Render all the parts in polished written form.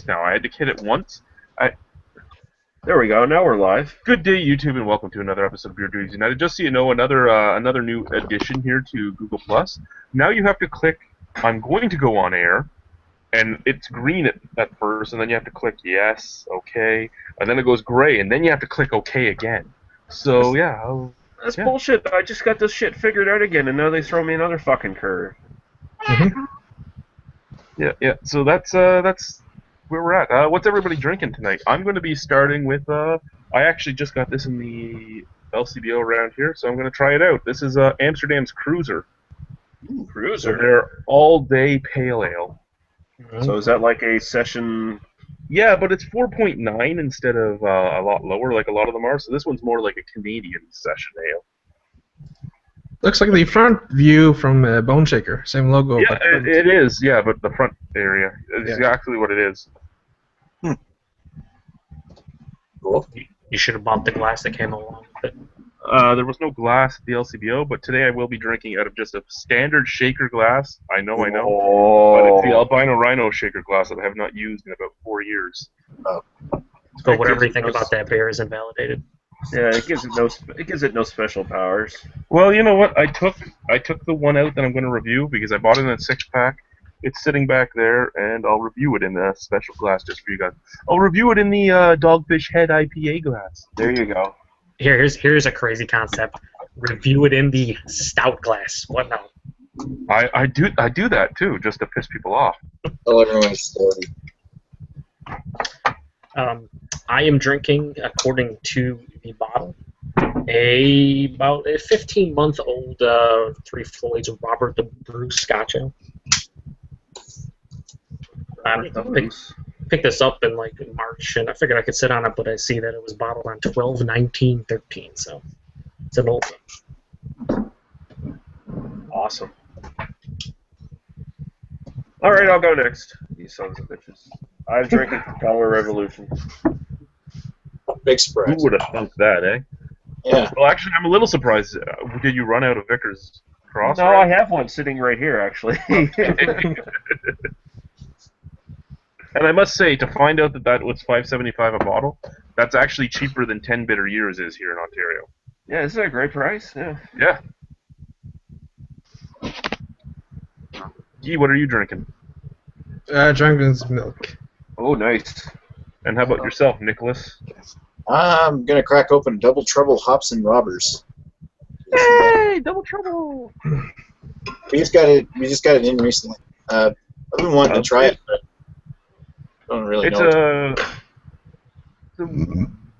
now. I had to hit it once. There we go. Now we're live. Good day, YouTube, and welcome to another episode of Beer Dweebs United. Just so you know, another new addition here to Google Plus. Now you have to click "I'm going to go on air," and it's green at first, and then you have to click yes, okay, and then it goes gray, and then you have to click okay again. So yeah, That's bullshit. I just got this shit figured out again, and now they throw me another fucking curve. Yeah. So that's where we're at. What's everybody drinking tonight? I'm going to be starting with. I actually just got this in the LCBO around here, so I'm going to try it out. This is Amsterdam's Cruiser. Ooh, Cruiser. So they're all-day pale ale. So is that like a session? Yeah, but it's 4.9 instead of a lot lower, like a lot of them are. So this one's more like a Canadian session ale. Looks like the front view from Bone Shaker. Same logo. Yeah, it is. Yeah, but the front area is exactly what it is. Cool. You should have bought the glass that came along with it. There was no glass at the LCBO, but today I will be drinking out of just a standard shaker glass. I know. But it's the Albino Rhino shaker glass that I have not used in about 4 years. But whatever you think about that beer is invalidated. Yeah, it gives it no special powers. Well, you know what? I took the one out that I'm going to review because I bought it in a 6-pack. It's sitting back there, and I'll review it in a special glass just for you guys. I'll review it in the Dogfish Head IPA glass. There you go. Here's a crazy concept. Review it in the stout glass. What now? I do that too, just to piss people off. Tell everyone's story. I am drinking, according to the bottle, about a 15-month-old Three Floyds Robert the Bruce Scotch Ale. I picked this up in like March, and I figured I could sit on it, but I see that it was bottled on 12/19/13, so it's an old one. Awesome. All right, I'll go next. You sons of bitches. I'm drinking Color Revolution. Big surprise. Who would have thunk that, eh? Yeah. Well, actually, I'm a little surprised. Did you run out of Vickers Cross? No, I have one sitting right here, actually. And I must say, to find out that was $5.75 a bottle, that's actually cheaper than 10 Bitter Years is here in Ontario. Yeah, this is a great price. Yeah. Yeah. Gee, what are you drinking? Dragon's Milk. Oh, nice. And how about yourself, Nicholas? I'm gonna crack open Double Trouble Hops and Robbers. Hey, Double Trouble! We just got it in recently. I've been wanting to try it, but I don't really know. It's a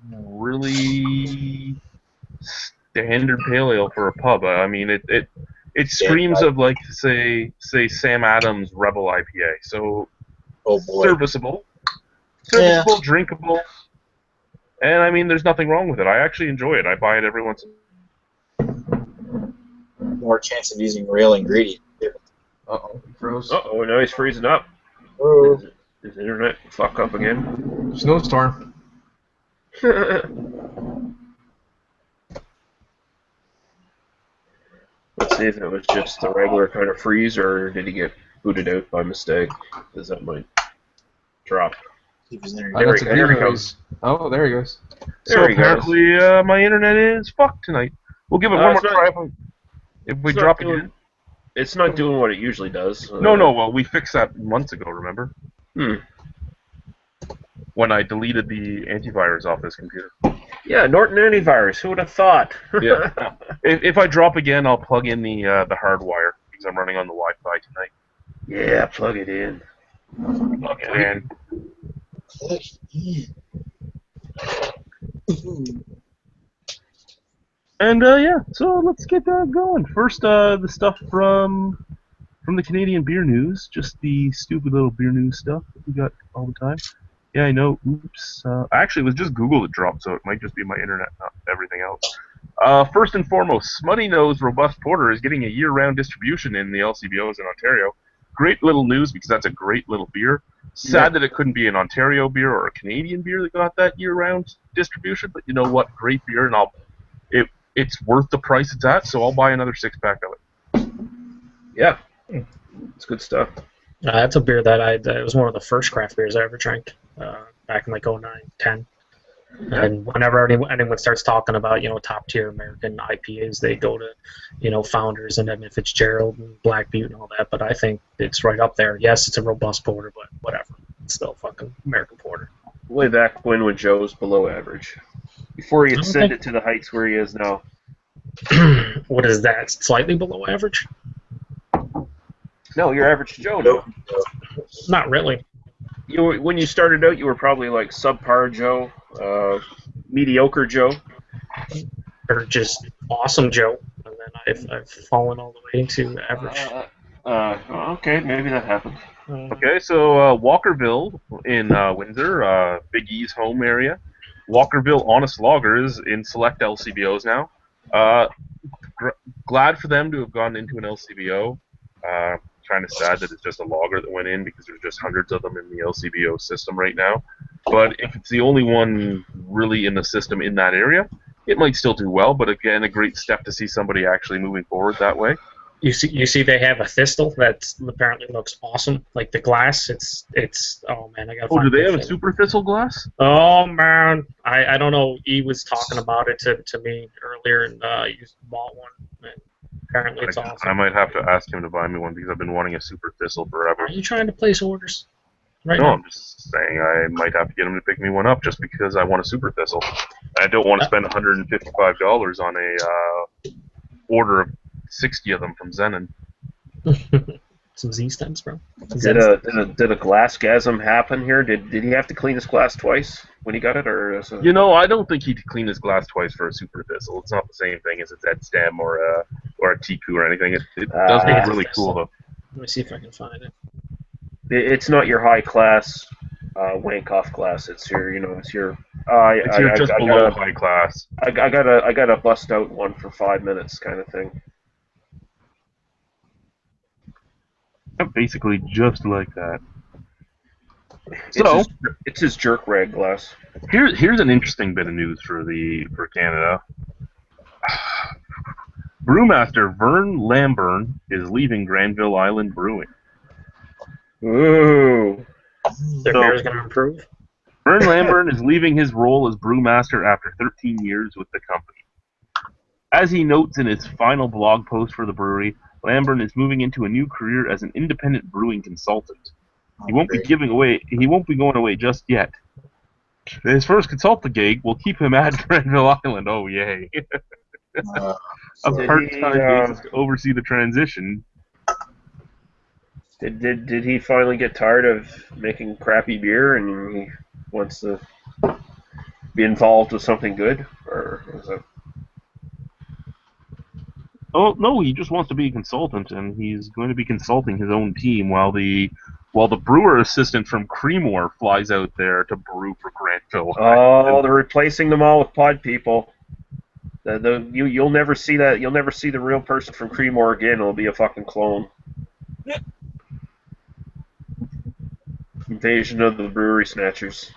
really standard pale ale for a pub. I mean, it screams of like say Sam Adams Rebel IPA. So serviceable, drinkable, and I mean, there's nothing wrong with it. I actually enjoy it. I buy it every once in a while. More chance of using real ingredient. Uh-oh, he froze. Uh-oh, now he's freezing up. Oh. Is the internet fuck up again? Snowstorm. Let's see if it was just the regular kind of freeze, or did he get booted out by mistake? Because that might drop. There he goes. Oh, there he goes. So apparently, my internet is fucked tonight. We'll give it one more try if we drop it again. It's not doing what it usually does. No. Well, we fixed that months ago. Remember? When I deleted the antivirus off this computer. Yeah, Norton Antivirus. Who would have thought? Yeah. If I drop again, I'll plug in the hard wire because I'm running on the Wi-Fi tonight. Yeah, plug it in. Plug it in. And yeah, so let's get that going. First, the stuff from the Canadian beer news, just the stupid little beer news stuff that we got all the time. Yeah, I know. Oops. Actually, it was just Google that dropped, so it might just be my internet, not everything else. First and foremost, Smutty Nose Robust Porter is getting a year-round distribution in the LCBOs in Ontario. Great little news because that's a great little beer. Sad that it couldn't be an Ontario beer or a Canadian beer that got that year-round distribution, but you know what? Great beer, and it's worth the price it's at, so I'll buy another 6-pack of it. Yeah, it's good stuff. That's a beer that it was one of the first craft beers I ever drank back in like '09, '10. And whenever anyone starts talking about, top tier American IPAs, they go to, Founders and Edmund Fitzgerald and Black Butte and all that. But I think it's right up there. Yes, it's a robust porter, but whatever. It's still fucking American porter. Way back when Joe was below average, before he I don't ascended to the heights where he is now. What is that? Slightly below average? No, you're average Joe now. Not really. When you started out, you were probably like subpar Joe, mediocre Joe. Or just awesome Joe. And then I've fallen all the way into average. Okay, maybe that happened. Okay, so Walkerville in Windsor, Big E's home area. Walkerville Honest Loggers in select LCBOs now. Glad for them to have gone into an LCBO. Kind of sad that it's just a logger that went in because there's just hundreds of them in the LCBO system right now. But if it's the only one really in the system in that area, it might still do well. But again, a great step to see somebody actually moving forward that way. You see, they have a Thistle that apparently looks awesome. Like the glass, it's. Oh man, I got. Oh, do they have a Super Thistle glass? Oh man, I don't know. He was talking about it to me earlier, and you bought one. And apparently, it's awesome. I might have to ask him to buy me one because I've been wanting a Super Thistle forever. Are you trying to place orders? Right now? I'm just saying I might have to get him to pick me one up just because I want a Super Thistle. I don't want to spend $155 on a order of 60 of them from Zenon. Some Z stems, bro. Did a glass gasm happen here? Did he have to clean his glass twice when he got it, or? I don't think he'd clean his glass twice for a Super Thistle. It's not the same thing as a Zed stem or a Tiku or anything. It does look really cool though. Let me see if I can find it. It's not your high class wank off glass. It's your it's your. It's your just below high class. I gotta bust out one for 5 minutes kind of thing. Basically, just like that. It's his jerk rag glass. Here's an interesting bit of news for Canada. Brewmaster Vern Lamburn is leaving Granville Island Brewing. Ooh. Their beer's going to improve? Vern Lamburn is leaving his role as brewmaster after 13 years with the company. As he notes in his final blog post for the brewery, Lamburn is moving into a new career as an independent brewing consultant. He won't be going away just yet. His first consultant gig will keep him at Granville Island. Oh yay! A part-time basis to oversee the transition. Did he finally get tired of making crappy beer and he wants to be involved with something good, or is it? Oh no, he just wants to be a consultant, and he's going to be consulting his own team while the brewer assistant from Creemore flies out there to brew for Granville. Oh, they're replacing them all with pod people. You'll never see that. You'll never see the real person from Creemore again. It'll be a fucking clone. Invasion of the Brewery Snatchers.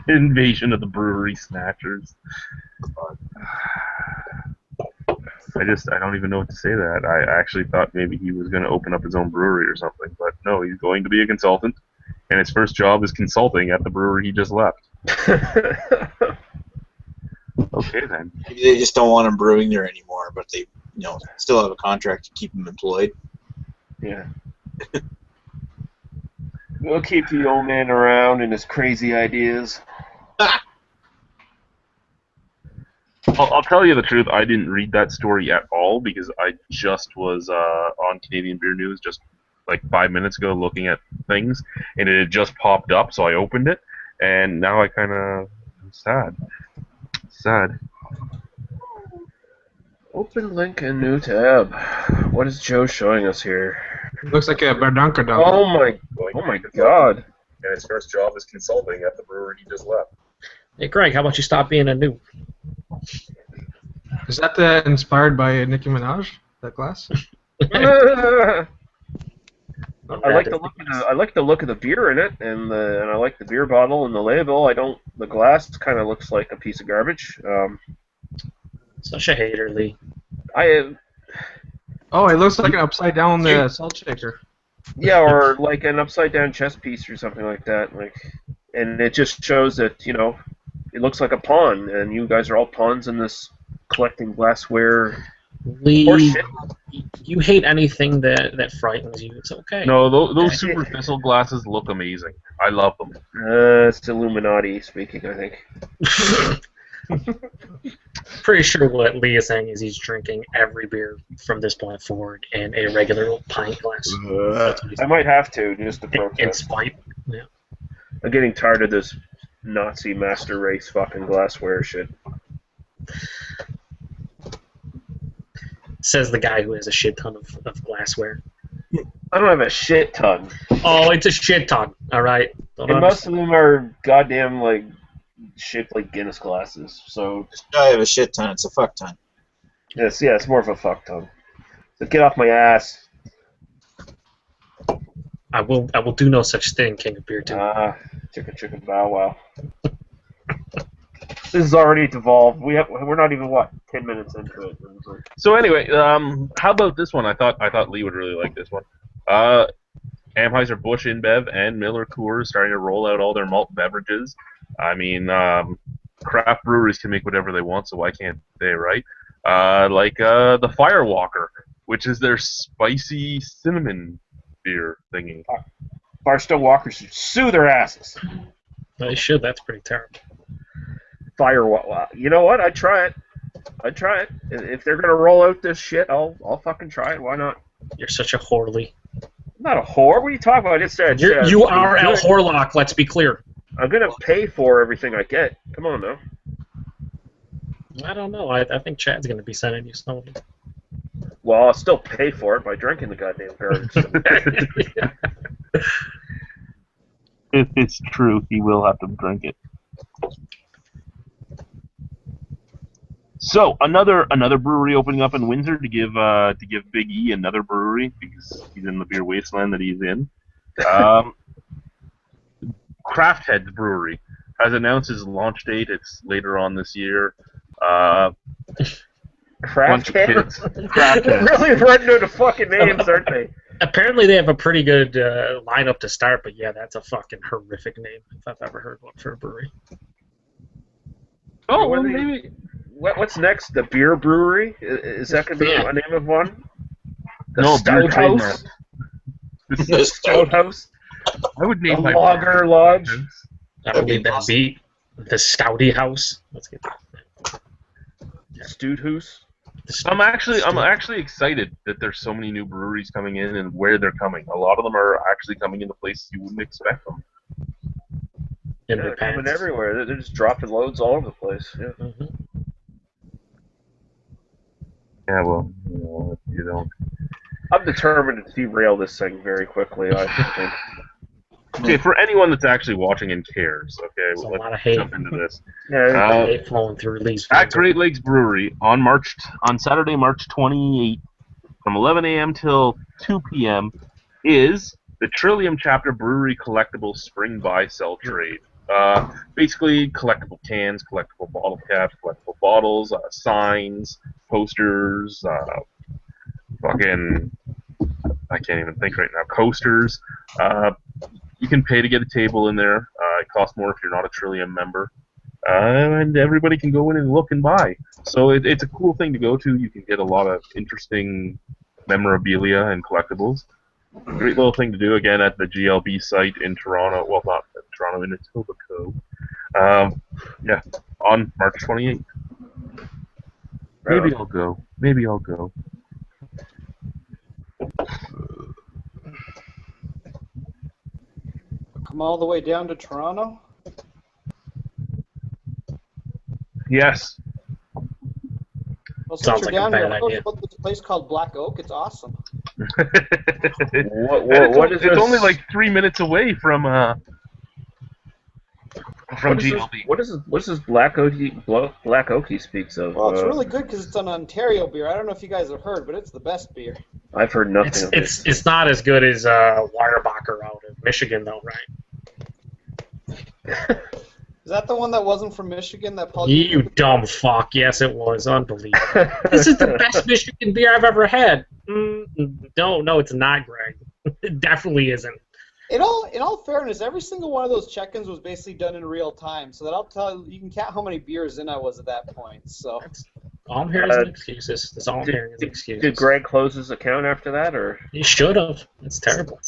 Invasion of the Brewery Snatchers. I don't even know what to say to that. I actually thought maybe he was going to open up his own brewery or something, but no, he's going to be a consultant, and his first job is consulting at the brewery he just left. Okay then. Maybe they just don't want him brewing there anymore, but they, still have a contract to keep him employed. Yeah. We'll keep the old man around and his crazy ideas. I'll tell you the truth, I didn't read that story at all because I just was on Canadian Beer News just like 5 minutes ago looking at things, and it had just popped up, so I opened it, and now I kind of am sad. Sad. Open link and new tab. What is Joe showing us here? Looks like a Bardonka dog. Oh my god. And his first job is consulting at the brewery he just left. Hey Greg, how about you stop being a noob? Is that inspired by Nicki Minaj? That glass? I like the look of the beer in it, and I like the beer bottle and the label. The glass kind of looks like a piece of garbage. Such a hater, Lee. Oh, it looks like an upside down salt shaker. Yeah, or like an upside down chess piece or something like that. Like, and it just shows that it looks like a pawn, and you guys are all pawns in this collecting glassware Lee, horseshit. you hate anything that frightens you. It's okay. No, those superficial glasses look amazing. I love them. It's Illuminati speaking, I think. Pretty sure what Lee is saying is he's drinking every beer from this point forward in a regular old pint glass. That's what he's I might have to, just to in protest. spite. Yeah. I'm getting tired of this Nazi master race fucking glassware shit. Says the guy who has a shit ton of glassware. I don't have a shit ton. Oh, it's a shit ton. All right. And most of them are goddamn, like, shaped like Guinness glasses. So, I have a shit ton. It's a fuck ton. yes, yeah, it's more of a fuck ton. So get off my ass. I will do no such thing, King of Beer 2. Chicken bow wow. This is already devolved. We're not even 10 minutes into it. So anyway, how about this one? I thought Lee would really like this one. Anheuser-Busch InBev and Miller Coors starting to roll out all their malt beverages. I mean, craft breweries can make whatever they want, so why can't they, right? Like the Firewalker, which is their spicy cinnamon beer thingy. Barstow Walkers should sue their asses. They should. That's pretty terrible. Firewalker. You know what? I'd try it. If they're gonna roll out this shit, I'll fucking try it. Why not? You're such a whore, Lee. I'm not a whore. What are you talking about? You are a whorelock. Let's be clear. I'm gonna pay for everything I get. Come on now. I don't know. I think Chad's gonna be sending you some of them. Well, I'll still pay for it by drinking the goddamn garbage. It's true. He will have to drink it. So another brewery opening up in Windsor to give Big E another brewery because he's in the beer wasteland that he's in. Craft Heads Brewery has announced its launch date. It's later on this year. Craft Heads? Craft Heads. Really running out of fucking names, aren't they? Apparently they have a pretty good lineup to start, but yeah, that's a fucking horrific name if I've ever heard one for a brewery. Oh, well, maybe. What's next? The Beer Brewery? Is that going to be a name of one? No, Stout House? The Stout House? I would name my Lager Lodge? I believe that'd be the Stouty House. Let's get that. Stewed House? I'm actually excited that there's so many new breweries coming in and where they're coming. A lot of them are actually coming into places you wouldn't expect them. They're coming everywhere. They're just dropping loads all over the place. Yeah. Mm-hmm. Yeah, well, you don't. I'm determined to derail this thing very quickly, I think. Okay, for anyone that's actually watching and cares, okay, There's a lot of hate. jump into this. Hate flowing through Lee's At Great Lakes Brewery on Saturday, March 28th, from 11 a.m. till 2 p.m. is the Trillium Chapter Brewery Collectible Spring Buy Sell Trade. Basically, collectible cans, collectible bottle caps, collectible bottles, signs, posters, fucking, I can't even think right now, coasters. You can pay to get a table in there. It costs more if you're not a Trillium member. And everybody can go in and look and buy. So it's a cool thing to go to. You can get a lot of interesting memorabilia and collectibles. Great little thing to do, again, at the GLB site in Toronto. Well, not in Toronto, in Etobicoke. Yeah, on March 28th. Maybe I'll go. Maybe I'll go. Come all the way down to Toronto? Yes. Well, since Sounds you're like a down bad here, idea. about this place called Black Oak. It's awesome. It's only like 3 minutes away from GLB. What is this Black Oaky speaks of? Well, it's really good because it's an Ontario beer. I don't know if you guys have heard, but it's the best beer. I've heard nothing of it. It's not as good as Weyerbacher out of Michigan, though, right? Is that the one that wasn't from Michigan? That Paul? You dumb fuck. Yes, it was. Unbelievable. This is the best Michigan beer I've ever had. No, it's not, Greg. It definitely isn't. In all fairness, every single one of those check-ins was basically done in real time, so that I'll tell you can count how many beers in I was at that point. So That's all I'm hearing is excuses. That's all I'm hearing is excuses. Did Greg close his account after that, or? You should have. It's terrible.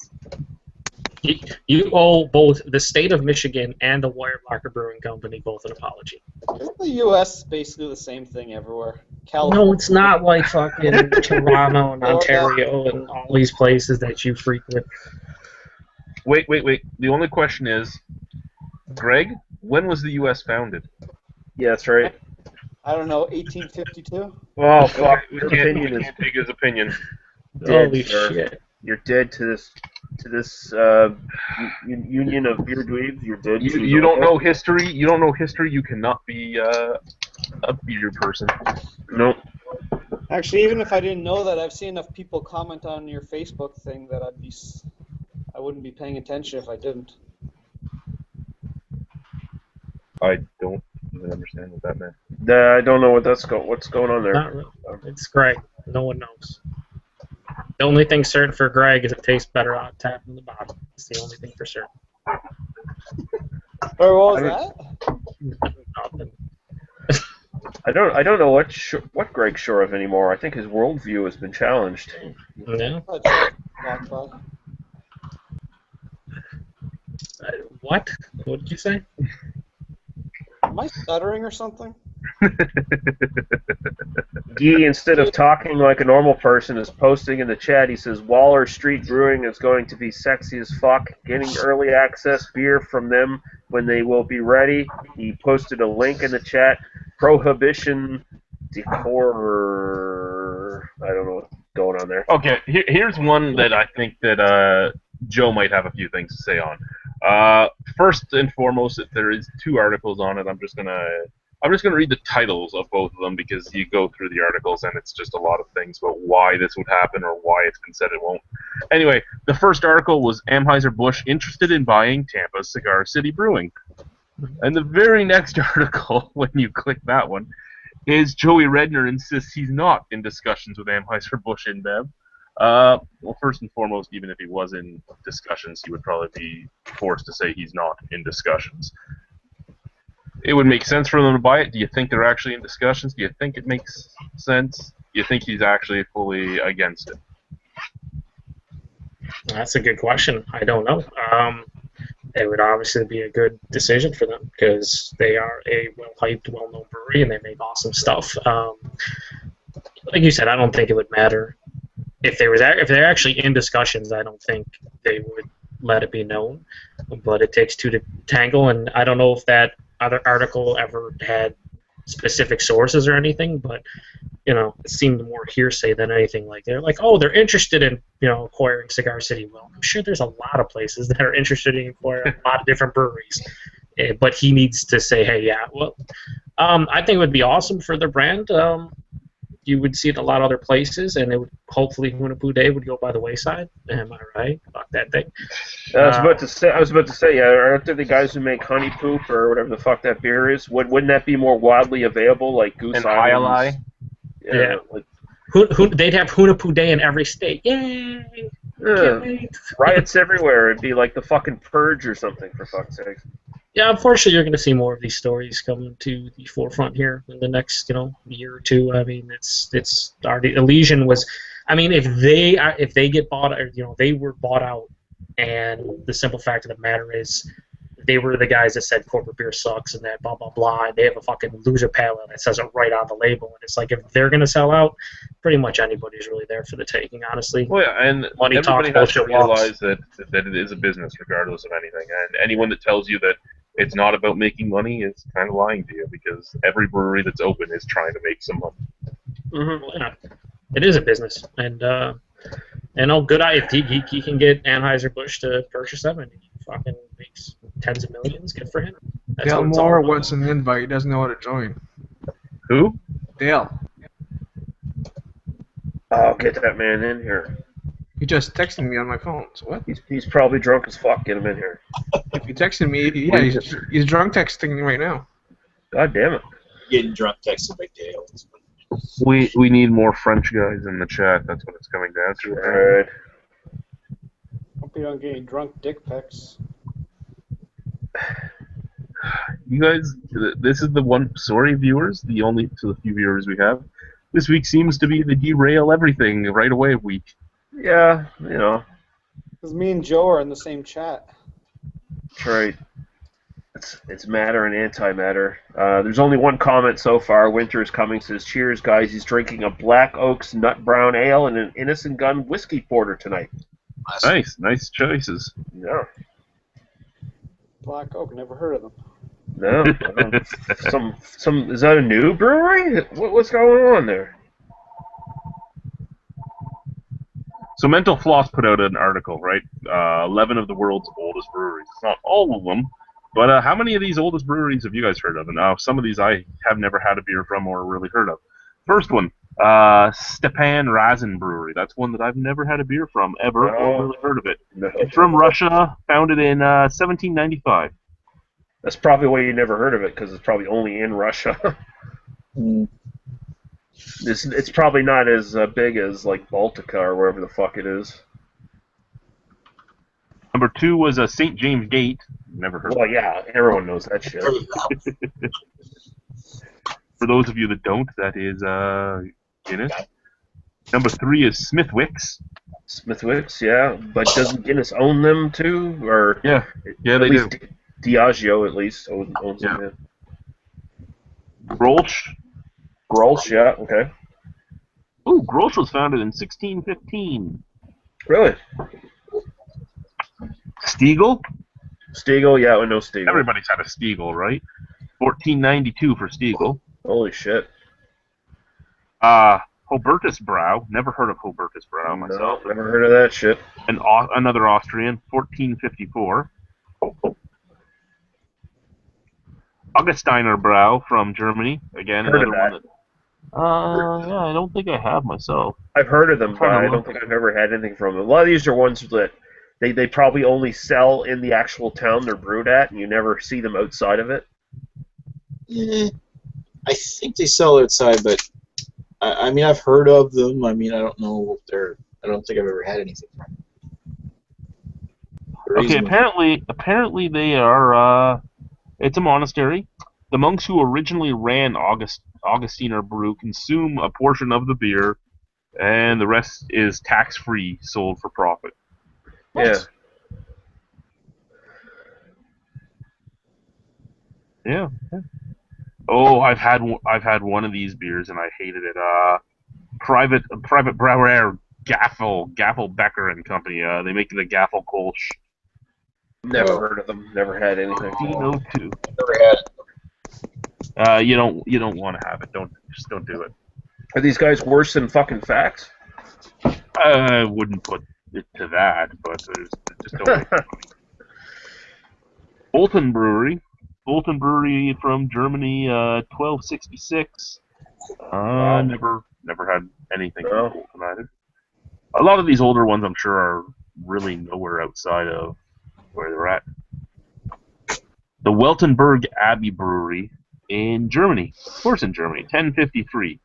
You owe both the state of Michigan and the Wire Blocker Brewing Company both an apology. isn't the U.S. basically the same thing everywhere? No, it's not like fucking Toronto and Ontario and all these places that you frequent. Wait. The only question is, Greg, when was the U.S. founded? Yeah, that's right. I don't know, 1852? Oh, fuck. We Your can't opinion is take his opinion. dead, Holy sir. shit. You're dead to this union of beer dweebs. You're dead. You don't know history. You don't know history. You cannot be a beer person. Nope. Actually, even if I didn't know that, I've seen enough people comment on your Facebook thing that I wouldn't be paying attention if I didn't. I don't even understand what that meant. I don't know what's going on there. Not really. It's Greg. No one knows. The only thing certain for Greg is it tastes better on tap than the bottom. It's the only thing for certain. Or what was that? Nothing. I don't know what Greg's sure of anymore. I think his worldview has been challenged. Yeah. What? What did you say? Am I stuttering or something? Guy, instead of talking like a normal person, is posting in the chat. He says Waller Street Brewing is going to be sexy as fuck. Getting early access beer from them when they will be ready. He posted a link in the chat. Prohibition decor. I don't know what's going on there. Okay, here's one that I think that Joe might have a few things to say on. First and foremost, there is 2 articles on it. I'm just gonna read the titles of both of them because you go through the articles and it's just a lot of things about why this would happen or why it's been said it won't. Anyway, the first article was Anheuser-Busch interested in buying Tampa's Cigar City Brewing. And the very next article, when you click that one, is Joey Redner insists he's not in discussions with Anheuser-Busch InBev. Well, first and foremost, even if he was in discussions, he would probably be forced to say he's not in discussions. It would make sense for them to buy it. Do you think they're actually in discussions? Do you think it makes sense? Do you think he's actually fully against it? That's a good question. I don't know. It would obviously be a good decision for them because they are a well-hyped, well-known brewery and they make awesome stuff. Like you said, I don't think it would matter if they're actually in discussions. I don't think they would let it be known. But it takes 2 to tangle, and I don't know if that other article ever had specific sources or anything, but it seemed more hearsay than anything. Like they're like, oh, they're interested in acquiring Cigar City. Well, I'm sure there's a lot of places that are interested in acquiring a lot of different breweries, but he needs to say, hey, yeah, well, I think it would be awesome for their brand. You would see it in a lot of other places, and it would hopefully Hunapu Day would go by the wayside. Am I right? Fuck that thing. I was about to say, yeah, aren't there the guys who make honey poop or whatever the fuck that beer is? Wouldn't that be more widely available, like Goose And Islands? Yeah. Like, They'd have Hunapu Day in every state. Yay! Can't wait. Riots everywhere. It'd be like the fucking Purge or something, for fuck's sake. Yeah, unfortunately, you're going to see more of these stories come to the forefront here in the next, year or two. I mean, it's already Elysian was. I mean, if they get bought, or they were bought out, and the simple fact of the matter is, they were the guys that said corporate beer sucks and that blah blah blah, and they have a fucking loser palate that says it right on the label, and it's like if they're going to sell out, pretty much anybody's really there for the taking, honestly. Well, yeah, and Money everybody talks, has to bullshit walks. realize that it is a business regardless of anything, and anyone that tells you that it's not about making money is kind of lying to you because every brewery that's open is trying to make some money. Mm-hmm. Well, yeah. It is a business, and good eye if he can get Anheuser-Busch to purchase them, and he fucking makes tens of millions. Good for him. That's Dale what it's all Moore about. wants an invite. He doesn't know how to join. Who? Dale. Oh, get that man in here. He just texted me on my phone. So what? He's probably drunk as fuck. Get him in here. If he texted me, he's drunk texting me right now. God damn it. Getting drunk texting by Dale. We need more French guys in the chat. That's what it's coming down to. Alright. Hope you don't get any drunk dick pics. You guys, this is the one. Sorry, viewers. The only to the few viewers we have. This week seems to be the derail everything right away week. Yeah, you know. Because me and Joe are in the same chat. That's right. It's matter and antimatter. There's only one comment so far. Winter is coming. Says, "Cheers, guys. He's drinking a Black Oak's Nut Brown Ale and an Innocent Gun whiskey porter tonight." Nice choices. Yeah. Black Oak, never heard of them. No. Some is that a new brewery? What's going on there? So Mental Floss put out an article, right? 11 of the world's oldest breweries. It's not all of them, but how many of these oldest breweries have you guys heard of? And some of these I have never had a beer from or really heard of. First one, Stepan Razin Brewery. That's one that I've never had a beer from ever or really heard of it. No. It's from Russia, founded in 1795. That's probably why you never heard of it, because it's probably only in Russia. It's probably not as big as like Baltica or wherever the fuck it is. Number 2 was St. James Gate. Never heard of it. Well, yeah, everyone knows that shit. For those of you that don't, that is Guinness. Number 3 is Smithwick's. Smithwick's, yeah, but doesn't Guinness own them too, or Yeah, they do. Diageo at least owns Yeah. them. Grolsch. Grolsch, yeah, okay. Ooh, Grolsch was founded in 1615. Really? Stiegel. Stiegel, yeah, I know Stiegel. Everybody's had a Stiegel, right? 1492 for Stiegel. Holy shit. Hubertus Brau. Never heard of Hubertus Brau myself. No, never heard of that shit. Another Austrian, 1454. Augustiner Brau from Germany. Again, Heard of another that. one that. Yeah, I don't think I have myself. I've heard of them, but I don't think I've ever had anything from them. A lot of these are ones that they probably only sell in the actual town they're brewed at, and you never see them outside of it. I think they sell outside, but I mean, I've heard of them. I mean, I don't know if they're. I don't think I've ever had anything from them. Okay, apparently they are. It's a monastery. The monks who originally ran Augustiner Brew consume a portion of the beer, and the rest is tax-free, sold for profit. Yeah. Yeah. Oh, I've had one of these beers and I hated it. Private Brauer Gaffel Becker and Company. They make the Gaffel Kolsch. Never heard of them. Never had anything. 1902. Never had it. You don't want to have it. Don't do it. Are these guys worse than fucking facts? I wouldn't put it to that, but just don't make it funny. Bolton Brewery from Germany, 1266. Never had anything from Bolton either. A lot of these older ones, I'm sure, are really nowhere outside of where they're at. The Weltenberg Abbey Brewery in Germany, of course, in Germany, 1053.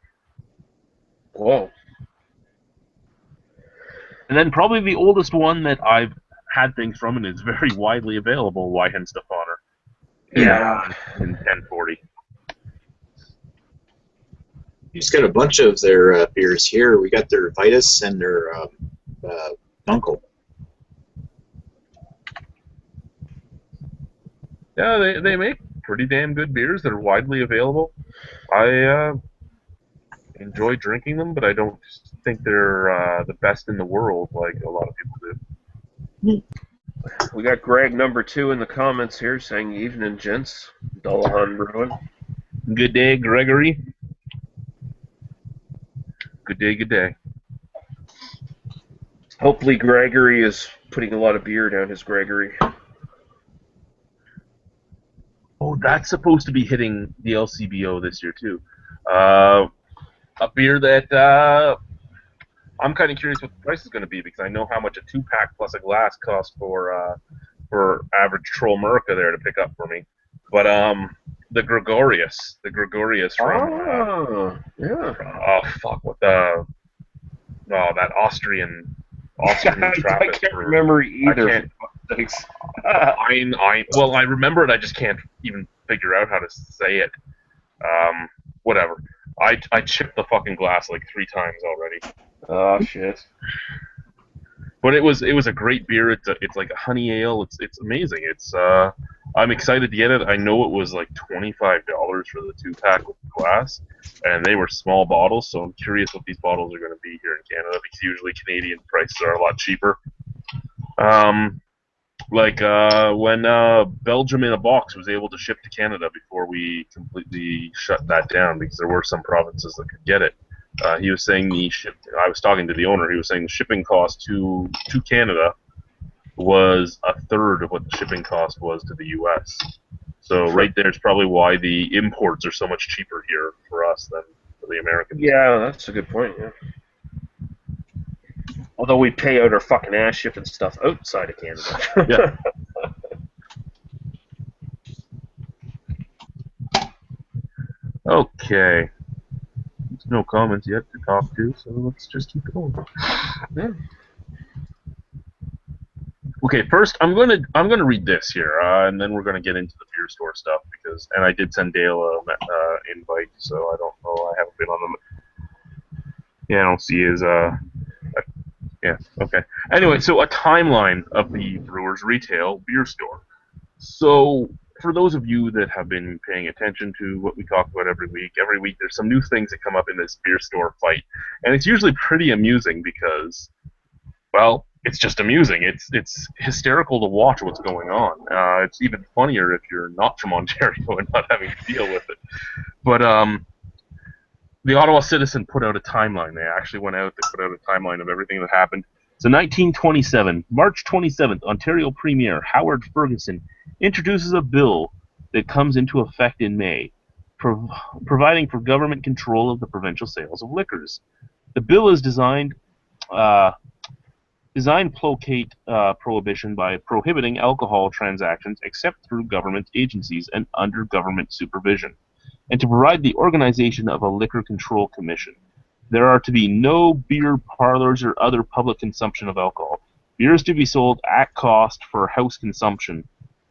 Whoa. And then probably the oldest one that I've had things from and is very widely available, Weihenstephaner. Yeah. In 1040. He's got a bunch of their beers here. We got their Vitus and their Dunkel. Yeah, they make pretty damn good beers that are widely available. I enjoy drinking them, but I don't think they're the best in the world like a lot of people do. We got Greg number 2 in the comments here saying, "Evening, gents. Dullahan Brewing." Good day, Gregory. Good day, good day. Hopefully Gregory is putting a lot of beer down his Gregory. Oh, that's supposed to be hitting the LCBO this year, too. A beer that I'm kind of curious what the price is going to be, because I know how much a 2-pack plus a glass costs for average Troll America there to pick up for me. But the Gregorius from yeah. oh fuck, what that Austrian Austin I Trappist. can't remember either. I I remember it. I just can't even figure out how to say it. Whatever. I chipped the fucking glass like 3 times already. Oh shit. But it was a great beer. It's like a honey ale. It's amazing. I'm excited to get it. I know it was like $25 for the 2-pack with glass, and they were small bottles. So I'm curious what these bottles are going to be here in Canada, because usually Canadian prices are a lot cheaper. When Belgium in a Box was able to ship to Canada before we completely shut that down, because there were some provinces that could get it. He was saying I was talking to the owner. He was saying the shipping cost to Canada was a third of what the shipping cost was to the U.S. So right there's probably why the imports are so much cheaper here for us than for the Americans. Yeah, that's a good point. Yeah. Although we pay out our fucking ass shipping stuff outside of Canada. Yeah. Okay. There's no comments yet to talk to, so let's just keep going. Yeah. Okay, first I'm gonna read this here, and then we're gonna get into the beer store stuff, and I did send Dale a invite, so I don't know, I haven't been on them. Yeah, I don't see his yeah, okay. Anyway, so a timeline of the Brewers Retail Beer Store. So for those of you that have been paying attention to what we talk about every week there's some new things that come up in this beer store fight, and it's usually pretty amusing because, well, it's just amusing. It's hysterical to watch what's going on. It's even funnier if you're not from Ontario and not having to deal with it. But the Ottawa Citizen put out a timeline. They actually went out. They put out a timeline of everything that happened. So 1927, March 27th, Ontario Premier Howard Ferguson introduces a bill that comes into effect in May, providing for government control of the provincial sales of liquors. The bill is designed placate prohibition by prohibiting alcohol transactions except through government agencies and under government supervision, and to provide the organization of a liquor control commission. There are to be no beer parlors or other public consumption of alcohol. Beer is to be sold at cost for house consumption.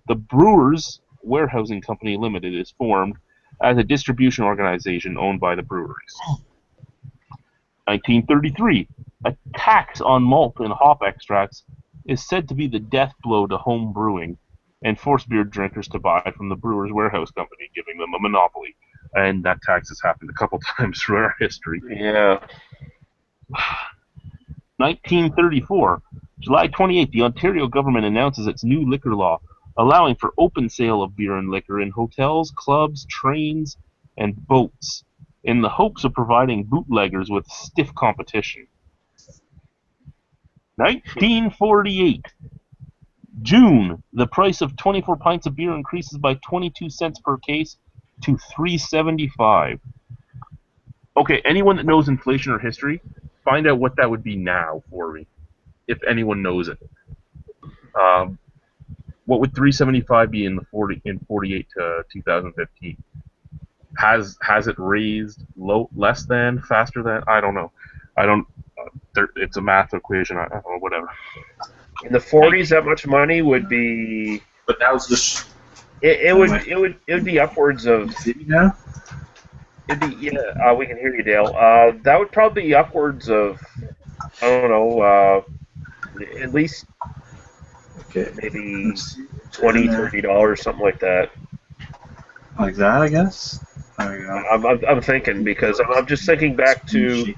The Brewers Warehousing Company Limited is formed as a distribution organization owned by the breweries. 1933. A tax on malt and hop extracts is said to be the death blow to home brewing and force beer drinkers to buy from the Brewers Warehouse Company, giving them a monopoly. And that tax has happened a couple times through our history. Yeah. 1934. July 28th, the Ontario government announces its new liquor law, allowing for open sale of beer and liquor in hotels, clubs, trains, and boats, in the hopes of providing bootleggers with stiff competition. 1948. June, the price of 24 pints of beer increases by 22 cents per case to $3.75. Okay, anyone that knows inflation or history, find out what that would be now for me, if anyone knows it. What would $3.75 be in 48 to 2015? Has it raised less than, faster than? I don't know. It's a math equation. I don't know, whatever. In the 40s, that much money would be. But that was just. It would be upwards of. Now? It'd be we can hear you, Dale. That would probably be upwards of. I don't know. At least. Okay. Maybe $20-$30, something like that. Like that, I guess. I'm thinking, because I'm just thinking back to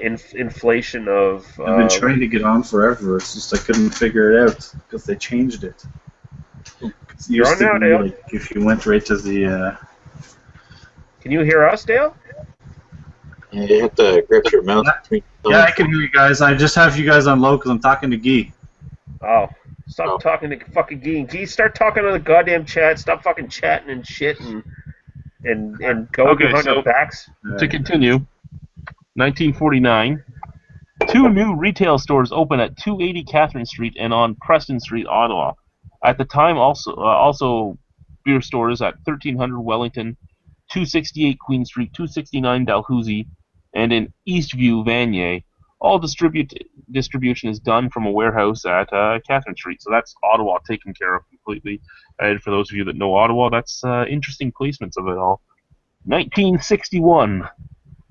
inflation of. I've been trying to get on forever. It's just I couldn't figure it out because they changed it. You're on now, Dale. Like, if you went right to the. Can you hear us, Dale? Yeah, you have to grip your mouth. Yeah, I can hear you guys. I just have you guys on low because I'm talking to Guy. Oh, stop talking to fucking Guy. Guy, start talking to the goddamn chat. Stop fucking chatting and shit and go behind our backs. To continue, 1949, 2 new retail stores open at 280 Catherine Street and on Preston Street, Ottawa. At the time, also beer stores at 1300 Wellington, 268 Queen Street, 269 Dalhousie, and in Eastview, Vanier, All distribution is done from a warehouse at Catherine Street. So that's Ottawa taken care of completely. And for those of you that know Ottawa, that's interesting placements of it all. 1961.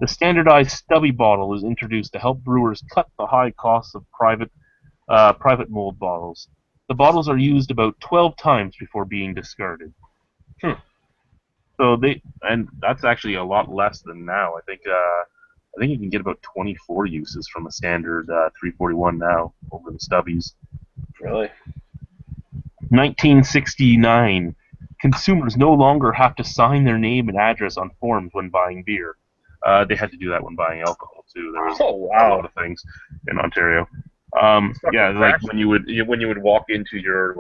The standardized stubby bottle is introduced to help brewers cut the high costs of private mold bottles. The bottles are used about 12 times before being discarded. So and that's actually a lot less than now. I think you can get about 24 uses from a standard 341 now over the stubbies. Really? 1969. Consumers no longer have to sign their name and address on forms when buying beer. They had to do that when buying alcohol too. There was a lot of things in Ontario. Yeah, like when you would walk into your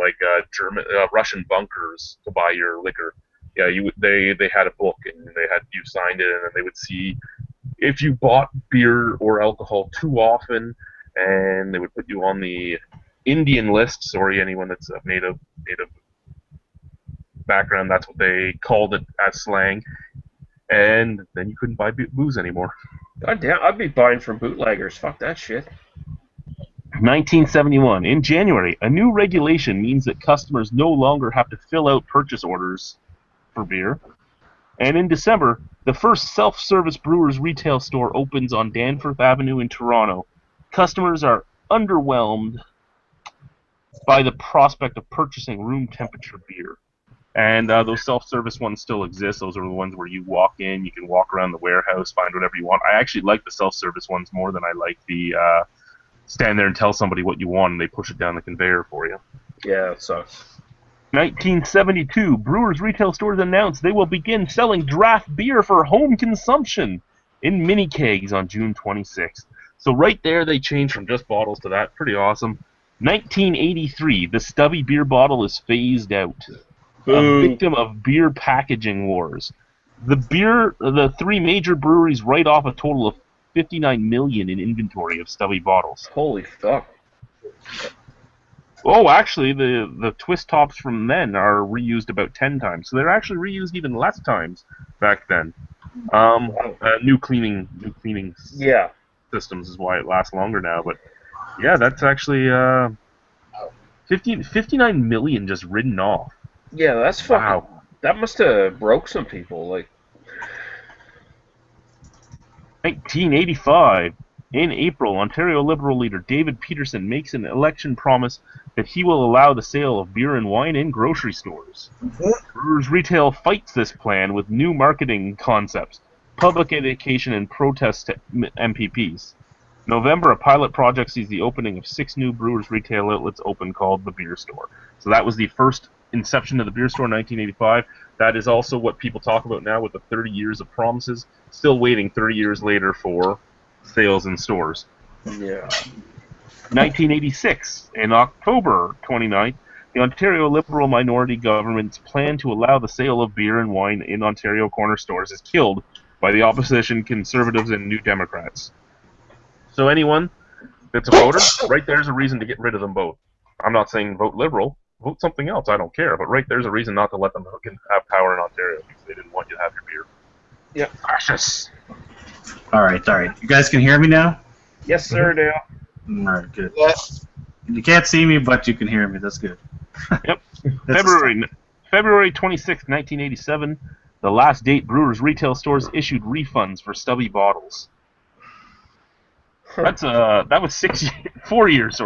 German Russian bunkers to buy your liquor. Yeah, they had a book and you signed it, and then they would see if you bought beer or alcohol too often, and they would put you on the Indian list. Sorry, anyone that's of native background, that's what they called it as slang. And then you couldn't buy booze anymore. God damn, I'd be buying from bootleggers. Fuck that shit. 1971. In January, a new regulation means that customers no longer have to fill out purchase orders for beer. And in December, the first self-service brewer's retail store opens on Danforth Avenue in Toronto. Customers are underwhelmed by the prospect of purchasing room temperature beer. And those self-service ones still exist. Those are the ones where you walk in, you can walk around the warehouse, find whatever you want. I actually like the self-service ones more than I like the stand there and tell somebody what you want and they push it down the conveyor for you. Yeah, it sucks. 1972, Brewers retail stores announced they will begin selling draft beer for home consumption in mini kegs on June 26th. So right there, they changed from just bottles to that. Pretty awesome. 1983, the stubby beer bottle is phased out. A victim of beer packaging wars. The three major breweries write off a total of $59 million in inventory of stubby bottles. Holy fuck. Oh, actually, the twist tops from then are reused about 10 times. So they're actually reused even less times back then. New cleaning systems is why it lasts longer now. But yeah, that's actually 59 million just ridden off. Yeah, that's fucking. Wow. That must have broke some people. 1985. In April, Ontario Liberal leader David Peterson makes an election promise that he will allow the sale of beer and wine in grocery stores. Brewers Retail fights this plan with new marketing concepts, public education, and protests to MPPs. November, a pilot project sees the opening of 6 new Brewers Retail outlets open called the Beer Store. So that was the first inception of the Beer Store in 1985. That is also what people talk about now with the 30 years of promises. Still waiting 30 years later for sales in stores. Yeah. 1986, in October 29th, the Ontario Liberal minority government's plan to allow the sale of beer and wine in Ontario corner stores is killed by the opposition Conservatives and New Democrats. So anyone that's a voter, right there's a reason to get rid of them both. I'm not saying vote Liberal. Vote something else, I don't care. But right there's a reason not to let them have power in Ontario because they didn't want you to have your beer. Yeah. Precious. All right. You guys can hear me now? Yes, sir, Dale. All right, good. Yes. You can't see me, but you can hear me. That's good. Yep. February 26, 1987, the last date Brewers retail stores issued refunds for stubby bottles. That was 4 years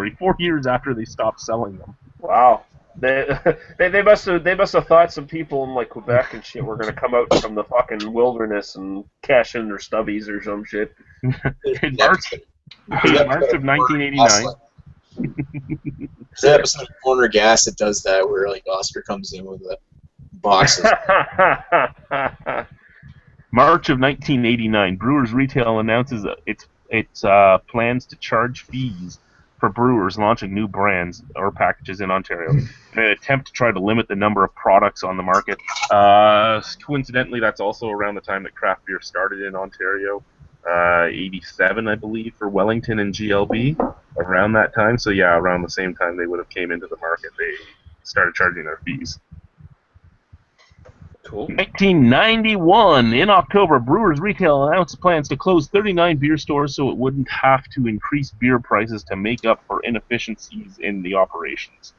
after they stopped selling them. Wow. They must have thought some people in Quebec and shit were gonna come out from the fucking wilderness and cash in their stubbies or some shit. In March of 1989. There's that episode of Corner Gas that does that, where Oscar comes in with the boxes. March of 1989, Brewers Retail announces its plans to charge fees for brewers launching new brands or packages in Ontario in an attempt to try to limit the number of products on the market. Coincidentally, that's also around the time that craft beer started in Ontario. 87, I believe, for Wellington and GLB, around that time. So yeah, around the same time they would have came into the market, they started charging their fees. Cool. 1991, in October, Brewers Retail announced plans to close 39 beer stores so it wouldn't have to increase beer prices to make up for inefficiencies in the operations.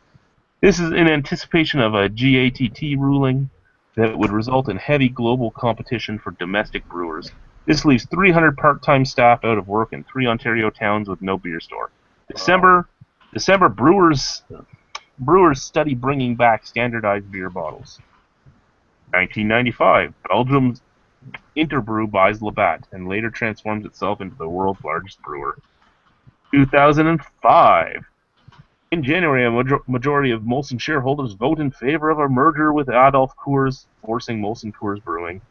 This is in anticipation of a GATT ruling that would result in heavy global competition for domestic brewers. This leaves 300 part-time staff out of work in 3 Ontario towns with no beer store. December, brewers study bringing back standardized beer bottles. 1995, Belgium's Interbrew buys Labatt and later transforms itself into the world's largest brewer. 2005, in January, a majority of Molson shareholders vote in favor of a merger with Adolf Coors, forcing Molson Coors Brewing,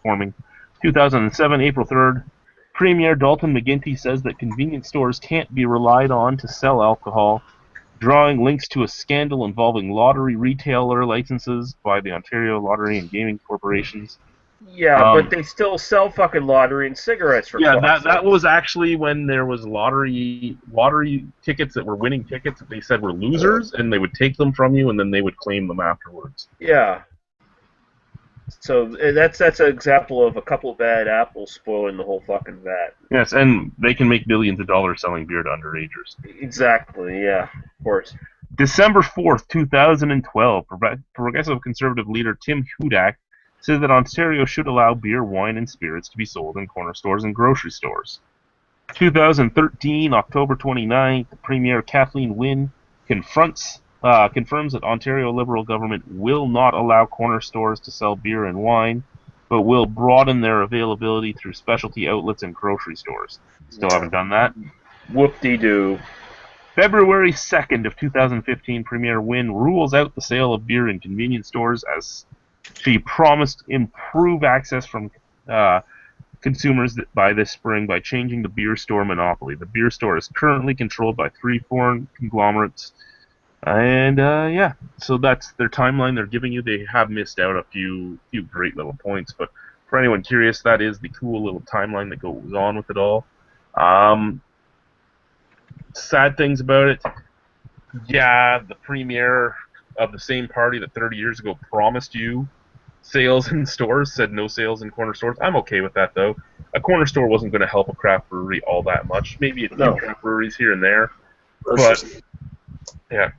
forming. 2007, April 3rd, Premier Dalton McGuinty says that convenience stores can't be relied on to sell alcohol, drawing links to a scandal involving lottery retailer licenses by the Ontario Lottery and Gaming Corporations. Yeah, but they still sell fucking lottery and cigarettes for that was actually when there was lottery tickets that were winning tickets that they said were losers, and they would take them from you, and then they would claim them afterwards. Yeah. So that's an example of a couple of bad apples spoiling the whole fucking vat. Yes, and they can make billions of dollars selling beer to underagers. Exactly, yeah, of course. December 4th, 2012, Progressive Conservative leader Tim Hudak says that Ontario should allow beer, wine, and spirits to be sold in corner stores and grocery stores. 2013, October 29th, Premier Kathleen Wynne confirms that Ontario Liberal government will not allow corner stores to sell beer and wine, but will broaden their availability through specialty outlets and grocery stores. Still haven't done that. Whoop-de-doo. February 2nd of 2015, Premier Wynne rules out the sale of beer in convenience stores as she promised improve access from consumers by this spring by changing the beer store monopoly. The beer store is currently controlled by 3 foreign conglomerates. And so that's their timeline they're giving you. They have missed out a few great little points, but for anyone curious, that is the cool little timeline that goes on with it all. Sad things about it. Yeah, the premier of the same party that 30 years ago promised you sales in stores said no sales in corner stores. I'm okay with that, though. A corner store wasn't going to help a craft brewery all that much. Maybe a few craft breweries here and there, but yeah.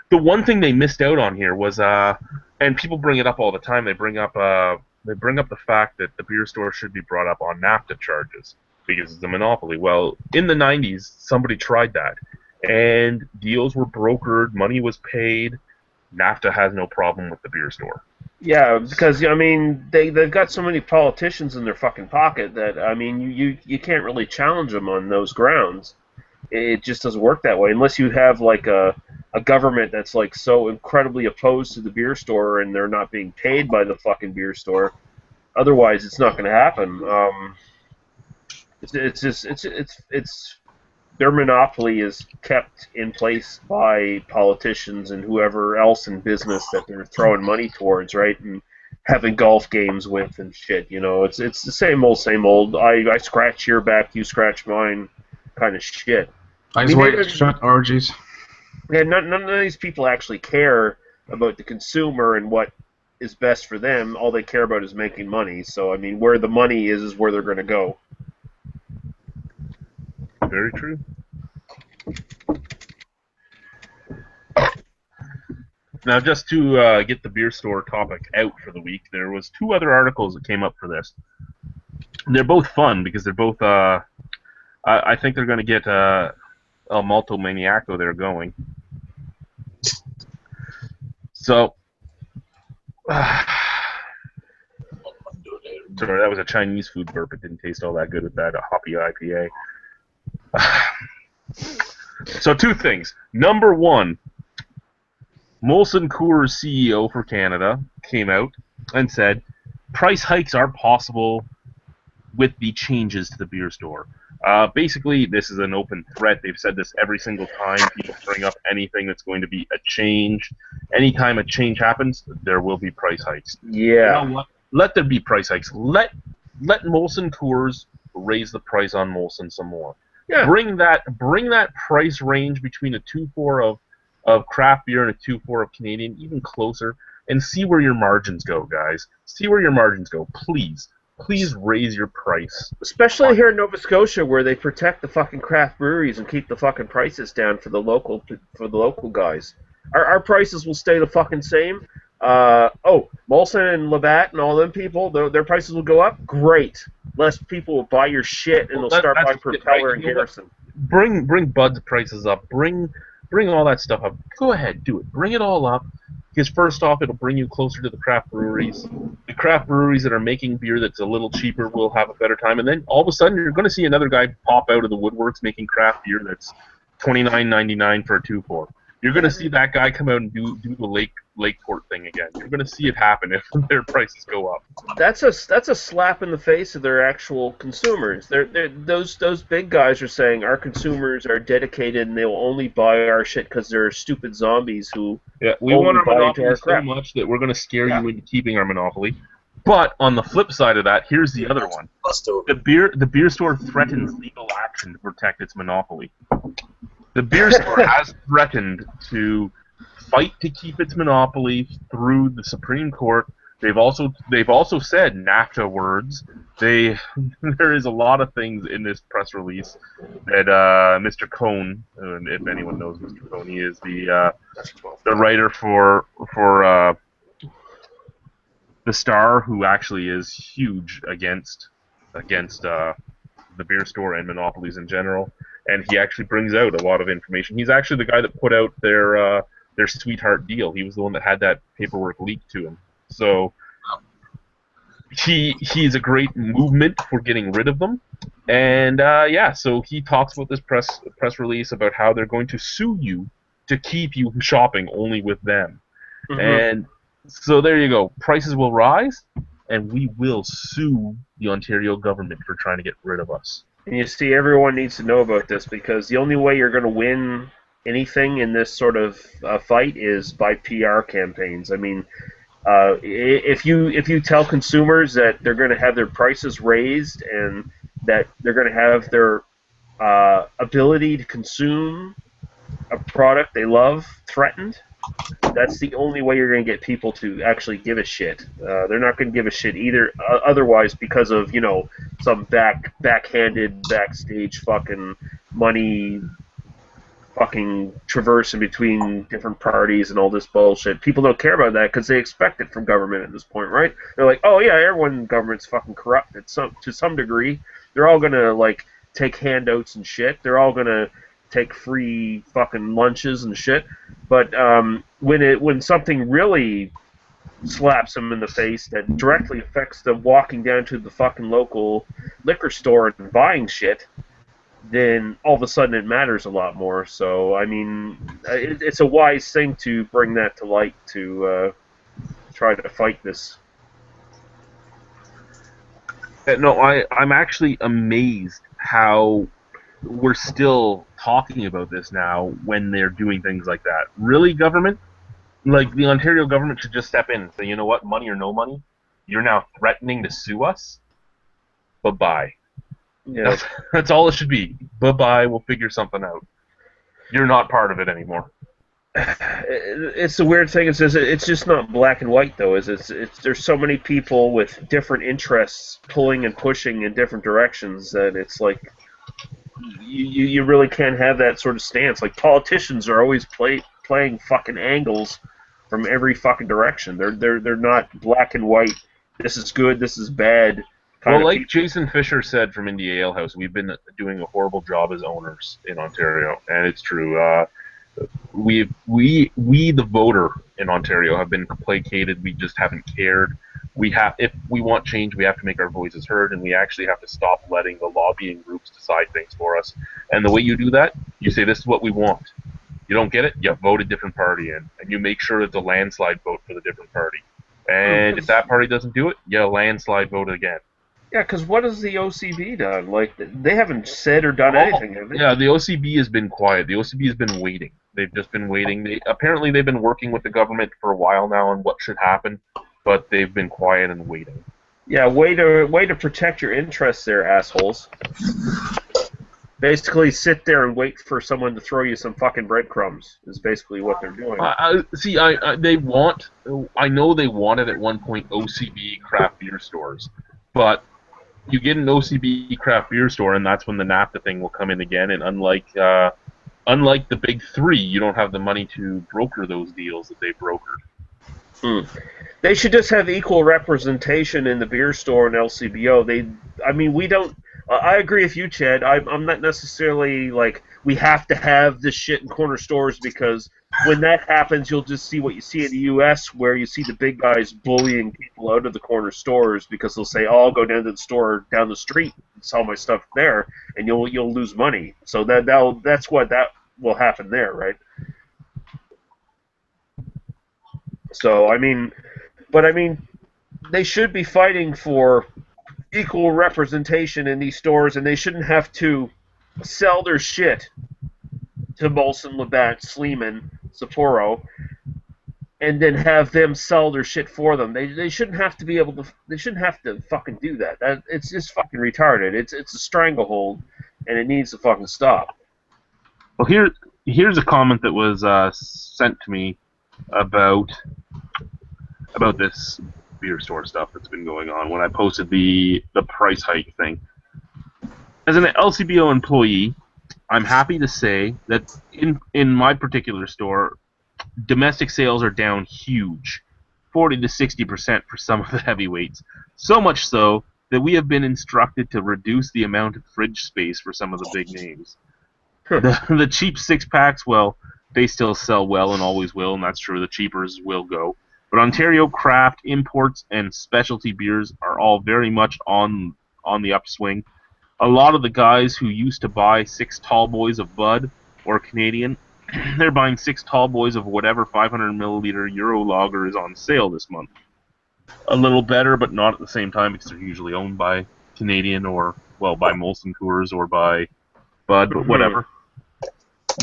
The one thing they missed out on here was, and people bring it up all the time. They bring up the fact that the beer store should be brought up on NAFTA charges because it's a monopoly. Well, in the 90s, somebody tried that, and deals were brokered, money was paid. NAFTA has no problem with the beer store. Yeah, because I mean they've got so many politicians in their fucking pocket that I mean you can't really challenge them on those grounds. It just doesn't work that way unless you have like a government that's like so incredibly opposed to the beer store and they're not being paid by the fucking beer store. Otherwise, it's not going to happen. It's their monopoly is kept in place by politicians and whoever else in business that they're throwing money towards, right? And having golf games with and shit. You know, it's the same old. I scratch your back, you scratch mine, kind of shit. Eyes wide shut orgies. Yeah, none of these people actually care about the consumer and what is best for them. All they care about is making money. So I mean, where the money is where they're going to go. Very true. Now, just to get the beer store topic out for the week, there was 2 other articles that came up for this. They're both fun because they're both. I think they're going to get El Malto Maniaco there going. So, sorry, that was a Chinese food burp. It didn't taste all that good with that hoppy IPA. So 2 things. Number 1, Molson Coors CEO for Canada came out and said price hikes are possible with the changes to the beer store. Basically, this is an open threat. They've said this every single time people bring up anything that's going to be a change. Anytime a change happens, there will be price hikes. Yeah. You know what? Let there be price hikes. Let Molson Coors raise the price on Molson some more. Yeah. Bring that price range between a 2.4 of craft beer and a 2.4 of Canadian even closer. and see where your margins go, guys. See where your margins go. Please raise your price. Especially here in Nova Scotia, where they protect the fucking craft breweries and keep the fucking prices down for the local guys. Our prices will stay the fucking same. Molson and Labatt and all them people, their prices will go up. Great. Less people will buy your shit, and they'll start buying Propeller and Garrison. Bring Bud's prices up. Bring all that stuff up. Go ahead, do it. Bring it all up. Because first off, it'll bring you closer to the craft breweries. The craft breweries that are making beer that's a little cheaper will have a better time. And then all of a sudden, you're going to see another guy pop out of the woodworks making craft beer that's $29.99 for a 2-4. You're going to see that guy come out and do the Lakeport thing again. You're going to see it happen if their prices go up. That's a slap in the face of their actual consumers. Those big guys are saying our consumers are dedicated and they will only buy our shit because they're stupid zombies who we want our monopoly so crap. much that we're going to scare you into keeping our monopoly. But on the flip side of that, here's the other one. The beer store threatens legal action to protect its monopoly. The beer store has threatened to fight to keep its monopoly through the Supreme Court. They've also said NAFTA words. There is a lot of things in this press release that Mr. Cohn, if anyone knows Mr. Cohn, he is the writer for the Star, who actually is huge against the beer store and monopolies in general. And he actually brings out a lot of information. He's actually the guy that put out their sweetheart deal. He was the one that had that paperwork leaked to him. So he's a great movement for getting rid of them. And so he talks about this press release about how they're going to sue you to keep you shopping only with them. Mm-hmm. And so there you go. Prices will rise, and we will sue the Ontario government for trying to get rid of us. And you see, everyone needs to know about this, because the only way you're going to win anything in this sort of fight is by PR campaigns. I mean, if you tell consumers that they're going to have their prices raised and that they're going to have their ability to consume a product they love threatened, that's the only way you're going to get people to actually give a shit. They're not going to give a shit either otherwise, because of, some backhanded, backstage fucking money fucking traversing between different parties and all this bullshit. People don't care about that because they expect it from government at this point, right? They're like, oh yeah, everyone in government's fucking corrupt to some degree. They're all going to, take handouts and shit. They're all going to take free fucking lunches and shit. But when something really slaps them in the face that directly affects them walking down to the fucking local liquor store and buying shit, then all of a sudden it matters a lot more. So, I mean, it's a wise thing to bring that to light to try to fight this. No, I'm actually amazed how we're still talking about this now when they're doing things like that. Really, government? The Ontario government should just step in and say, you know what, money or no money, you're now threatening to sue us? Bye-bye. Yeah. That's all it should be. Bye-bye, we'll figure something out. You're not part of it anymore. It's the weird thing, it's just not black and white, though. There's so many people with different interests pulling and pushing in different directions that it's like you really can't have that sort of stance. Like, politicians are always playing fucking angles from every fucking direction. They're not black and white. This is good. This is bad. Well, like Jason Fisher said from India Ale House, we've been doing a horrible job as owners in Ontario, and it's true. We the voter in Ontario have been placated. We just haven't cared. If we want change, we have to make our voices heard, and we actually have to stop letting the lobbying groups decide things for us. And the way you do that, you say, this is what we want. You don't get it, you vote a different party in, and you make sure it's a landslide vote for the different party. And if that party doesn't do it, you landslide vote again. Yeah, because what has the OCB done? They haven't said or done anything, have they? Yeah, the OCB has been quiet. The OCB has been waiting. They've just been waiting. Apparently they've been working with the government for a while now on what should happen, but they've been quiet and waiting. Yeah, way to protect your interests there, assholes. Basically, sit there and wait for someone to throw you some fucking breadcrumbs. Is basically what they're doing. See, they want. I know they wanted at one point OCB craft beer stores, but you get an OCB craft beer store, and that's when the NAFTA thing will come in again. And unlike the big three, you don't have the money to broker those deals that they brokered. They should just have equal representation in the beer store and LCBO. We don't. I agree with you, Chad. I'm not necessarily like we have to have this shit in corner stores, because when that happens, you'll just see what you see in the U.S., where you see the big guys bullying people out of the corner stores because they'll say, "Oh, I'll go down to the store down the street and sell my stuff there," and you'll lose money. So that's what that will happen there, right? So they should be fighting for equal representation in these stores, and they shouldn't have to sell their shit to Molson, Labatt, Sleeman, Sapporo, and then have them sell their shit for them. They shouldn't have to be able to. They shouldn't have to fucking do that. It's just fucking retarded. It's a stranglehold, and it needs to fucking stop. Well, here's a comment that was sent to me about this beer store stuff that's been going on when I posted the price hike thing. As an LCBO employee, I'm happy to say that in my particular store, domestic sales are down huge, 40 to 60% for some of the heavyweights. So much so that we have been instructed to reduce the amount of fridge space for some of the big names. The cheap 6-packs, well, they still sell well and always will, and that's true. The cheapers will go. But Ontario craft, imports, and specialty beers are all very much on the upswing. A lot of the guys who used to buy 6 tall boys of Bud or Canadian, they're buying 6 tall boys of whatever 500 milliliter Euro lager is on sale this month. A little better, but not at the same time, because they're usually owned by Canadian or, well, by Molson Coors or by Bud, but whatever.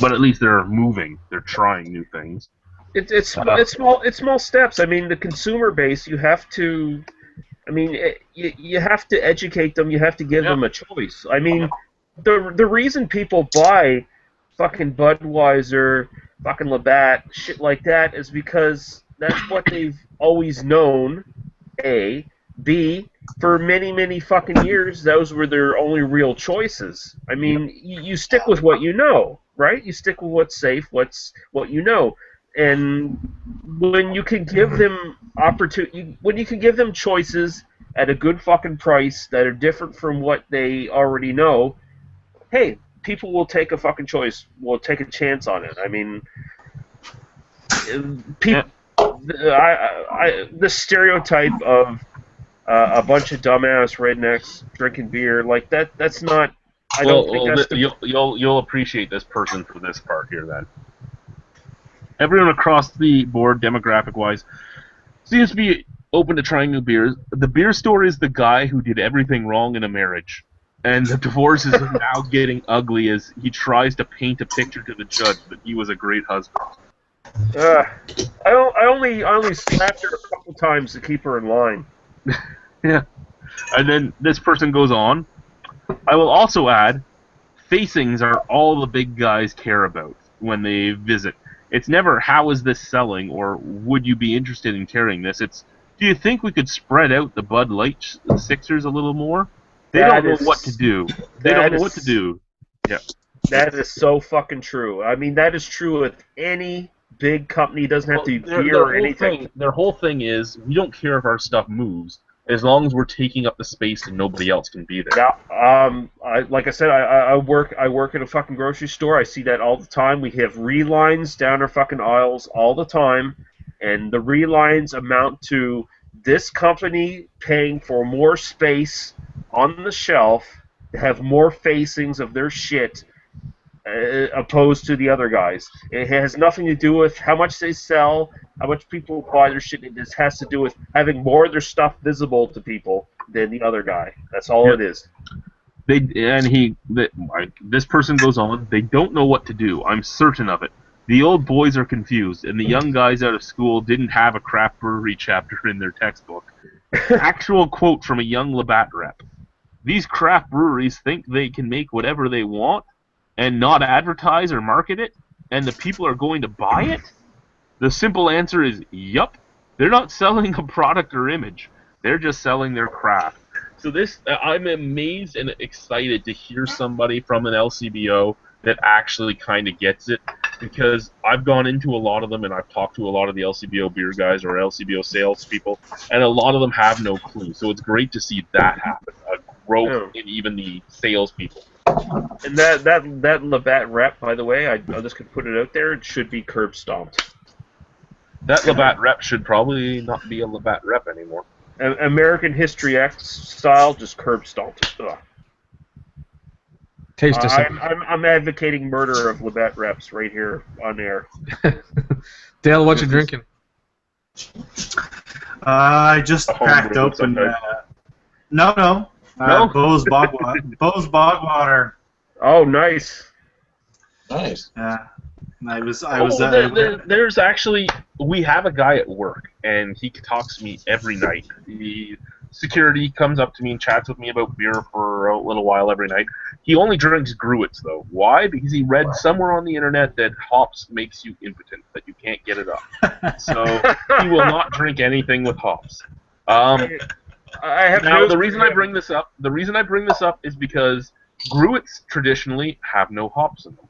But at least they're moving. They're trying new things. It's small steps. I mean, the consumer base, you have to. I mean, you have to educate them. You have to give them a choice. I mean, the reason people buy fucking Budweiser, fucking Labatt, shit like that, is because that's what they've always known. A, B, for many fucking years, those were their only real choices. I mean, you stick with what you know, right? You stick with what's safe, what you know. And when you can give them when you can give them choices at a good fucking price that are different from what they already know, hey, people will take a fucking choice, will take a chance on it. I mean, people, the stereotype of a bunch of dumbass rednecks drinking beer, like that's not. I don't think that's you'll appreciate this person for this part here then. Everyone across the board, demographic-wise, seems to be open to trying new beers. The beer store is the guy who did everything wrong in a marriage, and the divorce is now getting ugly as he tries to paint a picture to the judge that he was a great husband. I only slapped her a couple times to keep her in line. Yeah, and then this person goes on. I will also add, facings are all the big guys care about when they visit. It's never, how is this selling, or would you be interested in carrying this? It's, do you think we could spread out the Bud Light Sixers a little more? They don't know what to do. They don't know what to do. Yeah. That is so fucking true. I mean, that is true with any big company. It doesn't have to be beer or anything. Their whole thing is, we don't care if our stuff moves, as long as we're taking up the space and nobody else can be there. Yeah, like I said, I work at a fucking grocery store. I see that all the time. We have relines down our fucking aisles all the time, and the relines amount to this company paying for more space on the shelf to have more facings of their shit opposed to the other guys. It has nothing to do with how much they sell, how much people buy their shit. It just has to do with having more of their stuff visible to people than the other guy. That's all it is. This person goes on, they don't know what to do. I'm certain of it. The old boys are confused, and the young guys out of school didn't have a craft brewery chapter in their textbook. Actual quote from a young Labatt rep. These craft breweries think they can make whatever they want. and not advertise or market it, and the people are going to buy it? The simple answer is yup. They're not selling a product or image. They're just selling their craft. So I'm amazed and excited to hear somebody from an LCBO that actually kind of gets it, because I've gone into a lot of them and I've talked to a lot of the LCBO beer guys or LCBO salespeople, and a lot of them have no clue. So it's great to see that happen, a growth in even the salespeople. And that Labatt rep, by the way, I just could put it out there. It should be curb stomped. That Labatt rep should probably not be a Labatt rep anymore. American History X style, just curb stomped. Ugh. I'm advocating murder of Labatt reps right here on air. Dale, what you drinking? I just cracked open. No. Bose Bogwater. Oh, nice. Nice. Yeah. There's actually, we have a guy at work, and he talks to me every night. The security comes up to me and chats with me about beer for a little while every night. He only drinks Gruits, though. Why? Because he read somewhere on the internet that hops makes you impotent, that you can't get it up. So he will not drink anything with hops. The reason I bring this up is because Gruits traditionally have no hops in them.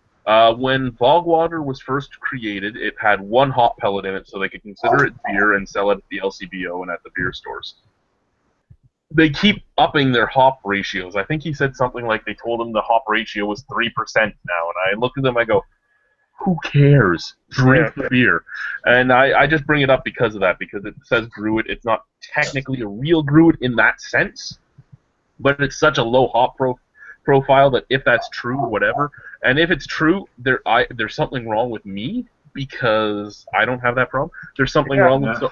When Bogwater was first created, it had one hop pellet in it, so they could consider it beer and sell it at the LCBO and at the beer stores. They keep upping their hop ratios. I think he said something like they told him the hop ratio was 3% now, and I look at them, I go, who cares? Drink the beer. And I just bring it up because of that, because it says Gruit. It's not technically a real Gruit in that sense, but it's such a low hop profile that if that's true, whatever. And if it's true, there's something wrong with me, because I don't have that problem. There's something wrong with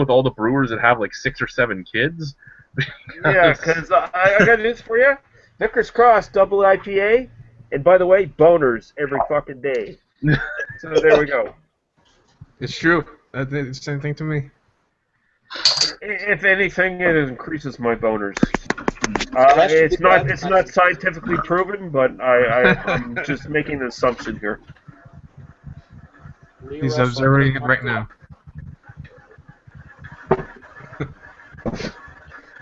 all the brewers that have like 6 or 7 kids. Because I got news for you. Vickers Cross double IPA, and by the way, boners every fucking day. So there we go. It's true. It's the same thing to me. If anything, it increases my boners. It's not scientifically proven, but I'm just making an assumption here. He's observing it right now.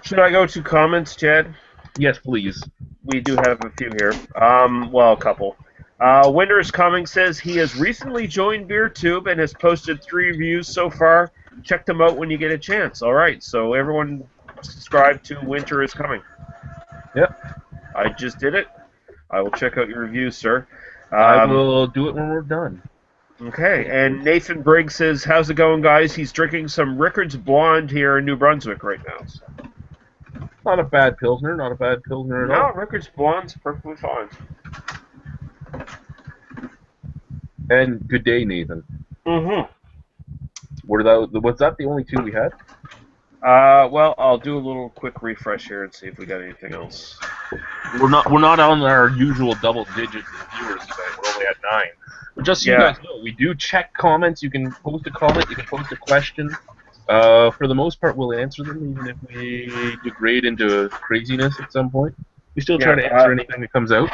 Should I go to comments, Chad? Yes, please. We do have a few here. Well, a couple. Winter is Coming says he has recently joined BeerTube and has posted 3 reviews so far. Check them out when you get a chance. All right, so everyone subscribe to Winter is Coming. Yep. I just did it. I will check out your reviews, sir. I will do it when we're done. Okay, and Nathan Briggs says, how's it going, guys? He's drinking some Rickards Blonde here in New Brunswick right now. So. Not a bad Pilsner, not a bad Pilsner at all. No, Rickards Blonde's perfectly fine. And good day, Nathan. Mm-hmm. Was that the only 2 we had? Well, I'll do a little quick refresh here and see if we got anything else. We're not on our usual double digits of viewers today. We're only at 9. But just so you guys know, we do check comments. You can post a comment. You can post a question. For the most part, we'll answer them, even if we degrade into craziness at some point. We still try to answer anything that comes out.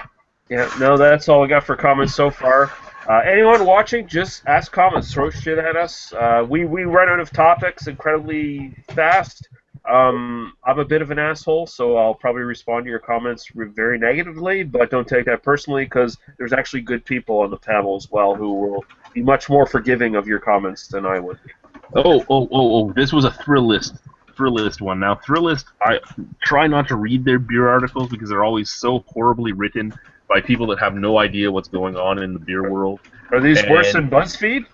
Yeah, no, that's all we got for comments so far. Anyone watching, just ask comments, throw shit at us. We run out of topics incredibly fast. I'm a bit of an asshole, so I'll probably respond to your comments very negatively, but don't take that personally, because there's actually good people on the panel as well who will be much more forgiving of your comments than I would be. Oh, this was a Thrillist one. Now, Thrillist, I try not to read their beer articles because they're always so horribly written by people that have no idea what's going on in the beer world. Are these worse than BuzzFeed?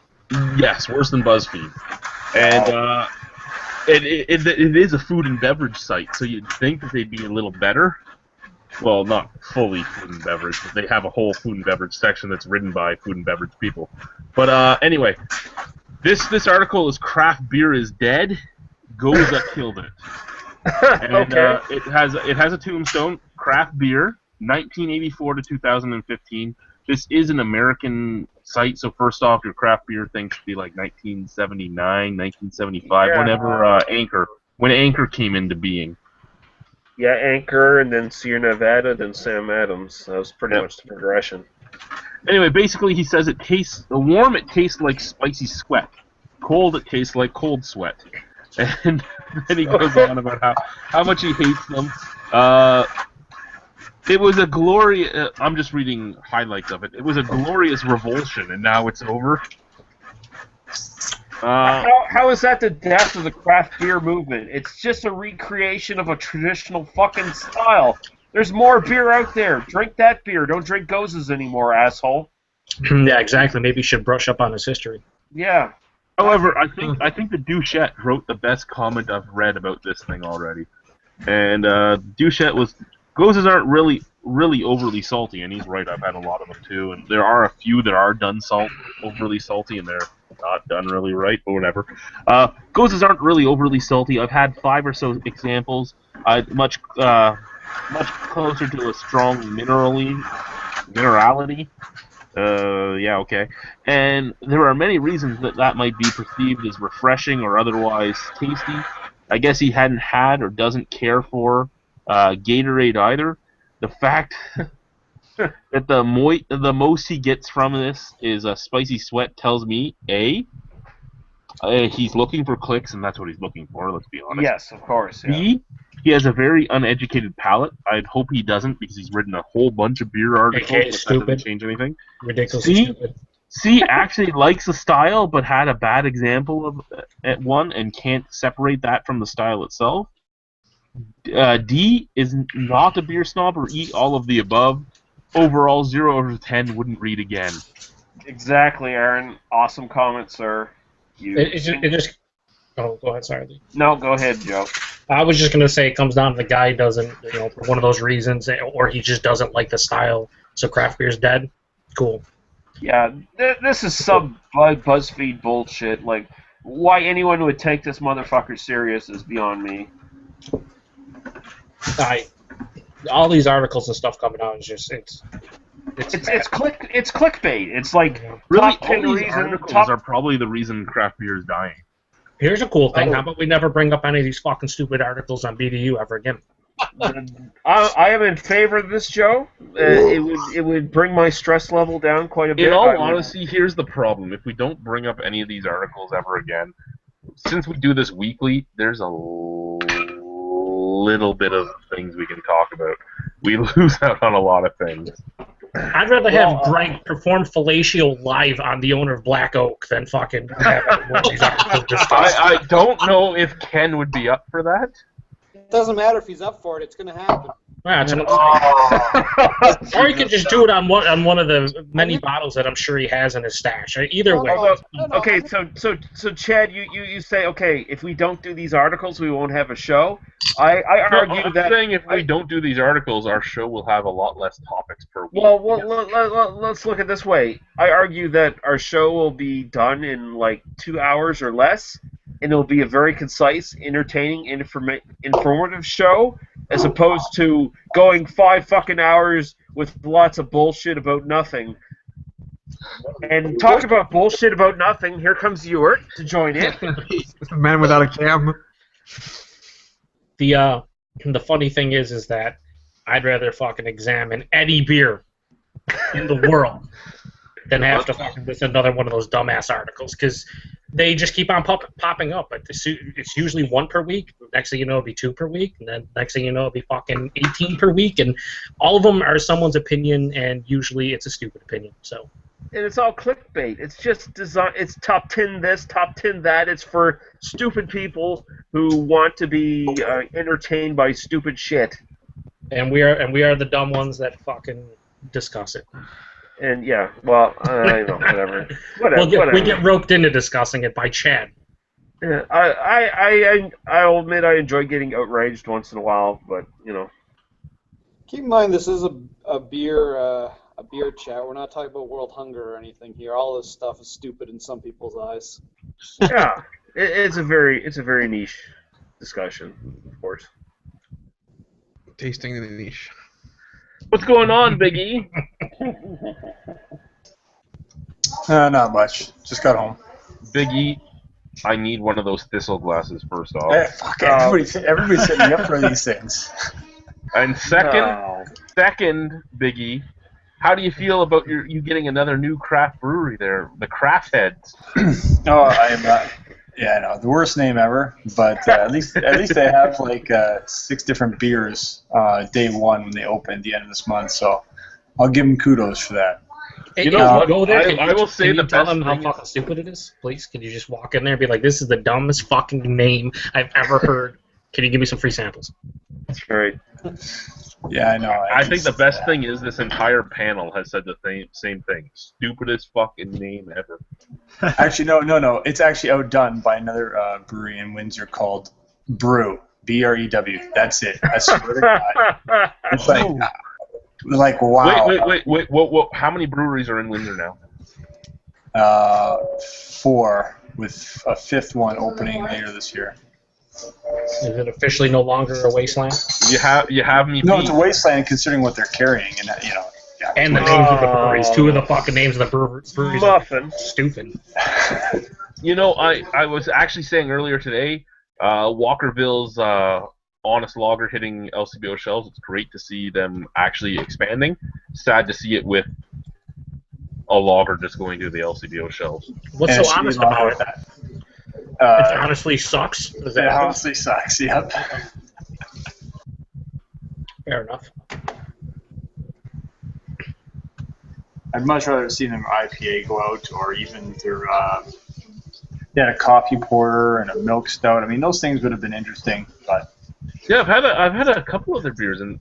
Yes, worse than BuzzFeed. And it is a food and beverage site, so you'd think that they'd be a little better. Well, not fully food and beverage, but they have a whole food and beverage section that's written by food and beverage people. But anyway, this article is Craft Beer is Dead. Goza killed it. And Okay. it has a tombstone, Craft Beer, 1984 to 2015. This is an American site, so first off, your craft beer thing should be like 1979, 1975, Yeah. when Anchor came into being. Yeah, Anchor, and then Sierra Nevada, then Sam Adams. That was pretty Yep. much the progression. Anyway, basically he says it tastes warm. It tastes like spicy sweat. Cold. It tastes like cold sweat. And then he goes on about how much he hates them. It was a glorious. I'm just reading highlights of it. It was a glorious revulsion, and now it's over. How is that the death of the craft beer movement? It's just a recreation of a traditional fucking style. There's more beer out there. Drink that beer. Don't drink Gozes anymore, asshole. Yeah, exactly. Maybe he should brush up on his history. Yeah. However, I think the Duchette wrote the best comment I've read about this thing already. And Duchette was, Gozes aren't really overly salty, and he's right. I've had a lot of them too, and there are a few that are done overly salty, and they're not done really right, but whatever. Gozes aren't really overly salty. I've had 5 or so examples. Much closer to a strong minerality. Yeah, okay. And there are many reasons that might be perceived as refreshing or otherwise tasty. I guess he hadn't had or doesn't care for Gatorade either. The fact that the most he gets from this is a spicy sweat tells me, A, he's looking for clicks, and that's what he's looking for, let's be honest. Yes, of course. Yeah. B, he has a very uneducated palate. I'd hope he doesn't, because he's written a whole bunch of beer articles, AKA but stupid. that doesn't change anything. Ridiculous. Stupid. C actually likes the style, but had a bad example of at one and can't separate that from the style itself. D is not a beer snob, or E, all of the above. Overall, 0 over 10, wouldn't read again. Exactly, Aaron. Awesome comment, sir. It just. Oh, go ahead. Sorry. No, go ahead, Joe. I was just gonna say it comes down to the guy doesn't, for one of those reasons, or he just doesn't like the style. So craft beer's dead. Cool. Yeah, this is some BuzzFeed bullshit. Like, why anyone would take this motherfucker serious is beyond me. All these articles and stuff coming out is just it's clickbait. It's like Really, top 10 all these reason. articles are probably the reason craft beer is dying. Here's a cool thing. How about we never bring up any of these fucking stupid articles on BDU ever again? I am in favor of this, Joe. It would bring my stress level down quite a bit. In all honesty, here's the problem. If we don't bring up any of these articles ever again, since we do this weekly, there's a little bit of things we can talk about. We lose out on a lot of things. I'd rather have Greg perform fellatio live on the owner of Black Oak than fucking have one of these articles discussed. I don't know if Ken would be up for that. It doesn't matter if he's up for it. It's going to happen. Yeah, that's what I'm saying. Or he could just do it on one of the many bottles that I'm sure he has in his stash. Either way. Okay, so Chad, you say, okay, if we don't do these articles, we won't have a show. I argue I'm that saying if we don't do these articles, our show will have a lot less topics per week. Well, let's look at it this way. I argue that our show will be done in like 2 hours or less, and it'll be a very concise, entertaining, informative show, as opposed to going 5 fucking hours with lots of bullshit about nothing. And talk about bullshit about nothing, here comes Ewart to join in. Man without a cam. The funny thing is that I'd rather fucking examine any beer in the world than have to fucking listen to another one of those dumbass articles, because they just keep on popping up. It's usually 1 per week. Next thing you know, it'll be 2 per week, and then next thing you know, it'll be fucking 18 per week, and all of them are someone's opinion, and usually it's a stupid opinion. So. And it's all clickbait. It's just design. It's top 10 this, top 10 that. It's for stupid people who want to be entertained by stupid shit. And we are the dumb ones that fucking discuss it. And yeah, well, I know, whatever. Whatever. We get roped into discussing it by Chad. Yeah, I'll admit I enjoy getting outraged once in a while, but Keep in mind, this is a beer chat. We're not talking about world hunger or anything here. All this stuff is stupid in some people's eyes. Yeah, it's a very niche discussion, of course. Tasting the niche. What's going on, Big E? Not much. Just got home. Big E, I need one of those thistle glasses first off. Hey, fuck, everybody's setting me up for these things. And second, Biggie, how do you feel about you getting another new craft brewery there, the Craft Heads? Oh, yeah, I know, the worst name ever. But at least they have like 6 different beers day one when they open at the end of this month. So I'll give them kudos for that. You know, go there. I will say can the you tell best them how thing fucking stupid it is, please? Can you just walk in there and be like, "This is the dumbest fucking name I've ever heard. Can you give me some free samples?" That's right. Yeah, I know. I think the best thing is this entire panel has said the same thing. Stupidest fucking name ever. Actually, no. It's actually outdone by another brewery in Windsor called Brew. BREW. That's it. I swear to God. It's like wow. Wait. What? How many breweries are in Windsor now? 4, with a 5th one opening later this year. Is it officially no longer a wasteland? You have me. No, it's a wasteland considering what they're carrying, and you know. Yeah. And the names of the breweries. 2 of the fucking names of the breweries. Muffin. Stupid. You know, I was actually saying earlier today, Walkerville's Honest Lager hitting LCBO shelves. It's great to see them actually expanding. Sad to see it with a lager just going to the LCBO shelves. What's so honest about it? It honestly sucks. It honestly sucks, yep. Fair enough. I'd much rather see them IPA go out, or even their they had a coffee porter and a milk stout. I mean, those things would have been interesting, but yeah, I've had a couple of their beers, and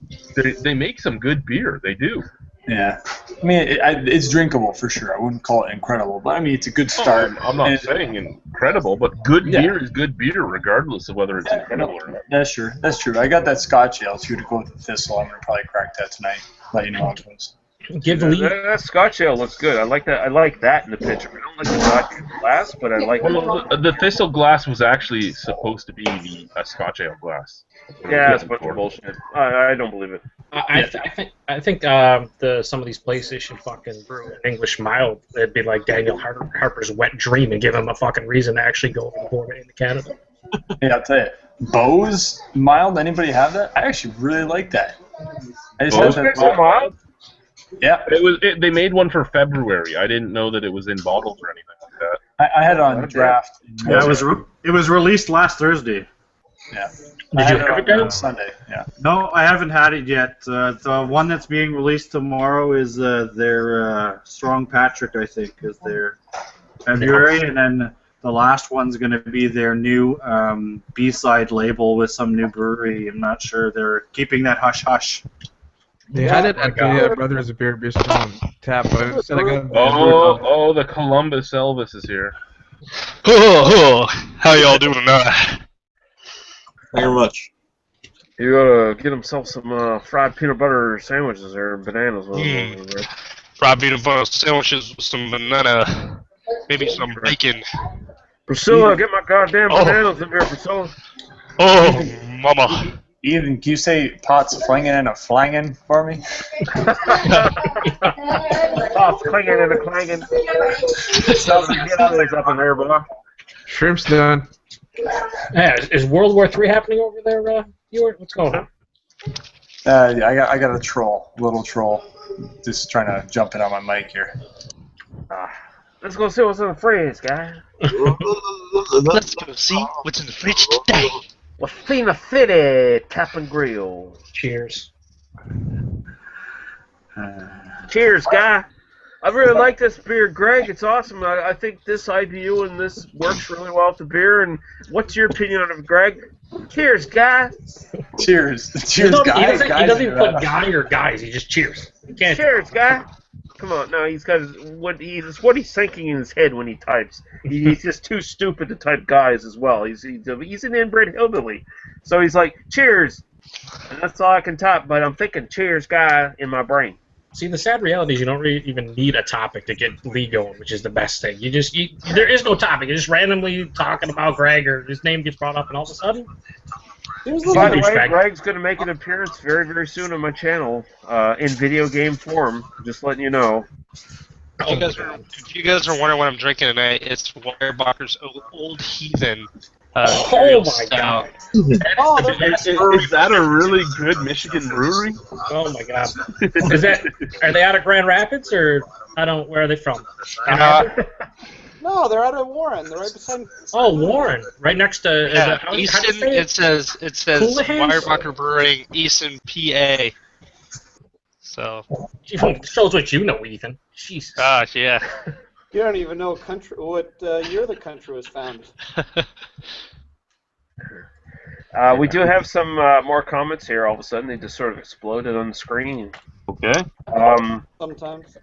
they make some good beer. They do. Yeah, I mean, it's drinkable for sure. I wouldn't call it incredible, but I mean, it's a good start. I'm not saying incredible, but good beer is good beer, regardless of whether it's incredible or not. That's true. That's true. I got that Scotch ale too to go with the Thistle. I'm gonna probably crack that tonight. Let you know how it goes. That Scotch ale looks good. I like that. I like that in the picture. I don't like the Scotch glass, but I like. Well, the Thistle glass was actually supposed to be a Scotch ale glass. Yeah, that's a bunch of bullshit. I don't believe it. I think some of these places should fucking brew an English mild. It'd be like Daniel Harper's Wet Dream and give him a fucking reason to actually go over the border into Canada. Yeah, I'll tell you. Bose mild. Anybody have that? I actually really like that. I just Bose had that mild. Yeah. They made one for February. I didn't know that it was in bottles or anything like that. I had it on draft. Yeah, it was released last Thursday. Yeah. Did you have it on Sunday? Yeah. No, I haven't had it yet. The one that's being released tomorrow is their Strong Patrick, I think, is their February, and then the last one's going to be their new B-side label with some new brewery. I'm not sure. They're keeping that hush-hush. They had it at the Brothers of Beer Bistro on tap, but instead I got the Columbus Elvis is here. How y'all doing tonight? Very much. You gotta get himself some fried peanut butter sandwiches or bananas. Right? Fried peanut butter sandwiches with some banana, maybe some bacon. Priscilla, get my goddamn bananas in here, Priscilla. Oh, mama. Ethan, can you say pots flinging and a flanging for me? Pots clinging and a clanging. Get out of there, up in there, boy. Shrimp's done. Yeah, is World War III happening over there, Ewart? What's going on? I got a little troll, just trying to jump in on my mic here. Let's go see what's in the fridge, guy. Let's go see what's in the fridge today. Wafina City Tap and Grill. Cheers. Cheers, guy. I really like this beer, Greg. It's awesome. I think this IBU and this works really well with the beer. And what's your opinion on it, Greg? Cheers, guy. Cheers. Cheers, guys. He doesn't even put guy or guys. He just cheers. Cheers, guy. Come on, no, he's got what he's thinking in his head when he types. He's just too stupid to type guys as well. He's an inbred hillbilly, so he's like cheers, and that's all I can type. But I'm thinking cheers, guy, in my brain. See, the sad reality is you don't really even need a topic to get Lee going, which is the best thing. There is no topic. You're just randomly talking about Greg, or his name gets brought up, and all of a sudden, by the way, Greg's going to make an appearance very, very soon on my channel in video game form. Just letting you know. If you guys are wondering what I'm drinking tonight, it's Weyerbacher's Old Heathen. Oh my god! Oh, Is that a really good Michigan brewery? Oh my god! Is that? Are they out of Grand Rapids or I don't? Where are they from? Ann Arbor? no, they're out of Warren. They're right beside. Oh, Warren, right next to. Yeah, Easton. It says Houlihan's? Weyerbacher Brewing, Easton, PA. So. Shows what you know, Ethan. Jesus. Gosh, yeah. You don't even know what year the country was founded. We do have some more comments here. All of a sudden, they just sort of exploded on the screen. Okay. Sometimes.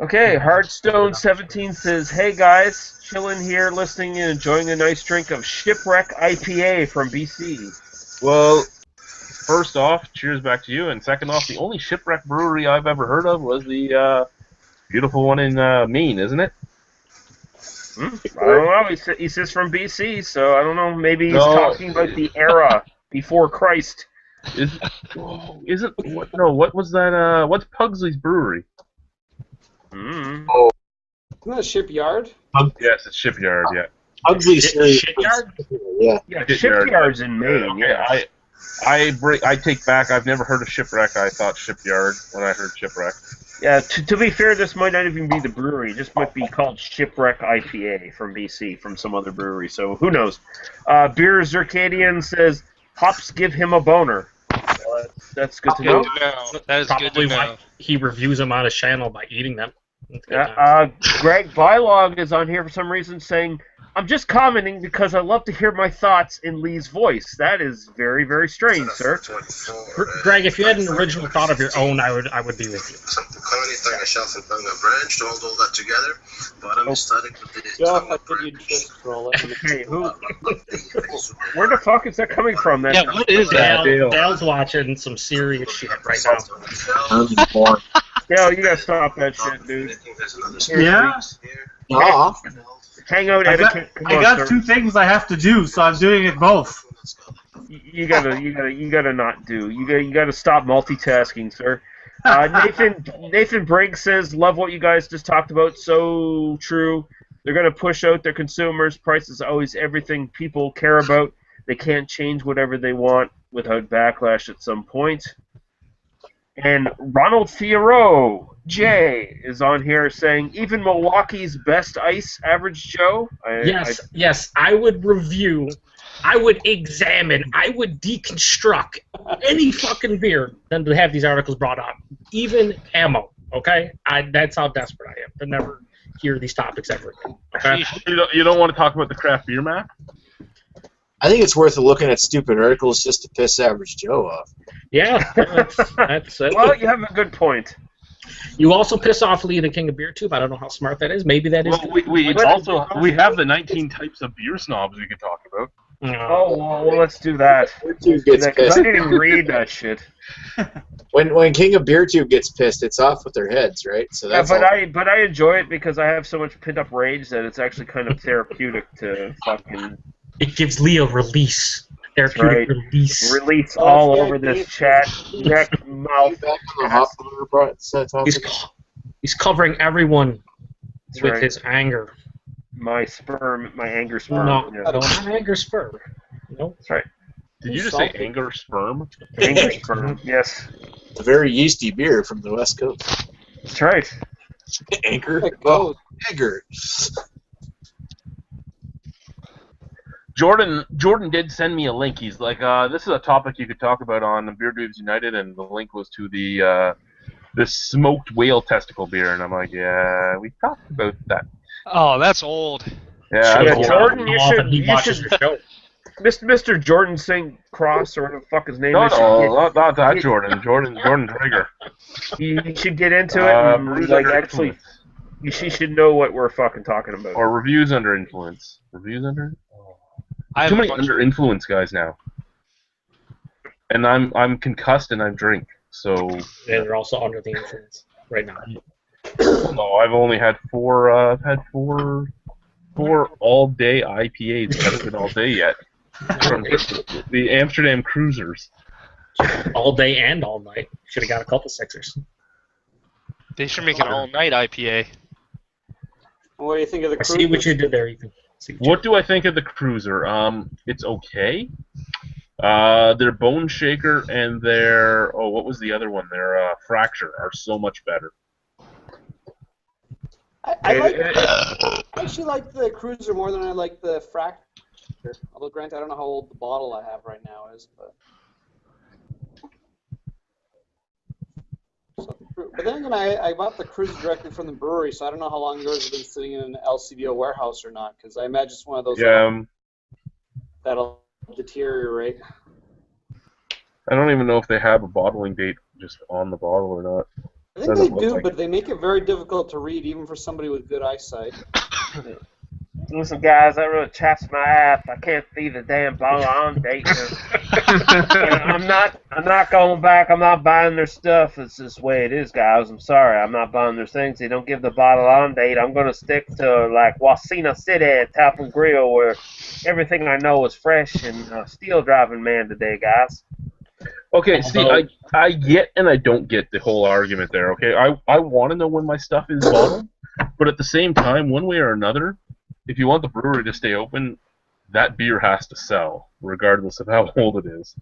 Okay, Hearthstone17 says, "Hey guys, chilling here, listening and enjoying a nice drink of Shipwreck IPA from BC." Well, first off, cheers back to you, and second off, the only Shipwreck brewery I've ever heard of was the beautiful one in Maine, isn't it? I don't know. He says from BC, so I don't know. Maybe he's talking about the era before Christ. What was that? What's Pugsley's brewery? Isn't that Shipyard? Yes, it's Shipyard. Yeah. Pugsley's Shipyard? Yeah. Yeah, Shipyard's in Maine. Yeah. I take back. I've never heard of Shipwreck. I thought Shipyard when I heard Shipwreck. Yeah, to be fair, this might not even be the brewery. It just might be called Shipwreck IPA from BC, from some other brewery. So who knows? Beer Zircadian says, "Hops give him a boner." Well, that's good to know. That is Probably good to know. why he reviews them on his channel by eating them. Greg Bylog is on here for some reason saying, "I'm just commenting because I love to hear my thoughts in Lee's voice." That is very, very strange, sir. Greg, if you had an original thought of your own, I would be with you. Okay, where the fuck is that coming from? Yeah, what is that? Dale's watching some serious shit right now. Yo, you gotta stop that shit, dude. Yeah. Hangout etiquette. Come I on, got sir. 2 things I have to do, so I'm doing it both. You gotta not do. You gotta stop multitasking, sir. Nathan Briggs says, "Love what you guys just talked about. So true. They're gonna push out their consumers. Price is always everything people care about. They can't change whatever they want without backlash at some point." And Ronald Fierro J is on here saying, "Even Milwaukee's best ice, Average Joe." Yes. I would review, I would examine, I would deconstruct any fucking beer than to have these articles brought up. Even ammo. Okay, that's how desperate I am to never hear these topics ever again. Okay? You don't want to talk about the craft beer map? I think it's worth looking at stupid articles just to piss Average Joe off. Yeah, that's it. Well, you have a good point. You also piss off Lee, the King of Beer Tube. I don't know how smart that is. Maybe that is. Well, we have the 19 types of beer snobs we could talk about. Oh, well, let's do that. I didn't even read that shit. When King of Beer Tube gets pissed, it's off with their heads, right? So that's but I enjoy it because I have so much pent up rage that it's actually kind of therapeutic to fucking. It gives Lee a release. Therapeutic release. Release all over this chat, neck, mouth. He's covering everyone with his anger. My anger sperm. No, yeah. not anger sperm. Nope. That's right. Did you just say anger sperm? Anger sperm, yes. It's a very yeasty beer from the West Coast. That's right. Anchor? Oh, Anger. Jordan did send me a link. He's like, this is a topic you could talk about on Beer Dweebs United, and the link was to the smoked whale testicle beer, and I'm like, yeah, we talked about that. Oh, that's old. Yeah, Jordan, you should. Your show. Mr. Jordan St. Cross, or whatever the fuck his name is. No, not that Jordan. Jordan Traeger. You should get into it and actually. She should know what we're fucking talking about. Or reviews under influence. Reviews under. Too many under influence guys now. And I'm concussed and I drink. So. Yeah, they're also under the influence right now. No, I've only had four. I've had four all-day IPAs. I haven't been all day yet. From the Amsterdam Cruisers. All day and all night. Should have got a couple sixers. They should make an all-night IPA. What do you think of the I cruiser? see what you did there, Ethan. What do I think of the Cruiser? It's okay. Their Bone Shaker and their what was the other one? Their Fracture are so much better. I actually like the cruiser more than I like the Fracture. Although, granted, I don't know how old the bottle I have right now is, but. But then again, I bought the cruiser directly from the brewery, so I don't know how long yours has been sitting in an LCBO warehouse or not, because I imagine it's one of those that'll deteriorate. I don't even know if they have a bottling date just on the bottle or not. I think they do, but they make it very difficult to read, even for somebody with good eyesight. Listen, guys, that really chaps my ass. I can't see the damn bottle on date. I'm not going back. I'm not buying their stuff. It's just the way it is, guys. I'm sorry. I'm not buying their things. They don't give the bottle on date. I'm going to stick to, like, Wasena City Tap and Grill, where everything I know is fresh and steel driving man today, guys. Okay, see, I get and I don't get the whole argument there, okay? I want to know when my stuff is bottled, but at the same time, one way or another, if you want the brewery to stay open, that beer has to sell, regardless of how old it is.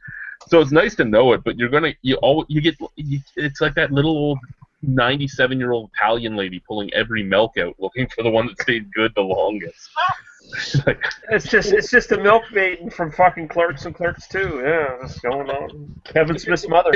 So it's nice to know it, but it's like that little old 97-year-old Italian lady pulling every milk out, looking for the one that stayed good the longest. It's just a milk maiden from fucking Clerks and Clerks 2. Yeah, that's going on. Kevin Smith's mother.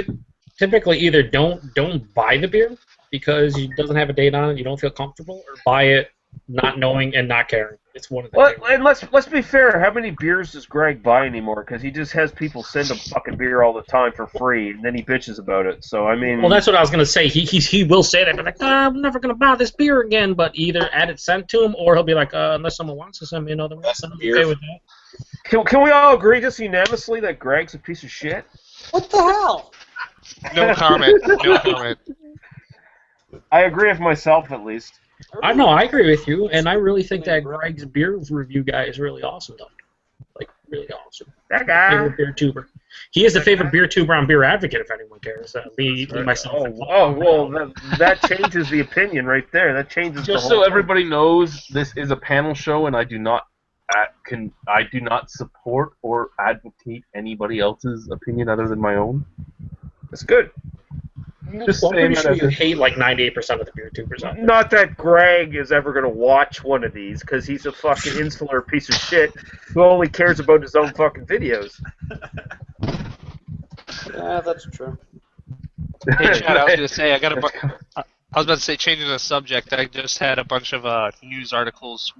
Typically, either don't buy the beer because it doesn't have a date on it, you don't feel comfortable, or buy it not knowing and not caring. It's one of the two. And let's be fair. How many beers does Greg buy anymore? Because he just has people send him fucking beer all the time for free, and then he bitches about it. So I mean, well, that's what I was gonna say. He will say that, but like, I'm never gonna buy this beer again. But either add it sent to him, or he'll be like, unless someone wants to send me another one, I'm okay with that. Can we all agree just unanimously that Greg's a piece of shit? What the hell? No comment. No comment. I agree with myself at least. I know, I agree with you, and I really think that Greg's beer review guy is really awesome, though. Like, really awesome. That guy. Favorite beer tuber. He is the favorite beer tuber on Beer Advocate, if anyone cares. Me myself. Well, that changes the opinion right there. That changes. Just the whole so everybody knows, this is a panel show, and I do not support or advocate anybody else's opinion other than my own. That's good. Just I'm pretty sure you hate like 98% of the beer tubers out there. Not that Greg is ever going to watch one of these, because he's a fucking insular piece of shit who only cares about his own fucking videos. Yeah, that's true. Hey, Chad, I was going to say, I was about to say, changing the subject, I just had a bunch of news articles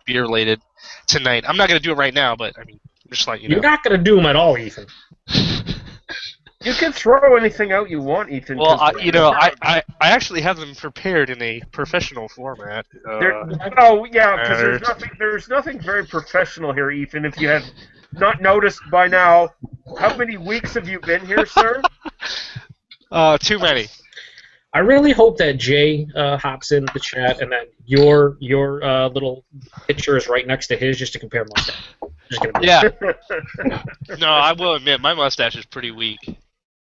beer related tonight. I'm not going to do it right now, but I mean, just like you know. You're not going to do them at all, Ethan. You can throw anything out you want, Ethan. Well, I actually have them prepared in a professional format. Because there's nothing very professional here, Ethan. If you have not noticed by now, how many weeks have you been here, sir? Too many. I really hope that Jay hops in the chat and that your little picture is right next to his just to compare mustache. Yeah. No, I will admit my mustache is pretty weak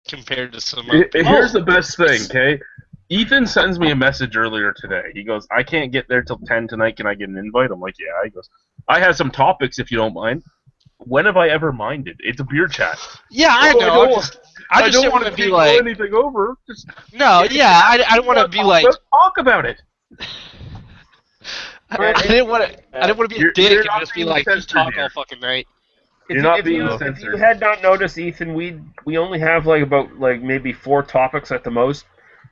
compared to some. Here's the best thing, okay? Ethan sends me a message earlier today. He goes, "I can't get there till 10 tonight. Can I get an invite?" I'm like, "Yeah." He goes, "I have some topics if you don't mind." When have I ever minded? It's a beer chat. Yeah, I know. I just don't want to be like anything over. I don't want to be like. Let's talk about it. I didn't want to be a dick and just be like, just talk all fucking night. If you had not noticed, Ethan, we only have about maybe 4 topics at the most,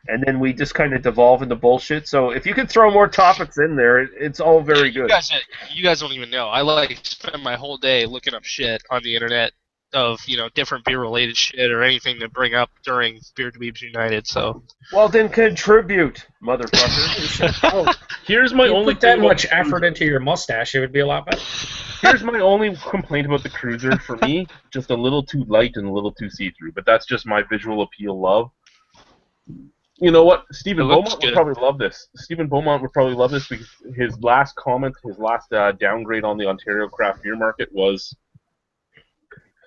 and then we just kind of devolve into bullshit. So if you could throw more topics in there, it's all very good. You guys don't even know. I spend my whole day looking up shit on the internet of different beer related shit or anything to bring up during Beer Dweebs United. So well, then contribute, motherfucker. Here's my only put that much effort into your mustache, it would be a lot better. Here's my only complaint about the Cruiser. For me, just a little too light and a little too see-through. But that's just my visual appeal love. You know what? Stephen Beaumont would probably love this. Stephen Beaumont would probably love this because his last comment, his last downgrade on the Ontario craft beer market was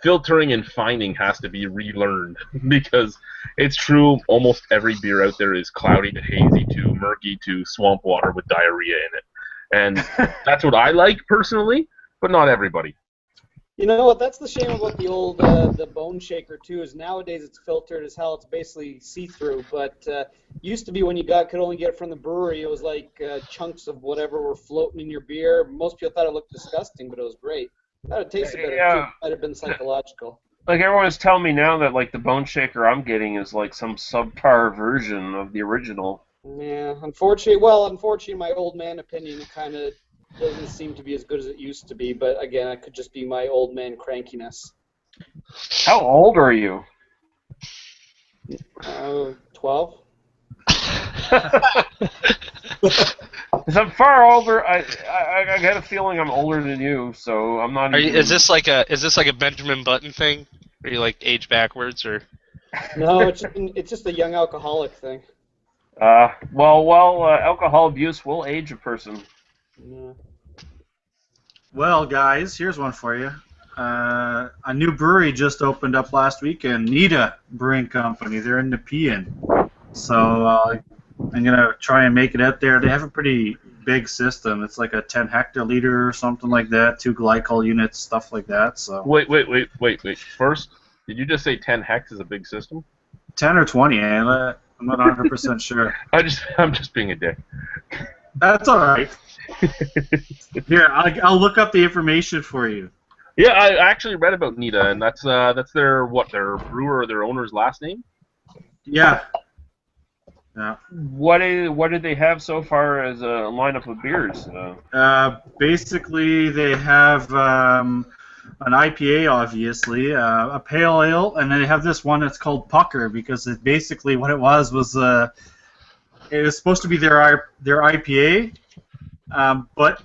filtering and finding has to be relearned because it's true. Almost every beer out there is cloudy to hazy to murky to swamp water with diarrhea in it, and that's what I like personally, but not everybody. You know what? That's the shame about the old the Bone Shaker too. Is nowadays it's filtered as hell. It's basically see-through. But used to be when you could only get it from the brewery, it was like chunks of whatever were floating in your beer. Most people thought it looked disgusting, but it was great. Thought it tasted better too. Might have been psychological. Like everyone's telling me now that like the Bone Shaker I'm getting is like some subpar version of the original. Yeah, unfortunately, my old man opinion kind of doesn't seem to be as good as it used to be. But again, it could just be my old man crankiness. How old are you? 12. Because I'm far older. I got a feeling I'm older than you, so I'm not. Is this like a Benjamin Button thing? Are you like age backwards or? No, it's just a young alcoholic thing. Alcohol abuse will age a person. Yeah. Well, guys, here's one for you. A new brewery just opened up last weekend, Nita Brewing Company. They're in Nepean. So I'm going to try and make it out there. They have a pretty big system. It's like a 10 hectoliter or something like that, 2 glycol units, stuff like that. So Wait. First, did you just say 10 hex is a big system? 10 or 20, I'm not 100% sure. I'm just being a dick. That's all right. Here, I'll look up the information for you. Yeah, I actually read about Nita, and that's their brewer or their owner's last name? Yeah. Yeah. What did they have so far as a lineup of beers? Basically, they have an IPA, obviously, a pale ale, and then they have this one that's called Pucker because basically what it was it was supposed to be their IPA, but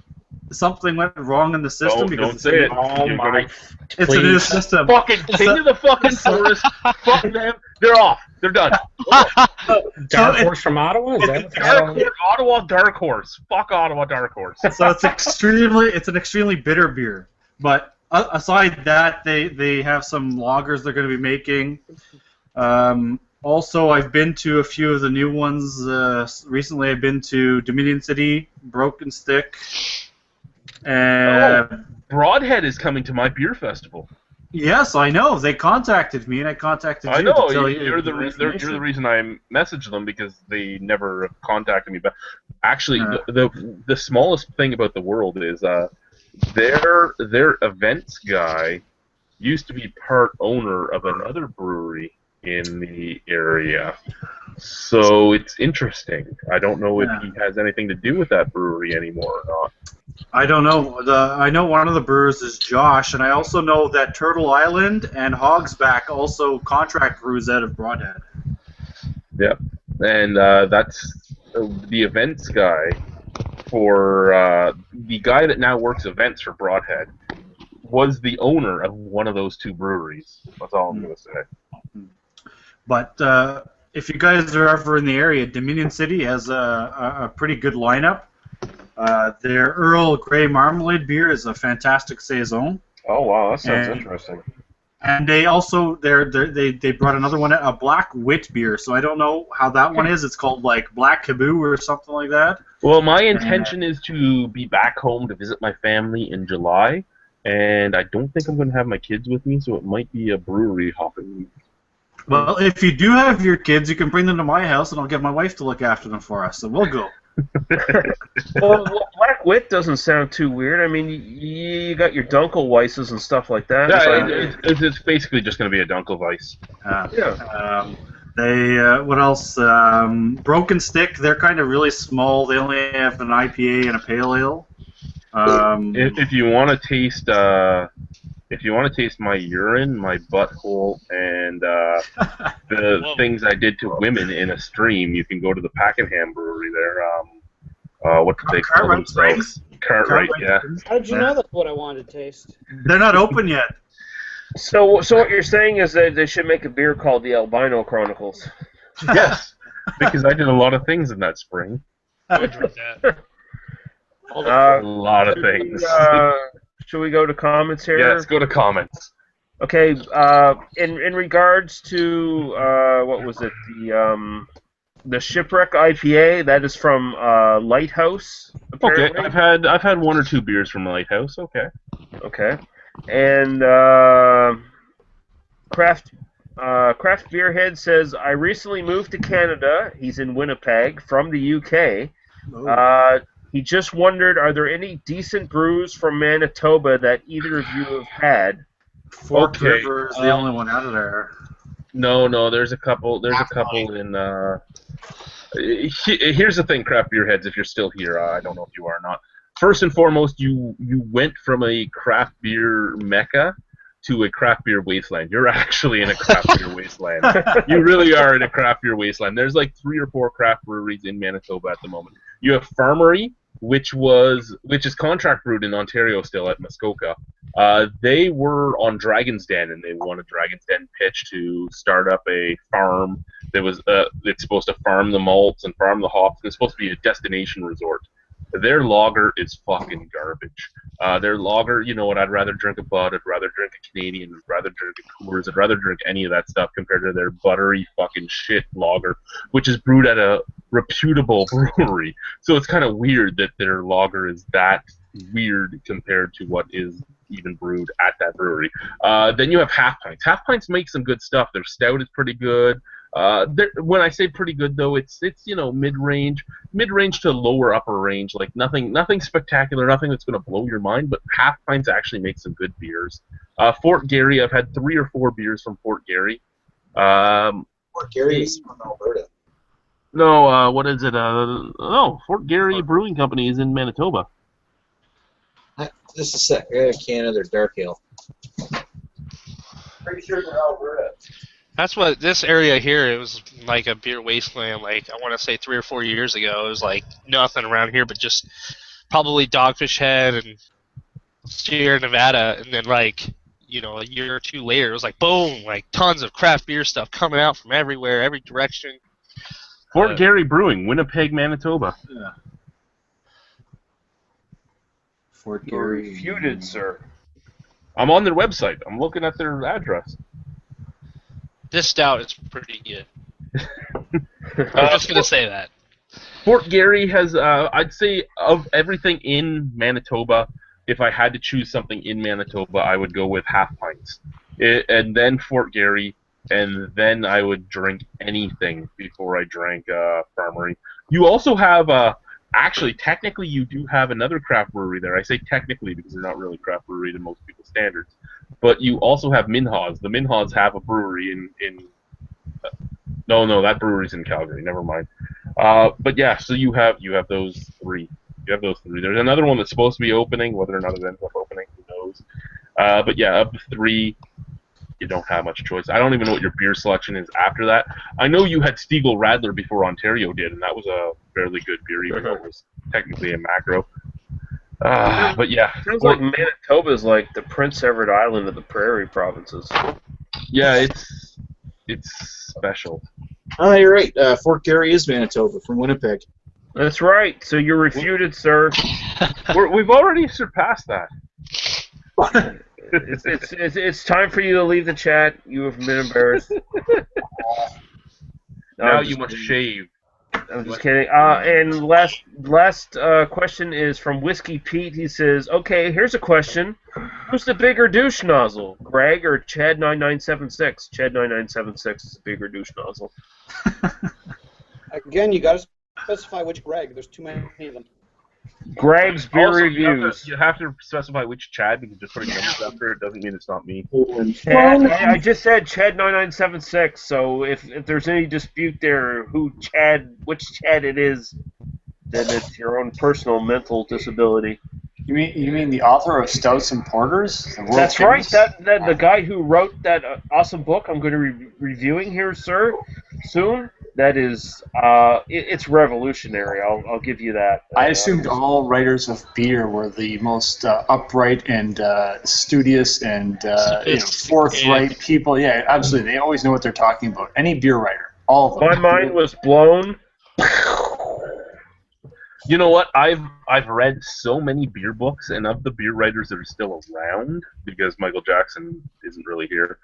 something went wrong in the system because don't say it. Oh my! It's a new system. Fucking king of the fucking forest. Fuck them. They're off. They're done. Dark Horse from Ottawa? Is that Ottawa Dark Horse. Fuck Ottawa Dark Horse. So it's an extremely bitter beer. But aside that, they have some lagers they're going to be making. Also, I've been to a few of the new ones. Recently, I've been to Dominion City, Broken Stick. Broadhead is coming to my beer festival. Yes, I know. They contacted me, and I contacted you to tell you. You're the reason I messaged them because they never contacted me. But actually, the smallest thing about the world is their events guy used to be part owner of another brewery in the area. So it's interesting. I don't know if he has anything to do with that brewery anymore or not. I don't know. I know one of the brewers is Josh, and I also know that Turtle Island and Hogsback also contract brews out of Broadhead. Yeah, and that's the events guy for the guy that now works events for Broadhead was the owner of one of those two breweries. That's all I'm going to say. But if you guys are ever in the area, Dominion City has a pretty good lineup. Their Earl Grey Marmalade beer is a fantastic saison. Oh wow, that sounds interesting. And they also they brought another one, a Black Wit beer. So I don't know how that one is. It's called like Black Kaboo or something like that. Well, my intention is to be back home to visit my family in July, and I don't think I'm going to have my kids with me, so it might be a brewery hopping. Well, if you do have your kids, you can bring them to my house, and I'll get my wife to look after them for us, and we'll go. Well, Black Wit doesn't sound too weird. I mean, you got your Dunkelweisses and stuff like that. Yeah, it's basically just going to be a Dunkelweiss. What else? Broken Stick. They're kind of really small. They only have an IPA and a pale ale. If you want to taste, my urine, my butthole, and the things I did to women in a stream, you can go to the Pakenham Brewery there. What do they call themselves? Cartwright, yeah. How did you know that's what I wanted to taste? They're not open yet. So what you're saying is that they should make a beer called the Albino Chronicles. Yes, because I did a lot of things in that spring. I would drink that. A lot of things. Should we go to comments here? Yes, go to comments. Okay, in regards to what was it, the Shipwreck IPA, that is from Lighthouse, Okay, apparently. I've had one or two beers from Lighthouse. Okay. Okay, and Craft Beerhead says, I recently moved to Canada. He's in Winnipeg from the UK. He just wondered, are there any decent brews from Manitoba that either of you have had? Forked River is the only one out of there. No, there's a couple. There's a couple in. Here's the thing, craft beer heads. If you're still here, I don't know if you are or not. First and foremost, you went from a craft beer mecca to a craft beer wasteland. You're actually in a craft beer wasteland. You really are in a craft beer wasteland. There's like 3 or 4 craft breweries in Manitoba at the moment. You have Farmery, which is contract brewed in Ontario still at Muskoka. They were on Dragon's Den, and they won a Dragon's Den pitch to start up a farm that was it's supposed to farm the malts and farm the hops. It's supposed to be a destination resort. Their lager is fucking garbage. Their lager, you know what? I'd rather drink a Bud. I'd rather drink a Canadian. I'd rather drink a Coors. I'd rather drink any of that stuff compared to their buttery fucking shit lager, which is brewed at a reputable brewery. So it's kind of weird that their lager is that weird compared to what is even brewed at that brewery. Then you have Half Pints. Half Pints make some good stuff. Their stout is pretty good. When I say pretty good, though, it's mid-range to lower upper range. Like nothing spectacular, nothing that's going to blow your mind. But Half Pints actually make some good beers. Fort Garry, I've had 3 or 4 beers from Fort Garry. Fort Garry is from Alberta. No, what is it? No, Fort Garry Brewing Company is in Manitoba. Just a sec. I got a can of their dark ale. Pretty sure they're Alberta. That's what this area here, it was like a beer wasteland, like I want to say 3 or 4 years ago. It was like nothing around here but just probably Dogfish Head and Sierra Nevada, and then like, a year or 2 later, it was like boom, like tons of craft beer stuff coming out from everywhere, every direction. Fort Garry Brewing, Winnipeg, Manitoba. Yeah. Fort Garry. Refuted, sir. I'm on their website. I'm looking at their address. This stout is pretty good. I'm just going to say that. Fort Garry has, I'd say, of everything in Manitoba, if I had to choose something in Manitoba, I would go with Half Pints. And then Fort Garry, and then I would drink anything before I drank Farmery. You also have, actually, technically, you do have another craft brewery there. I say technically because they're not really craft brewery to most people's standards. But you also have Minhas. The Minhas have a brewery in no, that brewery's in Calgary. Never mind. But yeah, so you have those 3. You have those 3. There's another one that's supposed to be opening. Whether or not it ends up opening, who knows? But yeah, of the 3, you don't have much choice. I don't even know what your beer selection is after that. I know you had Stiegl Radler before Ontario did, and that was a fairly good beer, even though it was technically a macro. But yeah. Sounds like Manitoba is like the Prince Edward Island of the Prairie provinces. Yeah, it's special. Oh, you're right. Fort Garry is Manitoba from Winnipeg. That's right. So you're refuted, sir. We've already surpassed that. It's time for you to leave the chat. You have been embarrassed. Now you must shave. I'm just kidding. And last question is from Whiskey Pete. He says, "Okay, here's a question: who's the bigger douche nozzle, Greg or Chad 9976? Chad 9976 is the bigger douche nozzle." Again, you got to specify which Greg. There's too many of them. Greg's beer also, reviews. You have to specify which Chad, because just putting numbers after it doesn't mean it's not me. Chad, I just said Chad 9976. So if there's any dispute there, which Chad it is, then it's your own personal mental disability. You mean the author of Stouts and Porters? That's right. That the guy who wrote that awesome book I'm going to be reviewing here, sir, soon. That is, it's revolutionary. I'll give you that. I assumed all writers of beer were the most upright and studious and forthright people. Yeah, absolutely. They always know what they're talking about. Any beer writer, all of them. My mind was blown. You know what? I've read so many beer books, and of the beer writers that are still around, because Michael Jackson isn't really here,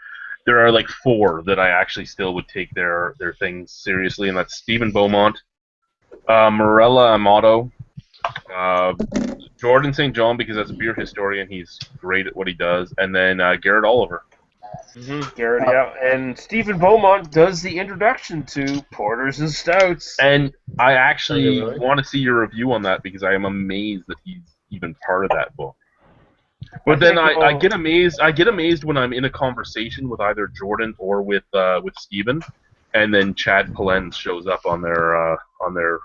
there are like 4 that I actually still would take their things seriously, and that's Stephen Beaumont, Morella Amato, uh, Jordan St. John, because as a beer historian, he's great at what he does, and then Garrett Oliver. Garrett, yeah. And Stephen Beaumont does the introduction to Porters and Stouts. And I actually want to see your review on that, because I am amazed that he's even part of that book. But then I get amazed. I get amazed when I'm in a conversation with either Jordan or with Steven, and then Chad Palens shows up on their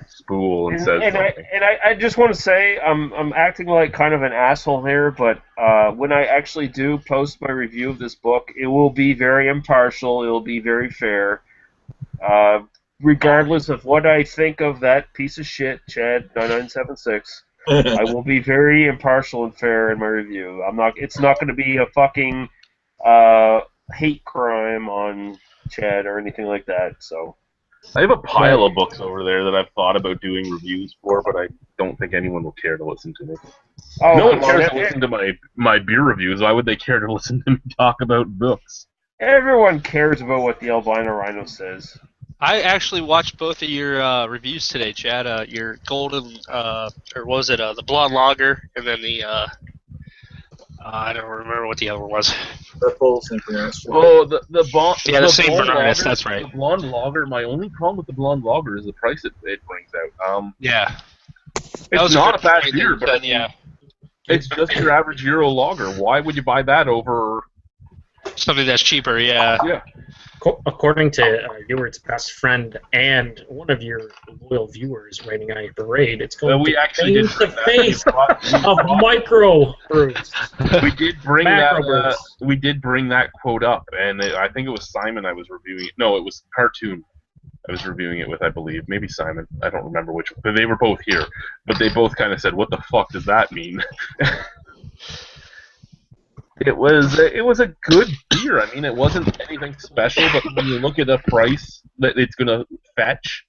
spool and says something. I just want to say I'm acting like kind of an asshole here, but when I actually do post my review of this book, it will be very impartial. It will be very fair, regardless of what I think of that piece of shit, Chad 9976. I will be very impartial and fair in my review. It's not going to be a fucking hate crime on Chad or anything like that. So. I have a pile of books over there that I've thought about doing reviews for, but I don't think anyone will care to listen to me. No one cares to listen to my beer reviews. Why would they care to listen to me talk about books? Everyone cares about what the albino rhino says. I actually watched both of your reviews today, Chad. Your golden, or was it the blonde lager, and then the I don't remember what the other one was. Purple St. Bernardus. Oh, the blonde. Yeah, the St. Bernardus. That's right. The blonde lager. My only problem with the blonde lager is the price it brings out. Yeah. It's not a bad beer, but yeah, it's just your average Euro lager. Why would you buy that over something that's cheaper? Yeah. Yeah. According to Ewart's best friend and one of your loyal viewers writing on your parade, it's going we to actually change the face of micro brews. We did bring that. We did bring that quote up, and I think it was Simon I was reviewing. No, it was Cartoon I was reviewing it with, I believe. Maybe Simon. I don't remember which. But they were both here. But they both kind of said, "What the fuck does that mean?" It was a good beer. I mean, it wasn't anything special, but when you look at the price that it's going to fetch,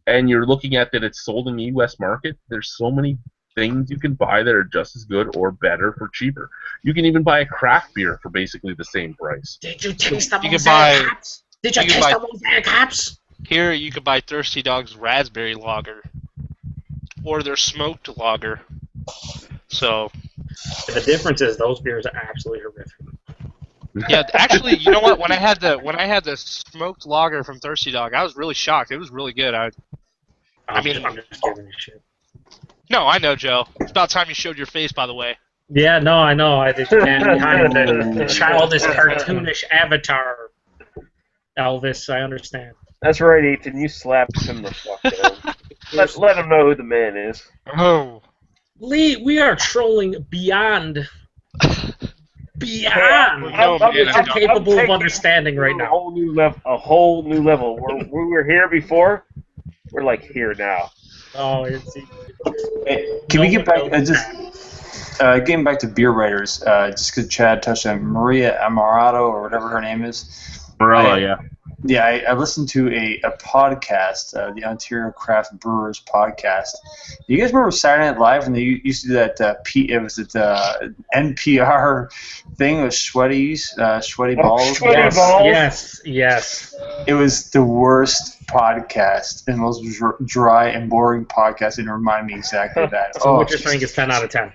and you're looking at that it's sold in the U.S. market, there's so many things you can buy that are just as good or better for cheaper. You can even buy a craft beer for basically the same price. Did you taste the You mosaic caps? Did you taste the mosaic caps? Here you could buy Thirsty Dog's raspberry lager, or their smoked lager. So. The difference is those beers are absolutely horrific. Yeah, actually, you know what? When I had the smoked lager from Thirsty Dog, I was really shocked. It was really good. I mean, I'm just giving you shit. No, I know, Joe. It's about time you showed your face, by the way. Yeah, no, I know. I just stand behind the childish, cartoonish avatar. Elvis, I understand. That's right, Ethan. You slapped him the fuck down. let him know who the man is. Oh. Lee, we are trolling beyond. I'm capable of understanding right now. A whole new level. We were here before. We're like here now. Oh, it's. Hey, can we get back? Getting back to beer writers, just because Chad touched on Maria Amato or whatever her name is. Morella, yeah. Yeah, I listened to a podcast, the Ontario Craft Brewers podcast. Do you guys remember Saturday Night Live when they used to do that? NPR thing with sweaty balls. Sweaty balls. Yes. It was the worst podcast and most dry and boring podcast, and it reminded me exactly of that. So what you're saying is 10 out of 10.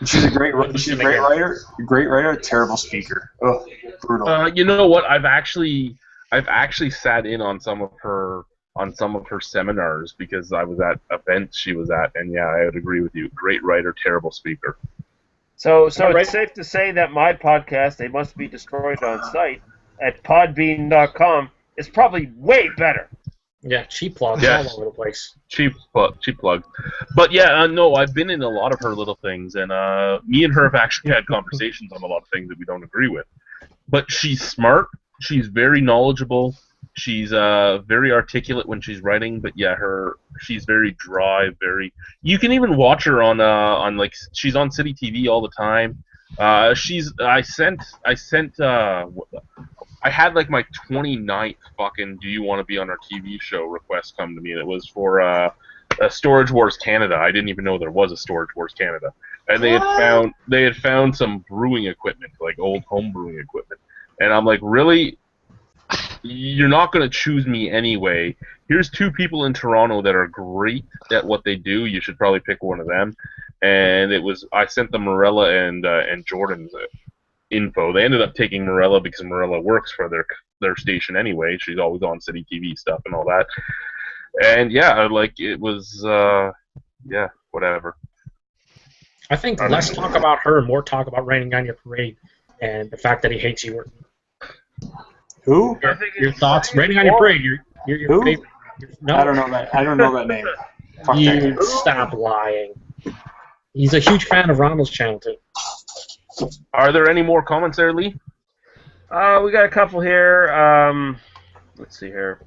She's a great writer, terrible speaker. Oh, brutal. You know what? I've actually sat in on some of her seminars because I was at events she was at, and yeah, I would agree with you. Great writer, terrible speaker. So it's safe to say that my podcast, They Must Be Destroyed on Site, at podbean.com, is probably way better. Yeah, cheap plugs all over the place. Cheap plug. But yeah, no, I've been in a lot of her little things, and me and her have actually had conversations on a lot of things that we don't agree with. But she's smart. She's very knowledgeable. She's very articulate when she's writing. But yeah, she's very dry. You can even watch her on like she's on City TV all the time. I had like my 29th fucking "Do you want to be on our TV show?" request come to me, and it was for Storage Wars Canada. I didn't even know there was a Storage Wars Canada, and they had found some brewing equipment, like old home brewing equipment, and I'm like, really? You're not going to choose me anyway. Here's 2 people in Toronto that are great at what they do. You should probably pick one of them. And I sent them Morella and Jordan's info. They ended up taking Morella because Morella works for their station anyway. She's always on City TV stuff and all that. And yeah, like it was, yeah, whatever. I think less talk about her and more talk about raining on your parade and the fact that he hates you. Who? Your thoughts? Raining on your parade. Your Who? favorite. No. I don't know that. I don't know that name. Fuck You that. stop lying. He's a huge fan of Ronald's channel too. Are there any more comments there, Lee? We got a couple here. Let's see here.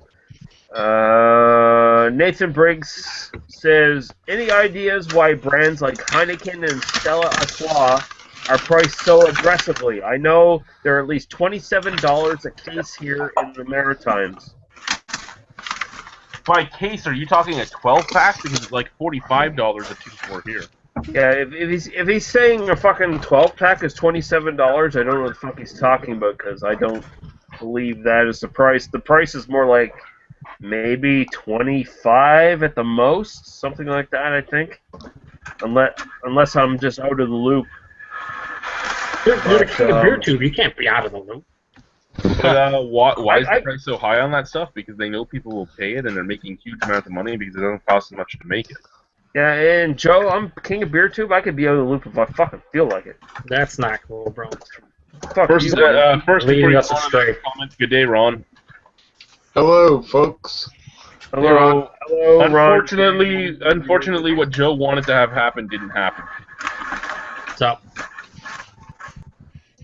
Nathan Briggs says, any ideas why brands like Heineken and Stella Artois are priced so aggressively? I know they're at least $27 a case here in the Maritimes. By case, are you talking a 12-pack? Because it's like $45 a 2 here. Yeah, if he's saying a fucking 12-pack is $27, I don't know what the fuck he's talking about, because I don't believe that is the price. The price is more like maybe 25 at the most, something like that, I think. Unless I'm just out of the loop. You're the king of beer tube. You can't be out of the loop. Why is the price so high on that stuff? Because they know people will pay it, and they're making huge amounts of money because it doesn't cost as much to make it. Yeah, and Joe, I'm king of beer tube. I could be out of the loop if I fucking feel like it. That's not cool, bro. Fuck First, you. before you us astray. comments, good day, Ron. Hello, folks. Hello, Ron. Unfortunately, what Joe wanted to have happen didn't happen. So.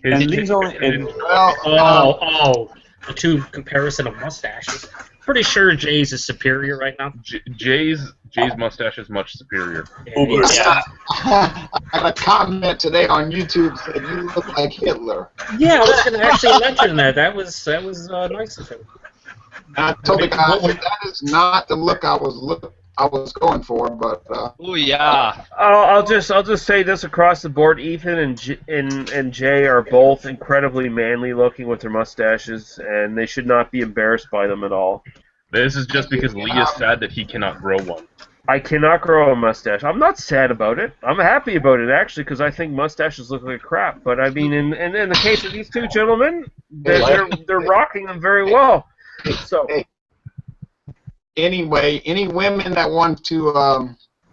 And these only. The 2 comparison of mustaches. Pretty sure Jay's is superior right now. Jay's mustache is much superior. Yeah. I got a comment today on YouTube said you look like Hitler. Yeah, I was going to actually mention that. That was nice of him. I told the guy that is not the look I was going for, but. Oh yeah. I'll just say this across the board: Ethan and Jay are both incredibly manly looking with their mustaches, and they should not be embarrassed by them at all. This is just because Lee is sad that he cannot grow one. I cannot grow a mustache. I'm not sad about it. I'm happy about it actually, because I think mustaches look like crap. But I mean, in the case of these 2 gentlemen, they're rocking them very well. So. Hey. Anyway, any women that want to,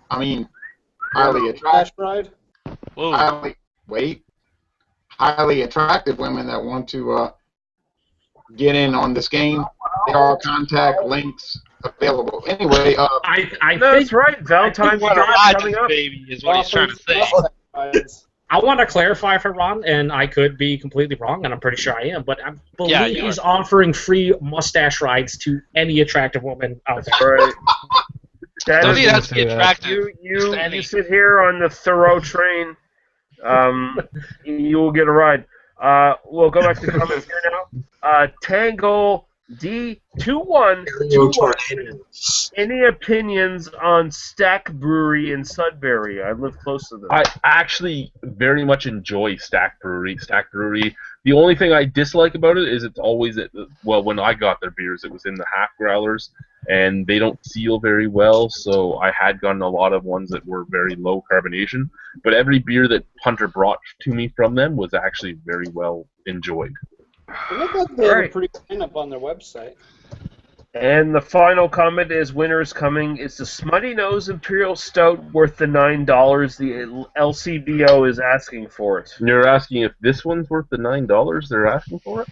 highly attractive, highly attractive women that want to get in on this game, there are contact links available. Anyway, that's right. Valentine's Day coming up. Baby is what he's trying to say. I want to clarify for Ron, and I could be completely wrong, and I'm pretty sure I am, but I believe he's offering free mustache rides to any attractive woman out there. Right. Doesn't he have to be attractive? You sit here on the Thoreau train, you will get a ride. We'll go back to the comments here now. Tango D2121. Any opinions on Stack Brewery in Sudbury? I live close to them. I actually very much enjoy Stack Brewery. The only thing I dislike about it is it's always when I got their beers, it was in the half growlers, and they don't seal very well. So I had gotten a lot of ones that were very low carbonation. But every beer that Hunter brought to me from them was actually very well enjoyed. It looked like they have a pretty good lineup on their website. And the final comment is, winter is coming. Is the Smutty Nose Imperial Stout worth the $9 the LCBO is asking for it? You're asking if this one's worth the $9 they're asking for it?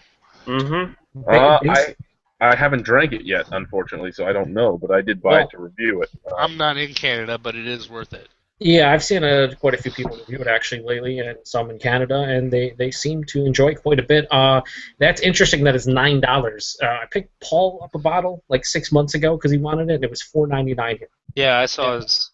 Mm-hmm. I haven't drank it yet, unfortunately, so I don't know, but I did buy it to review it. I'm not in Canada, but it is worth it. Yeah, I've seen quite a few people review it actually lately, and some in Canada, and they seem to enjoy it quite a bit. That's interesting that it's $9. I picked Paul up a bottle like 6 months ago because he wanted it, and it was $4.99 here. Yeah, I saw his.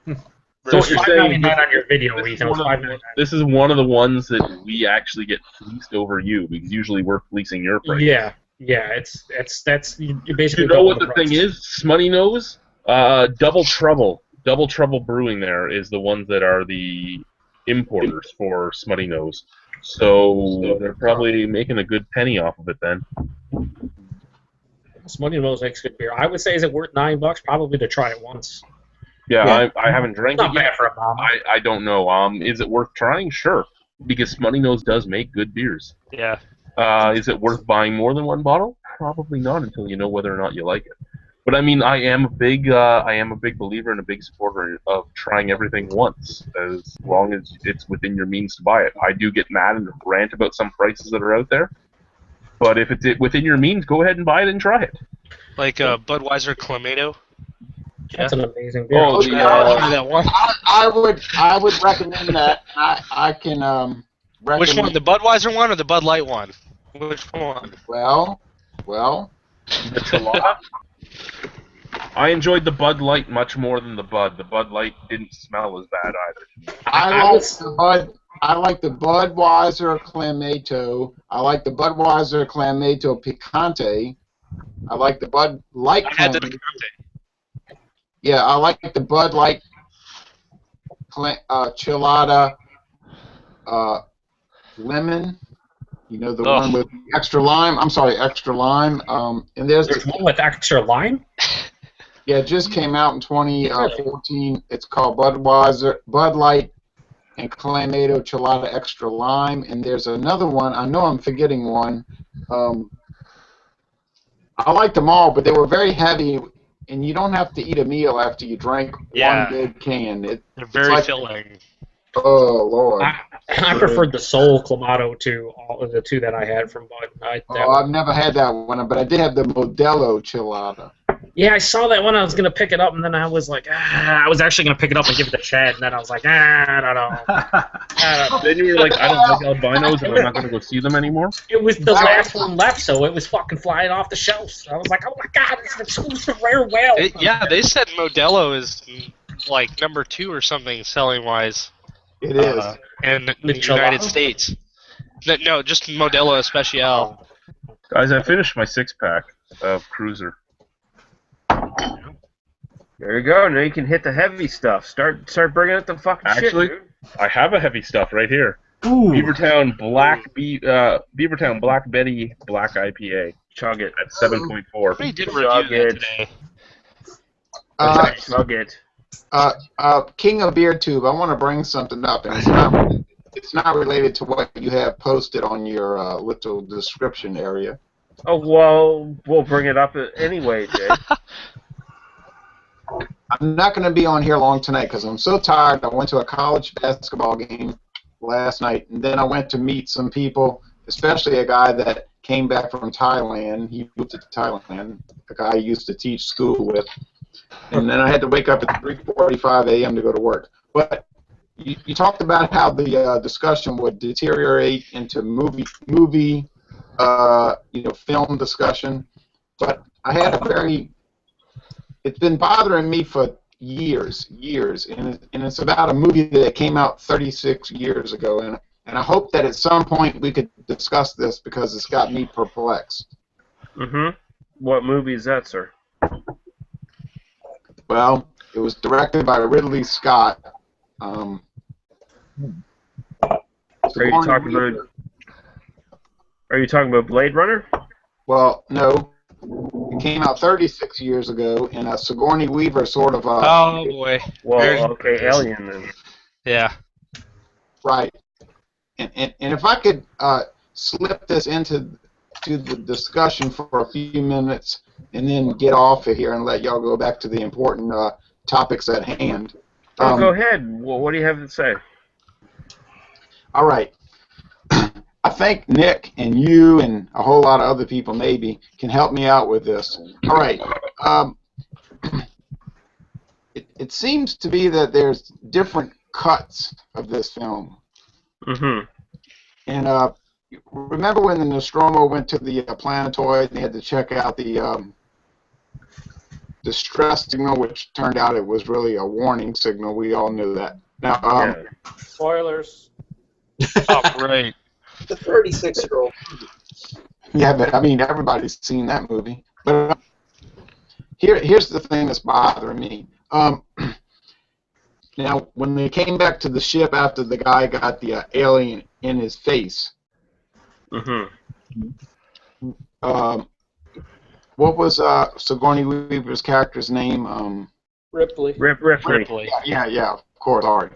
So what you're saying on your video, Ethan, was $5.99. This is one of the ones that we actually get fleeced over you, because usually we're fleecing your price. Yeah, you basically. You know what the thing is? Smutty Nose. Double Trouble. Double Trouble Brewing there is the ones that are the importers for Smutty Nose. So they're probably making a good penny off of it then. Smutty Nose makes good beer. I would say, is it worth $9? Probably to try it once. Yeah. I haven't drank Not it bad yet. for a bomb. I don't know. Is it worth trying? Sure. Because Smutty Nose does make good beers. Yeah. Is it worth buying more than one bottle? Probably not until you know whether or not you like it. But I mean, I am a big believer and a big supporter of trying everything once, as long as it's within your means to buy it. I do get mad and rant about some prices that are out there, but if it's within your means, go ahead and buy it and try it. Like Budweiser Clamato. That's an amazing beer. Oh, that one. I would recommend that. I can recommend. Which one? The Budweiser one or the Bud Light one? Which one? Well. The Chelada? I enjoyed the Bud Light much more than the Bud. The Bud Light didn't smell as bad either. I like the Budweiser Clamato. I like the Budweiser Clamato Picante. I like the Bud Light I had the Clamato. Picante. Yeah, I like the Bud Light Chelada Lemon. You know, the one with extra lime. I'm sorry, extra lime. And there's one with extra lime? Yeah, it just came out in 2014. It's called Bud Light and Clamato Chelada Extra Lime. And there's another one. I know I'm forgetting one. I liked them all, but they were very heavy, and you don't have to eat a meal after you drank one big can. They're very filling. Oh, Lord. I preferred the Soul Clamato to all of the two that I had from Bud. I've never had that one, but I did have the Modelo Chelada. Yeah, I saw that one. I was going to pick it up, and then I was like, I was actually going to pick it up and give it to Chad, and then I was like, I don't know. Then you were like, I don't like albinos, and I'm not going to go see them anymore? It was the last one left, so it was fucking flying off the shelves. I was like, oh my god, it's an exclusive rare whale. Yeah, they said Modelo is like number 2 or something selling-wise. It is. In the United States. No, just Modelo Especial. Guys, I finished my 6-pack of Cruiser. There you go. Now you can hit the heavy stuff. Start bringing out the fucking shit, dude. I have a heavy stuff right here. Ooh. Beavertown Black Betty Black IPA. Chug it. At 7.4. We did review that today. Chug it. King of Beer Tube, I want to bring something up, and it's not related to what you have posted on your little description area. Oh, well, we'll bring it up anyway, Jay. I'm not going to be on here long tonight because I'm so tired. I went to a college basketball game last night, and then I went to meet some people, especially a guy that came back from Thailand. He moved to Thailand, a guy I used to teach school with. And then I had to wake up at 3:45 a.m. to go to work. But you talked about how the discussion would deteriorate into movie film discussion. But I had it's been bothering me for years, and it's about a movie that came out 36 years ago, and I hope that at some point we could discuss this because it's got me perplexed. Mm-hmm. What movie is that, sir? Well, it was directed by Ridley Scott. Are you talking about Blade Runner? Well, no. It came out 36 years ago, and Sigourney Weaver sort of. Oh boy. Well, okay, Alien then. Yeah. Right. And if I could slip this into the discussion for a few minutes, and then get off of here and let y'all go back to the important topics at hand. Go ahead. What do you have to say? All right. I think Nick and you and a whole lot of other people maybe can help me out with this. All right. It seems to be that there's different cuts of this film. Mm-hmm. And remember when the Nostromo went to the planetoid and they had to check out the distress signal, which turned out it was really a warning signal. We all knew that. Now, Spoilers. Oh, right. The 36-year-old. Yeah, but I mean, everybody's seen that movie. But here's the thing that's bothering me. Now, when they came back to the ship after the guy got the alien in his face, what was Sigourney Weaver's character's name? Ripley. Ripley. Yeah, of course, sorry.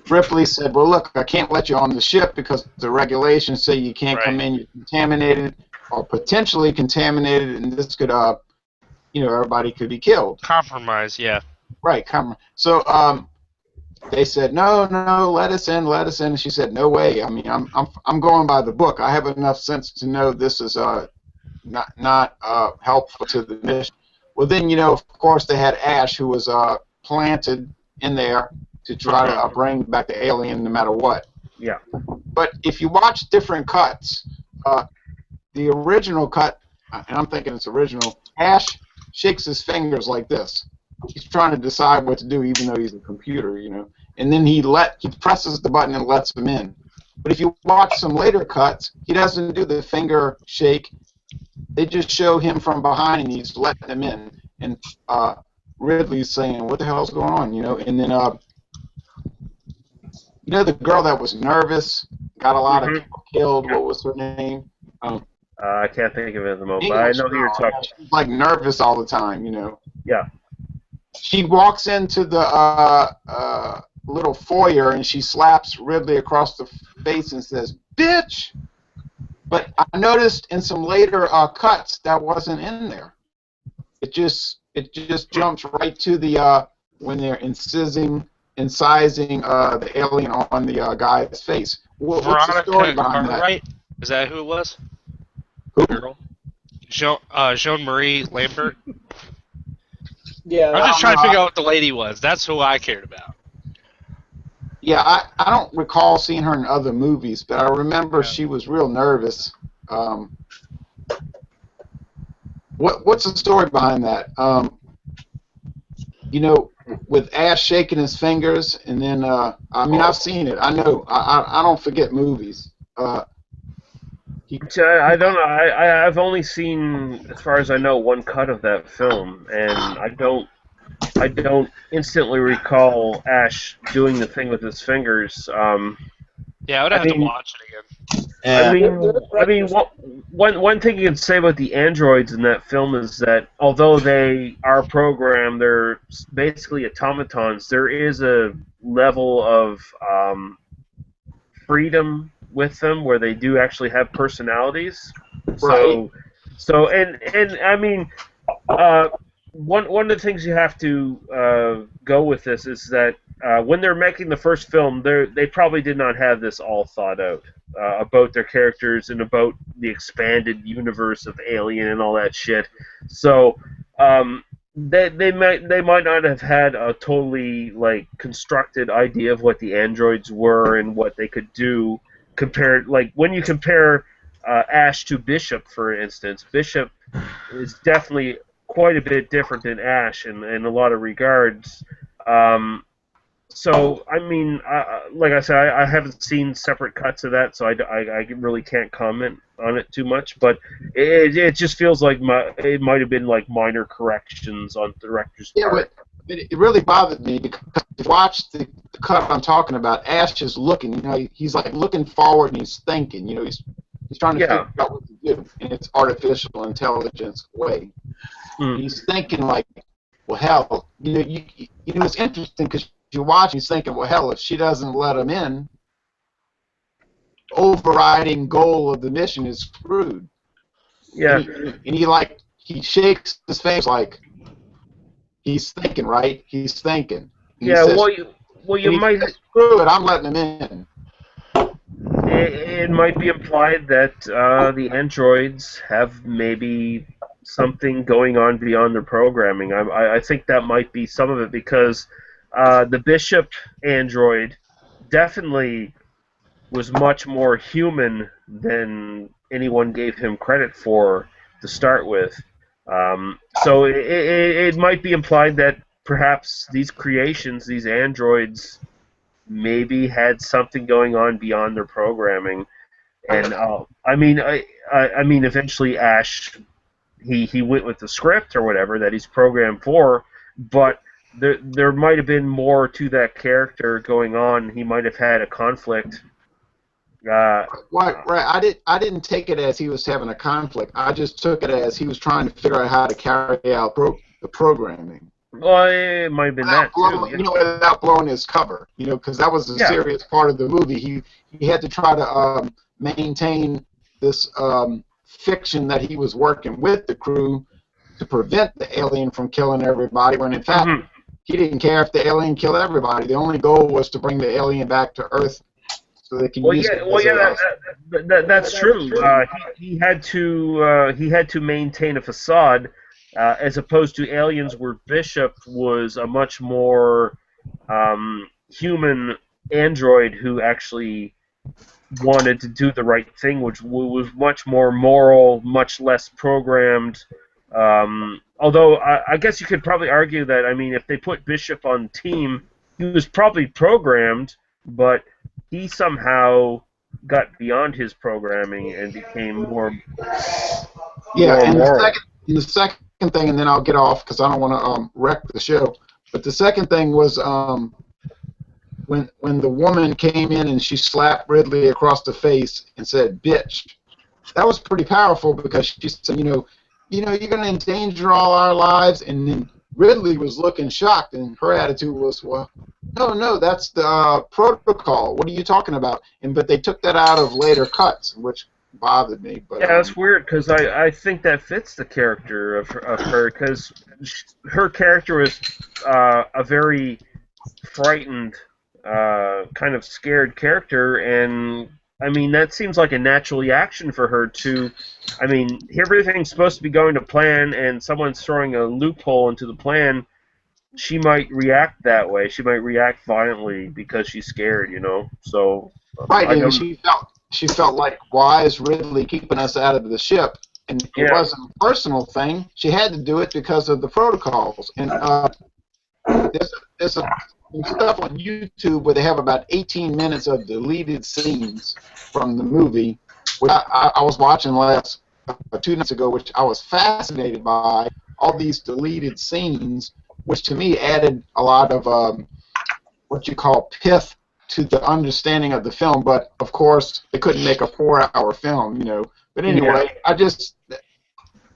Ripley said, well, look, I can't let you on the ship because the regulations say you can't come in, you're contaminated or potentially contaminated, and this could, everybody could be killed. Compromise, yeah. Right, so they said, no, let us in, and she said, no way. I mean, I'm going by the book. I have enough sense to know this is not helpful to the mission. Well, then, of course, they had Ash, who was planted in there to try to bring back the alien no matter what. Yeah. But if you watch different cuts, the original cut, and I'm thinking it's original, Ash shakes his fingers like this. He's trying to decide what to do, even though he's a computer, And then he presses the button and lets him in. But if you watch some later cuts, he doesn't do the finger shake. They just show him from behind, and he's letting him in. And Ridley's saying, "What the hell's going on?" And then the girl that was nervous, got a lot of people killed. What was her name? I can't think of it at the moment, but I know who you're talking about. She's like nervous all the time, Yeah. She walks into the little foyer and she slaps Ridley across the face and says, "Bitch!" But I noticed in some later cuts that wasn't in there. It just jumps right to the when they're incising the alien on the guy's face. What's the story behind that? Right? Is that who it was? Who? Girl? Jean-Marie Lambert? Yeah. I'm just trying to figure out what the lady was. That's who I cared about. Yeah, I don't recall seeing her in other movies, but I remember she was real nervous. What's the story behind that? With Ash shaking his fingers, and then I've seen it. I know. I don't forget movies. I don't know. I've only seen, as far as I know, one cut of that film, and I don't instantly recall Ash doing the thing with his fingers. Yeah, I would have to watch it again. One thing you can say about the androids in that film is that although they are programmed, they're basically automatons. There is a level of freedom with them where they do actually have personalities. Right. So I mean, one of the things you have to go with this is that when they're making the first film, they probably did not have this all thought out about their characters and about the expanded universe of Alien and all that shit. So they might not have had a totally constructed idea of what the androids were and what they could do. Compared, when you compare Ash to Bishop, for instance, Bishop is definitely quite a bit different than Ash in a lot of regards. So, I mean, like I said, I haven't seen separate cuts of that, so I really can't comment on it too much. But it just feels like it might have been minor corrections on the director's part. But it really bothered me because if you watch the cut I'm talking about, Ash is looking, he's looking forward and he's thinking, he's trying to figure out what to do in its artificial intelligence way. He's thinking well, hell, it's interesting because you watch, he's thinking, well, hell, if she doesn't let him in, overriding goal of the mission is screwed. Yeah. And he shakes his face he's thinking, right? He's thinking. He says, you might screw it. I'm letting him in. It might be implied that the androids have maybe something going on beyond their programming. I think that might be some of it because the Bishop android definitely was much more human than anyone gave him credit for to start with. So it might be implied that perhaps these creations, these androids, maybe had something going on beyond their programming. And I mean, eventually Ash, he went with the script or whatever that he's programmed for, but there might have been more to that character going on. He might have had a conflict. Right. I didn't take it as he was having a conflict. I just took it as he was trying to figure out how to carry out the programming. Well, it might have been that too. You know, without blowing his cover. You know, because that was a serious part of the movie. He had to try to maintain this fiction that he was working with the crew to prevent the alien from killing everybody. When in fact, he didn't care if the alien killed everybody. The only goal was to bring the alien back to Earth. So they can use it that's true. He had to maintain a facade, as opposed to Aliens, where Bishop was a much more human android who actually wanted to do the right thing, which was much more moral, much less programmed. Although I guess you could probably argue that, I mean, if they put Bishop on team, he was probably programmed, but he somehow got beyond his programming and became more. The second thing, and then I'll get off because I don't want to wreck the show. But the second thing was when the woman came in and she slapped Ridley across the face and said "bitch." That was pretty powerful because she said, you know, you're going to endanger all our lives, and then Ridley was looking shocked, and her attitude was, well, no, that's the protocol. What are you talking about? But they took that out of later cuts, which bothered me. But yeah, that's weird because I think that fits the character of her, because her character was a very frightened, kind of scared character, and I mean that seems like a natural reaction for her to. I mean, everything's supposed to be going to plan, and someone's throwing a loophole into the plan. She might react that way. She might react violently because she's scared, you know. So right, and she felt like, why is Ridley keeping us out of the ship? And it wasn't a personal thing. She had to do it because of the protocols. And there's some stuff on YouTube where they have about 18 minutes of deleted scenes from the movie, which I was watching 2 nights ago, which I was fascinated by, all these deleted scenes, which to me added a lot of what you call pith to the understanding of the film. But of course, they couldn't make a 4-hour film, you know. But anyway,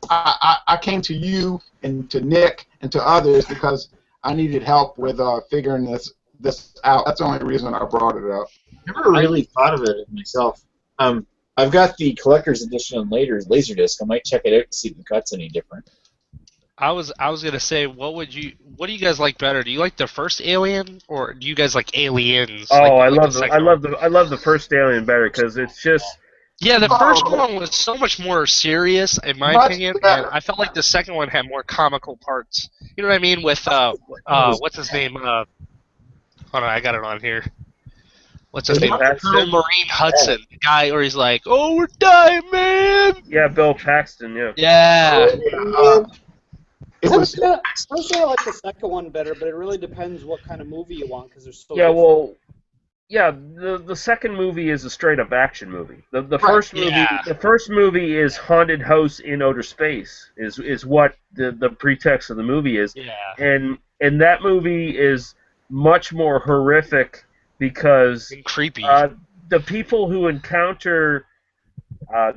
I came to you and to Nick and to others because I needed help with figuring this out. That's the only reason I brought it up. I never really thought of it myself. I've got the collector's edition on Laserdisc. I might check it out to see if the cut's any different. I was gonna say, what do you guys like better? Do you like the first Alien, or do you guys like Aliens? Oh, I love the first Alien better because it's just. Yeah, the first one was so much more serious, in my opinion, and I felt like the second one had more comical parts. You know what I mean? With what's his name? Hold on, I got it on here. What's his name? Colonel Maureen Hudson, the guy where he's like, "Oh, we're dying, man." Yeah, Bill Paxton. Yeah. Yeah. I would say I like the second one better, but it really depends what kind of movie you want because there's so. Yeah, well, yeah, the second movie is a straight up action movie. The first movie is Haunted House in Outer Space is what the pretext of the movie is. Yeah. And that movie is much more horrific because and creepy. The people who encounter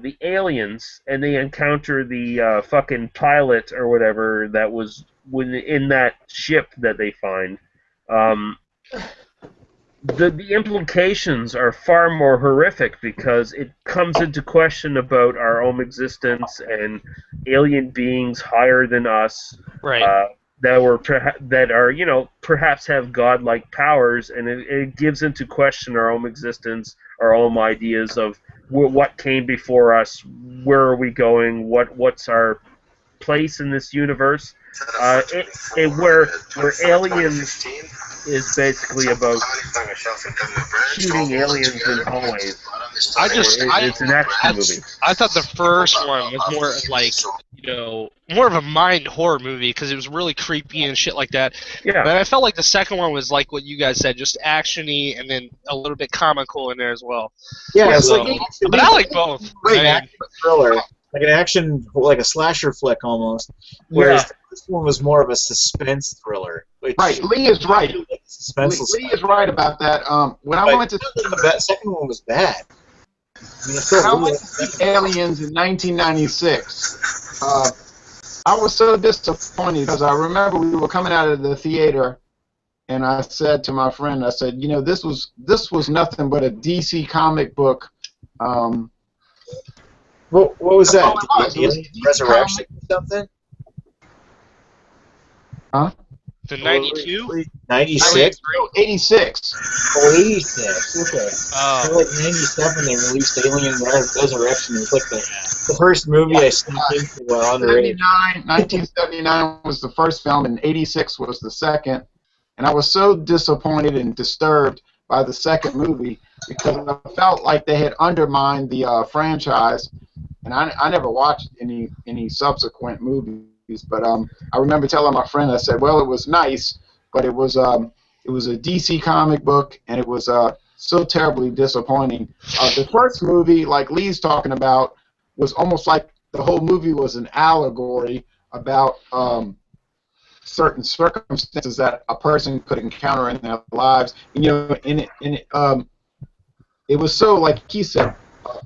the aliens and they encounter the fucking pilot or whatever that was in that ship that they find. The implications are far more horrific because it comes into question about our own existence and alien beings higher than us, right? That are you know perhaps have godlike powers, and it gives into question our own existence, our own ideas of what came before us, where are we going, what's our place in this universe. Where Aliens is basically about shooting aliens in hallways. It's an action movie. I thought the first one was more like, you know, more of a mind horror movie because it was really creepy and shit like that. Yeah. But I felt like the second one was like what you guys said, just actiony and then a little bit comical in there as well. Yeah, so, but I like both. Great action thriller. like an action, like a slasher flick almost. Whereas the first one was more of a suspense thriller. Which Right, Lee is right. Like suspenseful Lee is right about that. When I went to the second one was bad. I mean, when I went to see Aliens in 1996, I was so disappointed because I remember we were coming out of the theater, and I said to my friend, I said, you know, this was nothing but a DC comic book. What was that? Oh, it was Resurrection or something? Huh? The 92? 96? 86. Oh, 86. Okay. Oh. So like 97, they released Alien Resurrection. It was like the first movie I snuck into while underage. 1979 was the first film, and 86 was the second. And I was so disappointed and disturbed by the second movie because I felt like they had undermined the franchise. And I never watched any subsequent movies. But I remember telling my friend, I said, well, it was nice, but it was a DC comic book, and it was so terribly disappointing. The first movie, like Lee's talking about, was almost like the whole movie was an allegory about certain circumstances that a person could encounter in their lives. And, you know, it was so, like he said,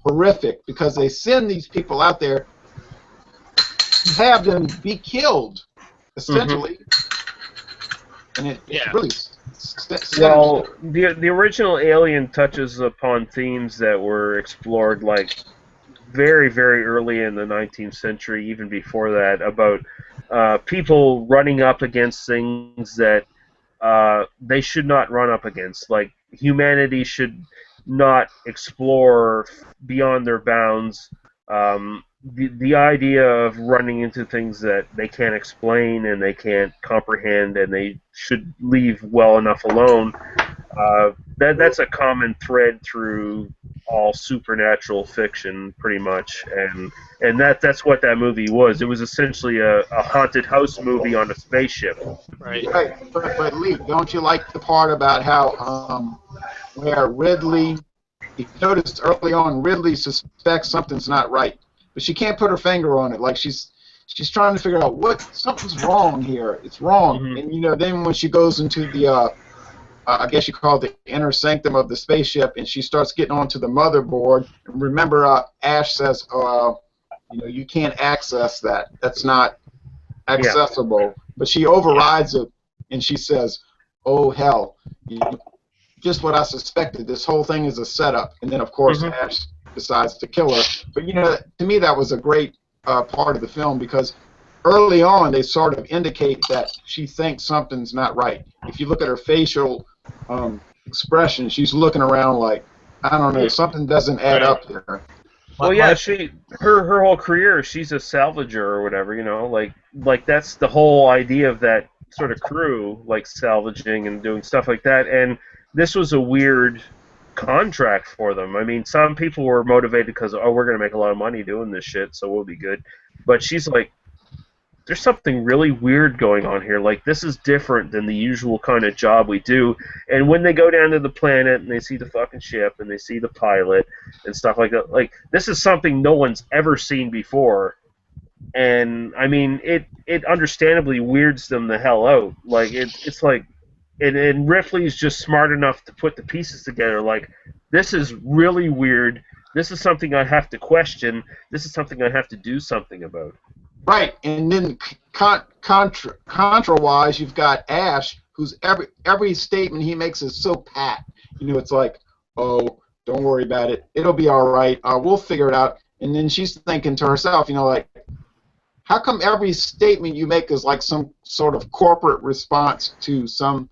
horrific because they send these people out there to have them be killed, essentially. And it's really well, the original Alien touches upon themes that were explored like very, very early in the 19th century, even before that, about people running up against things that they should not run up against. Like, humanity should not explore beyond their bounds. The idea of running into things that they can't explain and they can't comprehend and they should leave well enough alone, that's a common thread through all supernatural fiction, pretty much, and that's what that movie was. It was essentially a haunted house movie on a spaceship. Right. But Lee, don't you like the part about how where Ridley, you noticed early on, Ridley suspects something's not right, but she can't put her finger on it. Like she's trying to figure out something's wrong here. It's wrong. Mm-hmm. And you know, then when she goes into the I guess you call it the inner sanctum of the spaceship, and she starts getting onto the motherboard. And remember, Ash says, you know, you can't access that. That's not accessible. Yeah. But she overrides it, and she says, "Oh hell, just what I suspected. This whole thing is a setup." And then, of course, Ash decides to kill her. But you know, to me, that was a great part of the film because early on they sort of indicate that she thinks something's not right. If you look at her facial expression, she's looking around like, I don't know, something doesn't add up here. Well, yeah, her whole career, she's a salvager or whatever, you know, like that's the whole idea of that sort of crew, like salvaging and doing stuff like that. And this was a weird contract for them. I mean, some people were motivated because, oh, we're going to make a lot of money doing this shit, so we'll be good. But she's like, there's something really weird going on here. Like, this is different than the usual kind of job we do. And when they go down to the planet and they see the fucking ship and they see the pilot and stuff like that, like, this is something no one's ever seen before. And, I mean, it understandably weirds them the hell out. Like, it's like, and Ripley's just smart enough to put the pieces together. Like, this is really weird. This is something I have to question. This is something I have to do something about. Right, and then contra-wise, you've got Ash, who's every statement he makes is so pat. You know, it's like, oh, don't worry about it. It'll be all right. We'll figure it out. And then she's thinking to herself, you know, like, how come every statement you make is like some sort of corporate response to some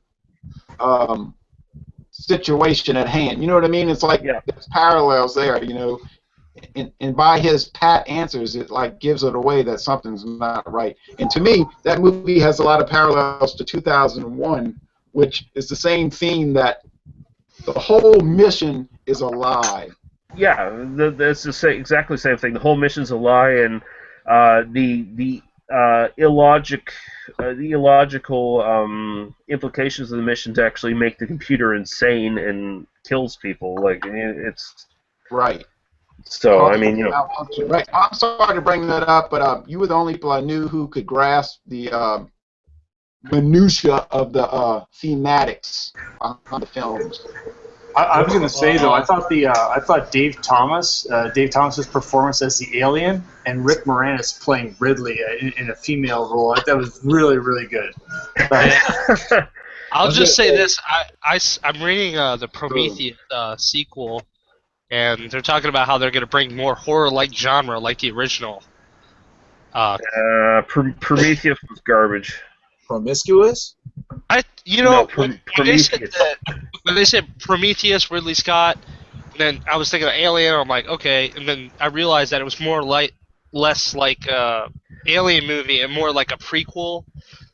situation at hand? You know what I mean? It's like there's parallels there, you know. And by his pat answers, it like gives it away that something's not right. And to me, that movie has a lot of parallels to 2001, which is the same theme that the whole mission is a lie. Yeah, that's exactly the same thing. The whole mission's a lie, and the illogical implications of the mission to actually make the computer insane and kills people. Like, it's right. So I mean, you know, malfunction. Right. I'm sorry to bring that up, but you were the only people I knew who could grasp the minutia of the thematics on the films. I was gonna say though, I thought Dave Thomas's performance as the alien, and Rick Moranis playing Ridley in a female role, that was really, really good. I'll just say this: I'm reading the Prometheus sequel, and they're talking about how they're going to bring more horror-like genre, like the original. Prometheus was garbage. Promiscuous? When they said Prometheus, Ridley Scott, and then I was thinking of Alien. I'm like, okay, and then I realized that it was less like a Alien movie and more like a prequel.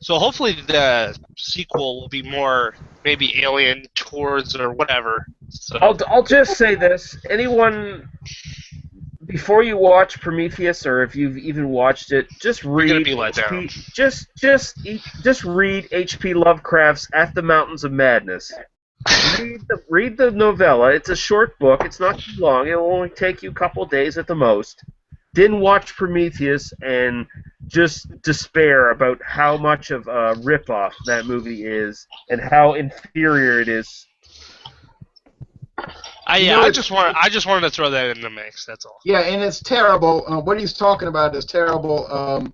So hopefully the sequel will be more maybe Alien towards or whatever. So. I'll just say this: anyone, before you watch Prometheus, or if you've even watched it, just read just read H.P. Lovecraft's At the Mountains of Madness. Read the novella. It's a short book. It's not too long. It will only take you a couple days at the most. Then watch Prometheus and just despair about how much of a ripoff that movie is and how inferior it is. I just wanted to throw that in the mix. That's all. Yeah, and it's terrible. What he's talking about is terrible.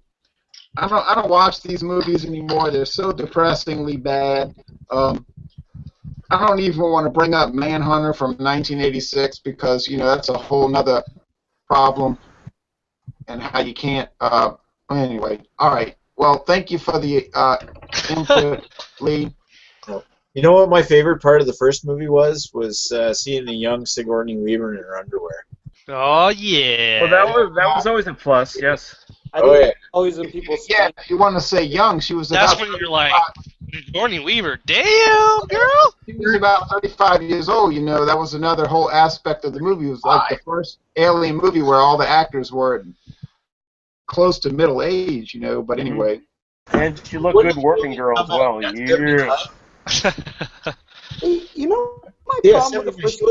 I don't watch these movies anymore. They're so depressingly bad. I don't even want to bring up Manhunter from 1986 because that's a whole nother problem, and how you can't. Anyway, all right. Well, thank you for the input, Lee. You know what my favorite part of the first movie was seeing a young Sigourney Weaver in her underwear. Oh yeah. Well, that was always a plus. Yes. Always when people. Yeah, if you want to say young, she was. That's about when you're like, Sigourney Weaver. Damn, girl. She was about 35 years old. That was another whole aspect of the movie. It was like the first Alien movie where all the actors were close to middle age. But anyway. And she looked good working girl as well. Yeah. My Yeah, problem with the first.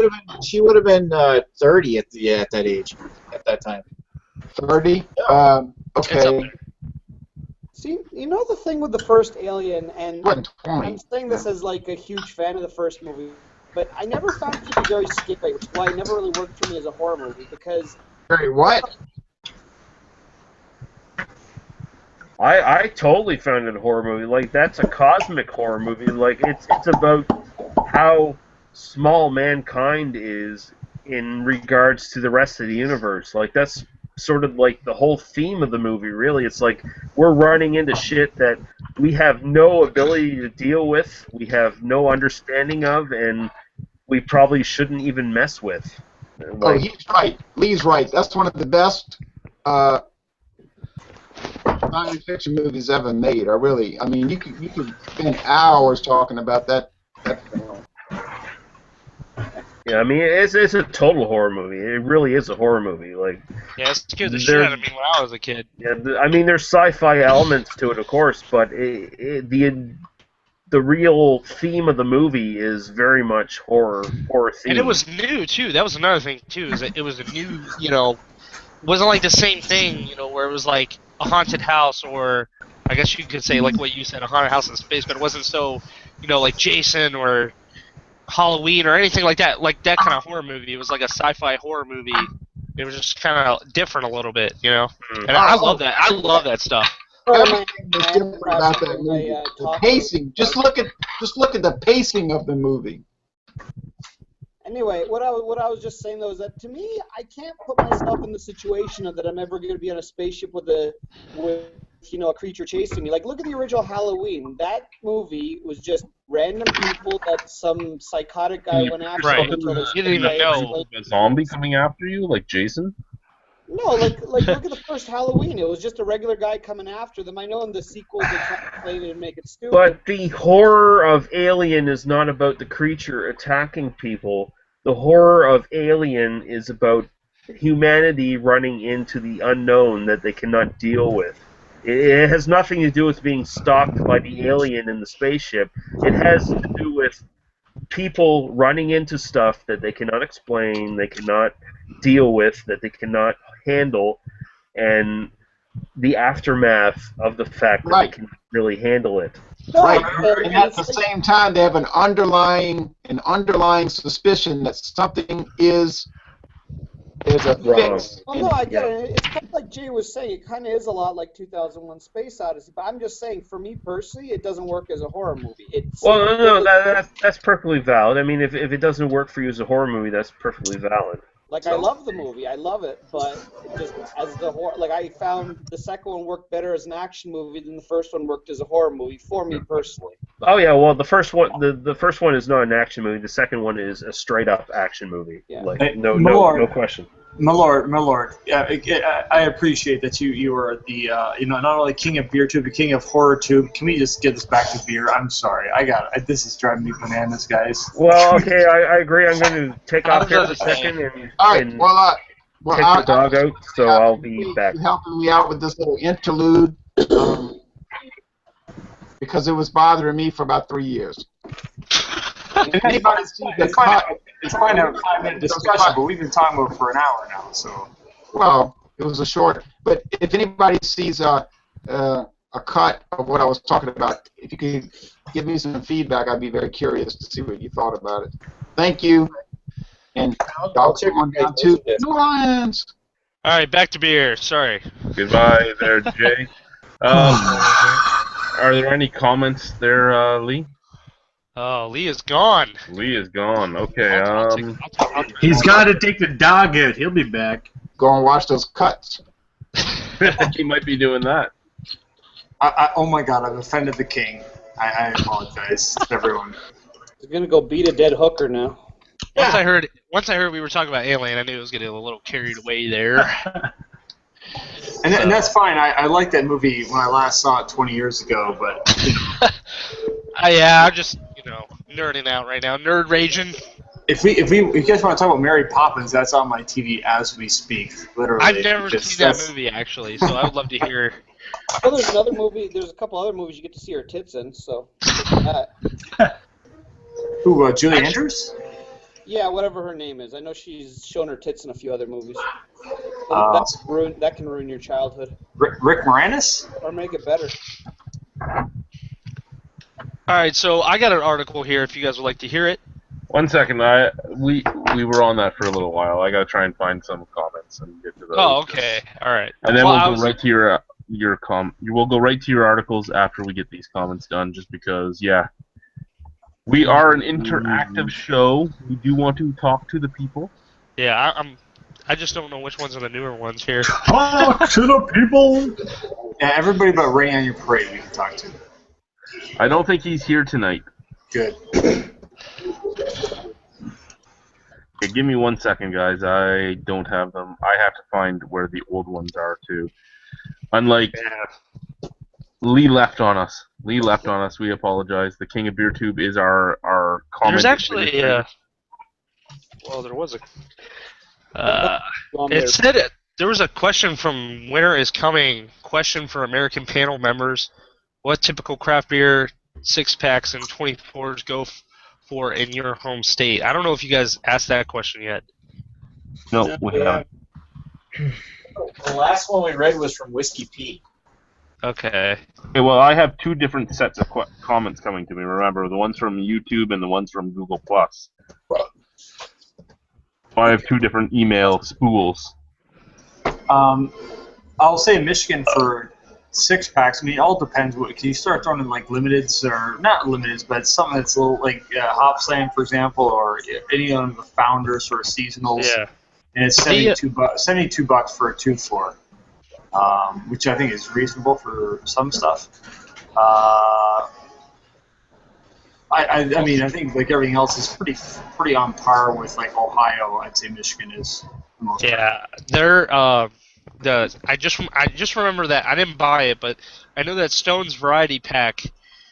she would have been 30 at that age, at that time. 30. Okay. See, the thing with the first Alien, and Wasn't 20. I'm saying this as like a huge fan of the first movie, but I never found it to be very scary, which is why it never really worked for me as a horror movie because. Very what? I totally found it a horror movie. Like, that's a cosmic horror movie. Like, it's about how small mankind is in regards to the rest of the universe. Like, that's sort of like the whole theme of the movie, really. It's like we're running into shit that we have no ability to deal with, we have no understanding of, and we probably shouldn't even mess with. Like, he's right. Lee's right. That's one of the best science fiction movies ever made. I mean, you could spend hours talking about that film. Yeah, I mean, it's a total horror movie. It really is a horror movie. Like, yeah, it scared the shit out of me when I was a kid. Yeah, I mean, there's sci-fi elements to it, of course, but the real theme of the movie is very much horror theme. And it was new too. That was another thing too. Is that it was a new, wasn't like the same thing, where it was like a haunted house, or I guess you could say like what you said, a haunted house in space, but it wasn't so, like Jason or Halloween or anything like that kind of horror movie. It was like a sci-fi horror movie. It was just kind of different a little bit, And I love that. I love that stuff. Everything was different about that movie. The pacing. Just look at the pacing of the movie. Anyway, what I was just saying though is that to me, I can't put myself in the situation that I'm ever going to be on a spaceship with a creature chasing me. Like, look at the original Halloween. That movie was just random people that some psychotic guy went after. Right. You didn't even know. A zombie coming after you, like Jason? No, like look at the first Halloween. It was just a regular guy coming after them. I know in the sequel they try to play it and make it stupid. But the horror of Alien is not about the creature attacking people. The horror of Alien is about humanity running into the unknown that they cannot deal with. It has nothing to do with being stalked by the alien in the spaceship. It has to do with people running into stuff that they cannot explain, they cannot deal with, that they cannot handle, and the aftermath of the fact that they can really handle it. Right, and at the same time, they have an underlying suspicion that something is a fix. Well, no, I get it. It's kind of like Jay was saying. It kind of is a lot like 2001: Space Odyssey. But I'm just saying, for me personally, it doesn't work as a horror movie. No, that's perfectly valid. I mean, if it doesn't work for you as a horror movie, that's perfectly valid. Like, I love the movie, I love it, but just as the horror, like, I found the second one worked better as an action movie than the first one worked as a horror movie for me personally. Oh yeah, well the first one is not an action movie. The second one is a straight up action movie. Yeah. Like no question. My lord, I appreciate that you are the not only king of beer tube, but king of horror tube. Can we just get this back to beer? I'm sorry, this is driving me bananas, guys. Well, okay, I agree. I'm going to take off here for a second and take the dog out, so I'll be back. You're helping me out with this little interlude because it was bothering me for about 3 years. It's fine to have a 5-minute discussion, but we've been talking about it for an hour now, so. Well, it was a short. But if anybody sees a cut of what I was talking about, if you could give me some feedback, I'd be very curious to see what you thought about it. Thank you. And I'll check on down to New Orleans. All right, back to beer. Sorry. Goodbye there, Jay. Are there any comments there, Lee? Oh, Lee is gone. Lee is gone. Okay. He's got to take the dog out. He'll be back. Go and watch those cuts. He might be doing that. Oh my God! I've offended the king. I apologize to everyone. He's gonna go beat a dead hooker now. Once I heard we were talking about Alien, I knew it was getting a little carried away there. And that's fine. I liked that movie when I last saw it 20 years ago, but. Yeah, I'm just nerding out right now, nerd raging. If you guys want to talk about Mary Poppins, that's on my TV as we speak, literally. I've never seen that movie actually, so I would love to hear. Well, there's another movie. There's a couple other movies you get to see her tits in. So. Who? Julie Andrews? Yeah, whatever her name is. I know she's shown her tits in a few other movies. That can ruin your childhood. Rick Moranis? Or make it better. All right, so I got an article here. If you guys would like to hear it. 1 second. We were on that for a little while. I gotta try and find some comments and get to those. Oh, okay. All right. And then we'll go right to we'll go right to your articles after we get these comments done. Just because, we are an interactive show. We do want to talk to the people. Yeah, I just don't know which ones are the newer ones here. Talk to the people. Yeah, everybody but Ray on your parade we can talk to. I don't think he's here tonight. Good. Okay, give me 1 second, guys. I don't have them. I have to find where the old ones are, too. Unlike Lee left on us. We apologize. The King of Beer Tube is our comment. There's actually, there was a... it said there was a question from Winter is Coming. Question for American panel members. What typical craft beer 6-packs and 24s go for in your home state? I don't know if you guys asked that question yet. No, we haven't. The last one we read was from Whiskey Pete. Okay. Okay, well, I have two different sets of comments coming to me. Remember, the ones from YouTube and the ones from Google+. I have two different email spools. I'll say Michigan for 6-packs. I mean, it all depends. Can you start throwing in like limiteds or not limiteds, but something that's a little like Hop Slam, for example, or any of the Founders sort of seasonals. Yeah. And it's $72 for a 2-4, which I think is reasonable for some stuff. I mean, I think like everything else is pretty on par with like Ohio. I'd say Michigan is. Yeah, they're I just remember that I didn't buy it, but I know that Stone's Variety Pack,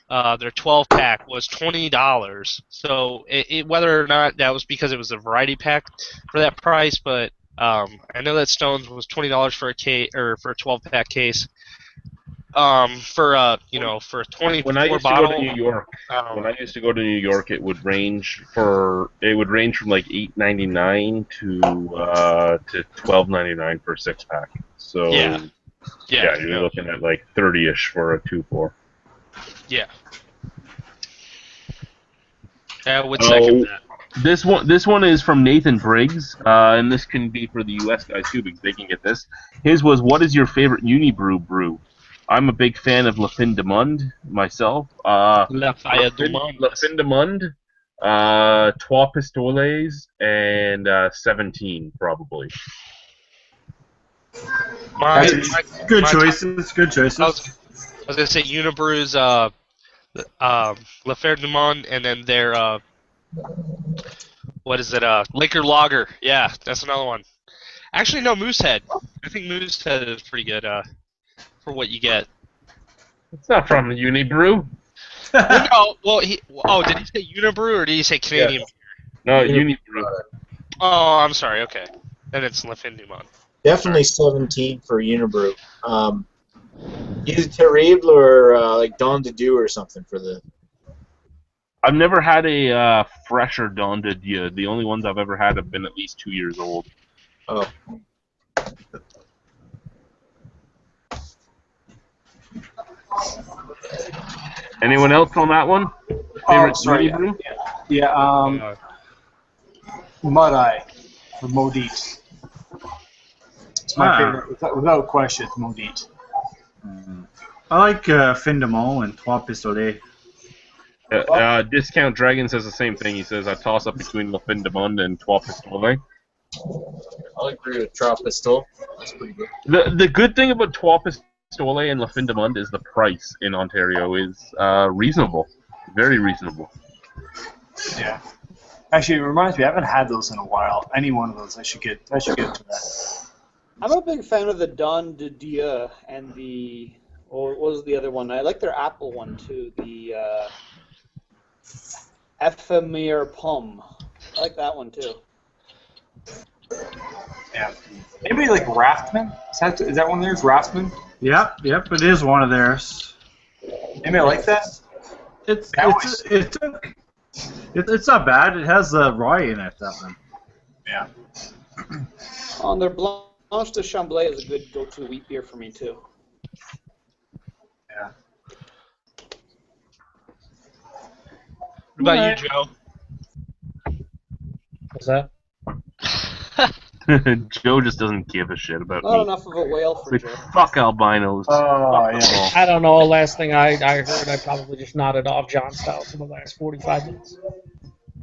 their 12-pack was $20. So whether or not that was because it was a variety pack for that price, but I know that Stone's was $20 for a case or for a 12-pack case. For for a 24 When I used bottle. to go to New York, it would range from like $8.99 to $12.99 for a 6-pack. So Yeah, you're looking at like 30-ish for a 2-4. Yeah. I would second that. This one is from Nathan Briggs, and this can be for the U.S. guys too because they can get this. His was, what is your favorite Unibrew brew? I'm a big fan of La Fin du Monde myself. La Fin du Monde, Trois Pistoles, and 17 probably. Good choices. Good choices. I was gonna say Unibrew's La Fin du Monde, and then their what is it? Liquor Lager. Yeah, that's another one. Actually, no, Moosehead. I think Moosehead is pretty good for what you get. It's not from Unibrew. No, well, did he say Unibrew or did he say Canadian? Yeah. No, Unibrew. Oh, I'm sorry. Okay, then it's La Fin du Monde. Definitely 17 for Unibrew. Either Terrible or like Don de Dieu or something for the. I've never had a fresher Don de Dieu. The only ones I've ever had have been at least 2 years old. Oh. Anyone else on that one? Favorite Unibrew? Yeah. Mud Eye for Modit. It's my favorite, without question. It's Modit. I like Fin de Monde and Trois Pistolets. Discount Dragon says the same thing. He says I toss up between La Fin du Monde and Trois Pistoles. I'll agree with Trois Pistol. That's pretty good. The good thing about Trois Pistoles and La Fin du Monde is the price in Ontario is reasonable, very reasonable. Yeah. Actually, it reminds me, I haven't had those in a while. Any one of those, I should get to that. I'm a big fan of the Don de Dieu and the. What was the other one? I like their apple one too. The Ephemer Pomme. I like that one too. Yeah. Anybody like Raftman? Is that one of theirs, Raftman? Yep, it is one of theirs. Anybody like that? It's not bad. It has rye in it, that one. Yeah. On their Blanche de Chamblay is a good go-to wheat beer for me too. Yeah. What about you, Joe? What's that? Joe just doesn't give a shit about Not me. enough of a whale for Joe. Fuck albinos. Oh, yeah. I don't know. Last thing I heard, I probably just nodded off John style for the last 45 minutes.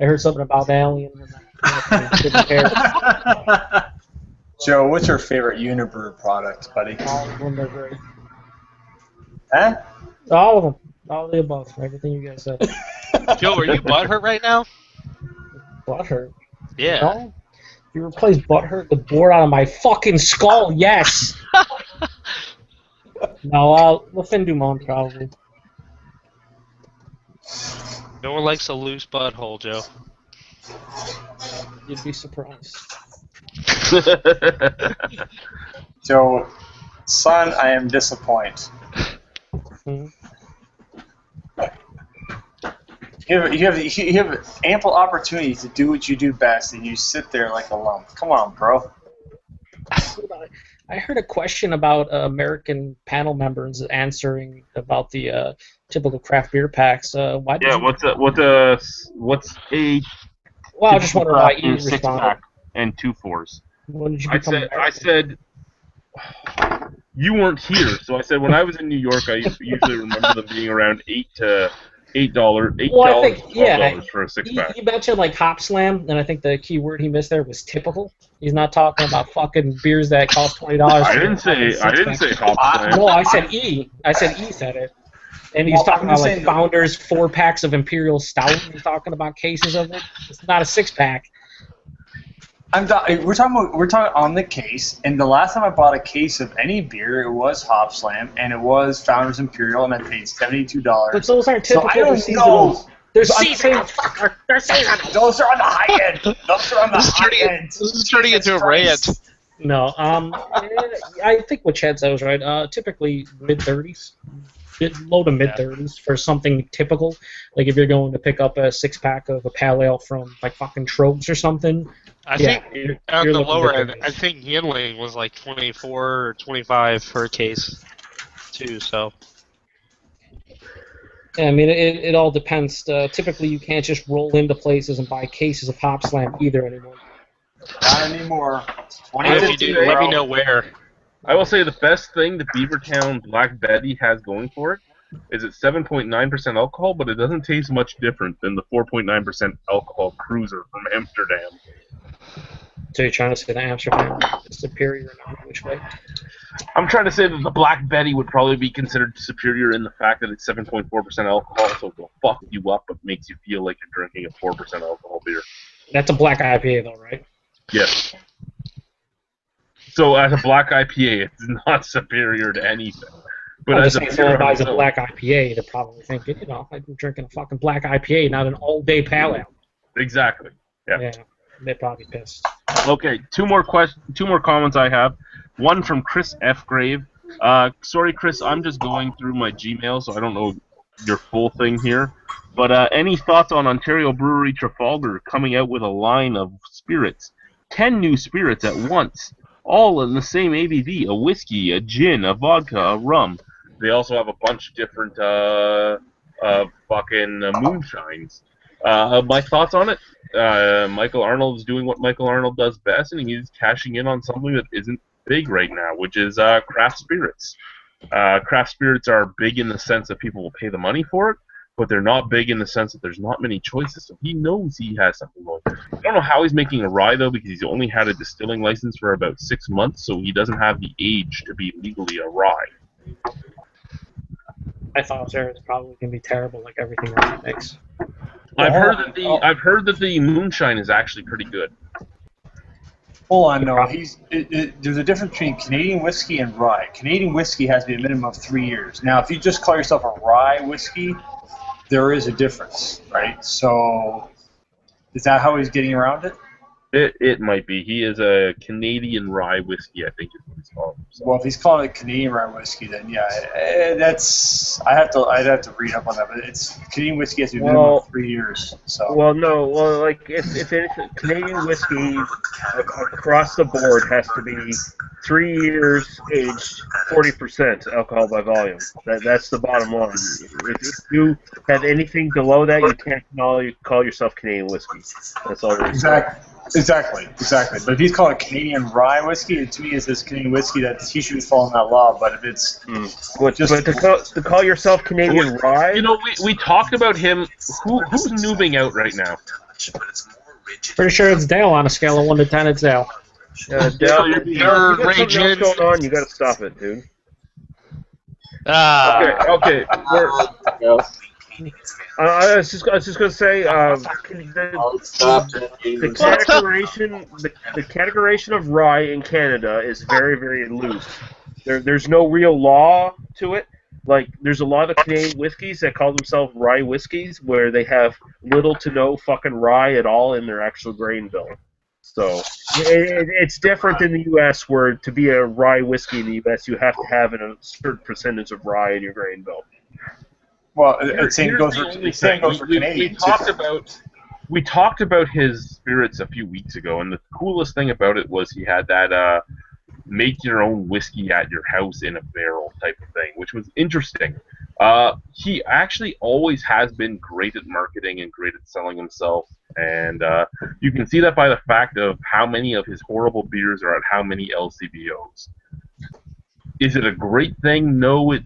I heard something about aliens and I didn't care. Joe, what's your favorite Unibrew product, buddy? All of them are great. Huh? All of them. All of the above. Everything you guys said. Joe, are you butthurt right now? Butthurt? Yeah. No? You replace butthurt the board out of my fucking skull, yes! No, La Fin du Monde probably. No one likes a loose butthole, Joe. You'd be surprised. Joe, son, I am disappointed. Hmm? You have ample opportunity to do what you do best, and you sit there like a lump. Come on, bro. I heard a question about American panel members answering about the typical craft beer packs. Why did you... what's a Well, I just wondering why you 6 responded. pack and 2-4s. When did you I become said American? you weren't here, so I said when I was in New York, I usually remember them being around $8 Well, I think, yeah, for a 6-pack. he mentioned like Hop Slam, and I think the key word he missed there was typical. He's not talking about fucking beers that cost $20. I didn't say Hop Slam. No, I said E. I said E said it. And he's talking about like Founders 4-packs of Imperial Stout. He's talking about cases of it. It's not a 6-pack. We're talking on the case, and the last time I bought a case of any beer, it was Hop Slam, and it was Founders Imperial, and I paid $72. But those aren't typical. So I don't know. They're seasonal, fucker. They're seasonal. Those are on the high end. Those are on the high end. This is turning into a rant. No, I think what Chad said was right. Typically mid-30s, low to mid-30s for something typical. Like if you're going to pick up a 6-pack of a pale ale from like fucking Trogs or something. I Yeah, think on you're the looking lower end, mid-30s. I think Yingling was like 24 or 25 for a case, too. So Yeah, I mean, it all depends. Typically, you can't just roll into places and buy cases of Hop Slam either anymore. Not anymore. or if you do, let me know where. I will say the best thing the Beavertown Black Betty has going for it is it's 7.9% alcohol, but it doesn't taste much different than the 4.9% alcohol cruiser from Amsterdam. So you're trying to say that Amsterdam is superior in every which way? I'm trying to say that the Black Betty would probably be considered superior in the fact that it's 7.4% alcohol, so it will fuck you up, but makes you feel like you're drinking a 4% alcohol beer. That's a black IPA, though, right? Yes. So as a black IPA, it's not superior to anything. But I'm as just a saying, if someone beer on buys a its own- black IPA, they're probably thinking, I'm drinking a fucking black IPA, not an all-day pale ale. Exactly. Yeah. They're probably pissed. Okay, two more comments I have. One from Chris F. Grave. Sorry, Chris, I'm just going through my Gmail, so I don't know your full thing here. But any thoughts on Ontario Brewery Trafalgar coming out with a line of spirits? 10 new spirits at once, all in the same ABV: a whiskey, a gin, a vodka, a rum. They also have a bunch of different fucking moonshines. My thoughts on it? Michael Arnold's doing what Michael Arnold does best, and he's cashing in on something that isn't big right now, which is craft spirits. Craft spirits are big in the sense that people will pay the money for it, but they're not big in the sense that there's not many choices. So he knows he has something going. I don't know how he's making a rye, though, because he's only had a distilling license for about 6 months, so he doesn't have the age to be legally a rye. I thought there is probably going to be terrible like everything else he makes. I've heard that the moonshine is actually pretty good. Hold on, no. There's a difference between Canadian whiskey and rye. Canadian whiskey has to be a minimum of 3 years. Now, if you just call yourself a rye whiskey, there is a difference, right? So, is that how he's getting around it? It might be. He is a Canadian rye whiskey, I think is what he's called. So. Well, if he's calling it Canadian rye whiskey, then yeah, I'd have to read up on that. But it's Canadian whiskey has to be a minimum of 3 years. So. Well, no. Well, like if it's Canadian whiskey across the board has to be 3 years aged, 40% alcohol by volume. That's the bottom line. If you have anything below that, you can't call yourself Canadian whiskey. That's all. Exactly. But if he's calling it Canadian rye whiskey, to me it's this Canadian whiskey that he should be following that law. But if it's but to call yourself Canadian rye, you know, we talked about him. Who's moving out right now? Pretty sure it's Dale on a scale of 1 to 10. It's Dale. Dale, you're raging. What's going on? You got to stop it, dude. Okay. I was just going to say, the categorization of rye in Canada is very, very loose. There's no real law to it. Like, there's a lot of Canadian whiskeys that call themselves rye whiskeys, where they have little to no fucking rye at all in their actual grain bill. So it's different in the U.S., where to be a rye whiskey in the U.S., you have to have a certain percentage of rye in your grain bill. Well, the same goes for Canadian. We talked about his spirits a few weeks ago, and the coolest thing about it was he had that make your own whiskey at your house in a barrel type of thing, which was interesting. He actually always has been great at marketing and great at selling himself, and you can see that by the fact of how many of his horrible beers are at how many LCBOs. Is it a great thing? No. Is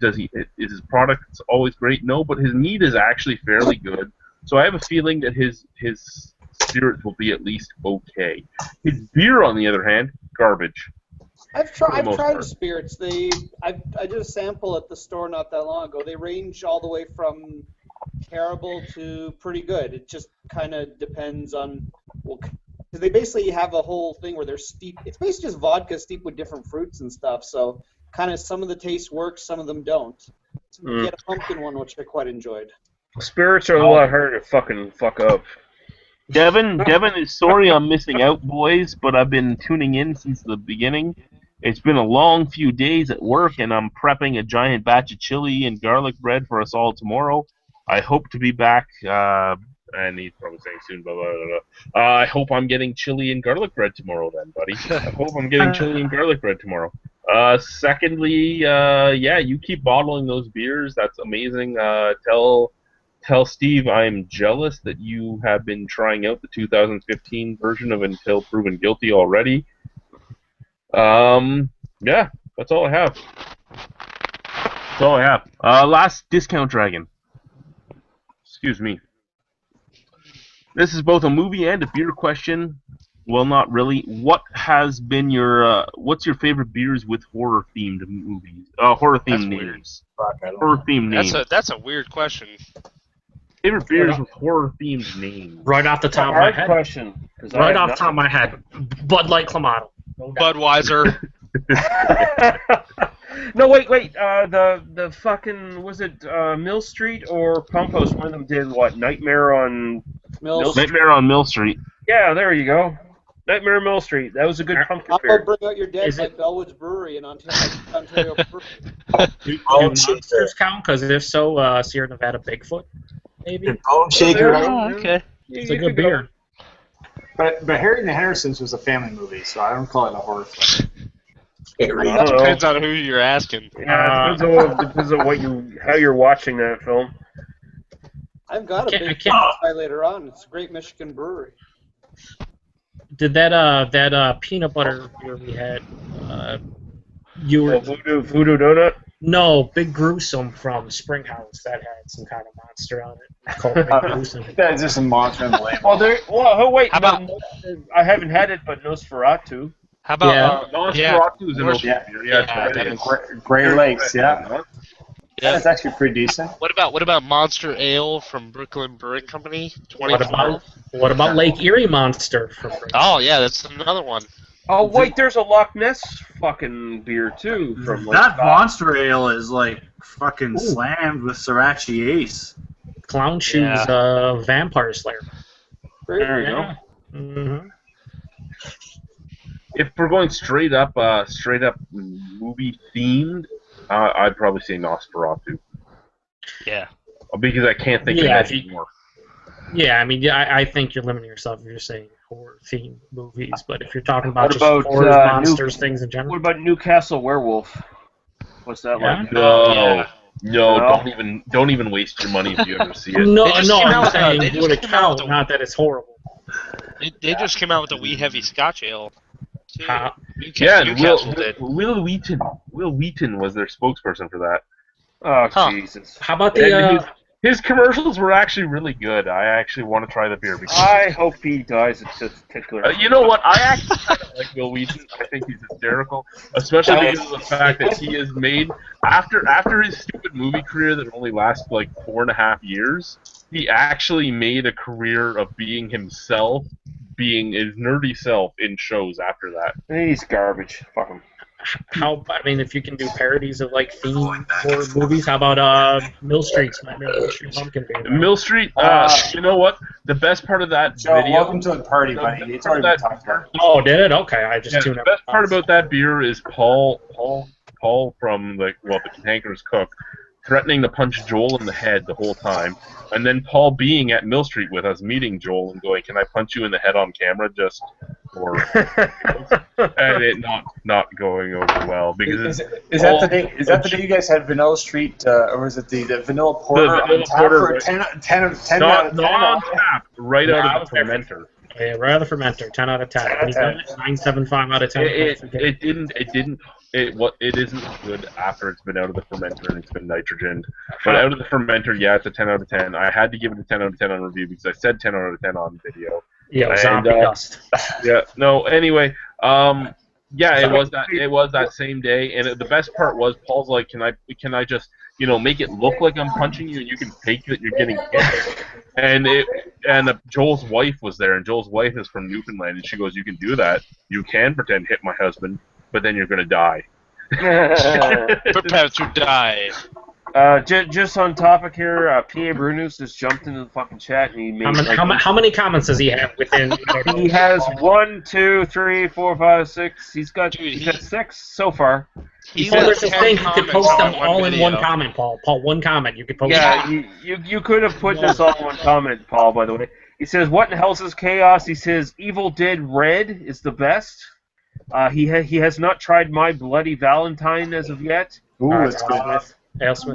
his product always great? No, but his mead is actually fairly good. So I have a feeling that his spirits will be at least okay. His beer, on the other hand, garbage. I've tried spirits. I did a sample at the store not that long ago. They range all the way from terrible to pretty good. It just kind of depends on because they basically have a whole thing where they're steep. It's basically just vodka steeped with different fruits and stuff. So kind of some of the taste works, some of them don't. So we get a pumpkin one, which I quite enjoyed. Spirits are a lot harder to fuck up. Devin is sorry I'm missing out, boys, but I've been tuning in since the beginning. It's been a long few days at work, and I'm prepping a giant batch of chili and garlic bread for us all tomorrow. I hope to be back, and he's probably saying soon, blah, blah, blah, blah. I hope I'm getting chili and garlic bread tomorrow then, buddy. I hope I'm getting chili and garlic bread tomorrow. Secondly, yeah, you keep bottling those beers. That's amazing. Tell Steve I'm jealous that you have been trying out the 2015 version of Until Proven Guilty already. Yeah, that's all I have. That's all I have. Last Discount Dragon. Excuse me. This is both a movie and a beer question. Well, not really. What has been your what's your favorite beers with horror themed movies? Horror themed names. Horror themed names. That's a weird question. Favorite beers with horror themed names. Right off the top of my head. Question. Right off the top of my head. Bud Light Clamato. Budweiser. No, wait. The fucking, was it Mill Street or Compost? One of them did what? Nightmare on Mill Street. Nightmare on Mill Street. Yeah, there you go. Nightmare on Mill Street. That was a good pumpkin I'll beer. bring out your dead like Bellwoods Brewery in Ontario. Do monsters count? Because if so, Sierra Nevada Bigfoot, maybe. Bone Shaker. Oh, okay. It's a good beer. But Harry and the Hendersons was a family movie, so I don't call it a horror film. Depends on who you're asking. Yeah, it depends on how you're watching that film. I've got a big try later on. It's a great Michigan brewery. Did that peanut butter beer we had? You were Voodoo Donut. No, Big Gruesome from Springhouse that had some kind of monster on it called Big Gruesome. That's just a monster in the label. Oh wait, how about, I haven't had it, but Nosferatu. How about Nosferatu is an okay beer. Yeah, Great Lakes, yeah. Yeah, that's actually pretty decent. What about Monster Ale from Brooklyn Brewing Company? 2012. What about Lake Erie Monster from? Oh yeah, that's another one. Oh wait, there's a Loch Ness fucking beer too from that Monster Ale is like fucking slammed with Sriracha Ace. Clown Shoes Vampire Slayer. There you go. Mm-hmm. If we're going straight up movie themed, I'd probably say Nosferatu. Yeah. Because I can't think of any more. Yeah, I mean, I think you're limiting yourself if you're saying horror-themed movies, but if you're talking about just horror, monsters, things in general. What about Newcastle Werewolf? What's that like? No, don't even waste your money if you ever see it. No, I'm saying would it count, not that it's horrible. They just came out with a wee heavy Scotch Ale. Newcastle did. Will Wheaton was their spokesperson for that. Oh, Jesus. How about the... His commercials were actually really good. I actually want to try the beer. Because I hope he dies at this particular... you know what? I actually kind of like Will Wheaton. I think he's hysterical. Especially because of the fact that he has made... After his stupid movie career that only lasted like 4.5 years, he actually made a career of being himself, being his nerdy self in shows after that. He's garbage. Fuck him. If you can do parodies of like theme horror movies, how about Mill Street's Nightmare on Mill Street Pumpkin Beer? Mill Street, you know what? The best part of that video... welcome to the party, buddy. It's already been talked about. Oh, did it? Okay, I just tuned up. The best part about that beer is Paul from the Cantankerous Cook threatening to punch Joel in the head the whole time, and then Paul being at Mill Street with us, meeting Joel and going, "Can I punch you in the head on camera just for?" and it not going over well because is that the day? Is that the day you guys had Vanilla Street, or was it the Vanilla Porter? The Vanilla Porter, 10 out of 10. Not on tap, right out of the fermenter. Yeah, right out of the fermenter, 10 out of 10. 9.75 out of 10. It isn't good after it's been out of the fermenter and it's been nitrogened. But out of the fermenter, yeah, it's a 10 out of 10. I had to give it a 10 out of 10 on review because I said 10 out of 10 on video. Yeah, zombie dust. Yeah, no, anyway, yeah, it was that same day, and the best part was Paul's like, can I just, make it look like I'm punching you, and you can fake that you're getting hit. And Joel's wife was there, and Joel's wife is from Newfoundland, and she goes, "You can do that. You can pretend hit my husband, but then you're gonna die." Prepare to die. Just on topic here, PA Brunus just jumped into the fucking chat and he made How many comments does he have within? He has 1, 2, 3, 4, 5, 6. He's got 6 so far. There's a thing you could post them all in one comment, Paul. Paul, one comment you could post. Yeah, you could have put this all in one comment, Paul. By the way, he says, "What in hell's this chaos?" He says, "Evil Dead Red is the best." He has not tried My Bloody Valentine as of yet. Ooh, that's good. Let's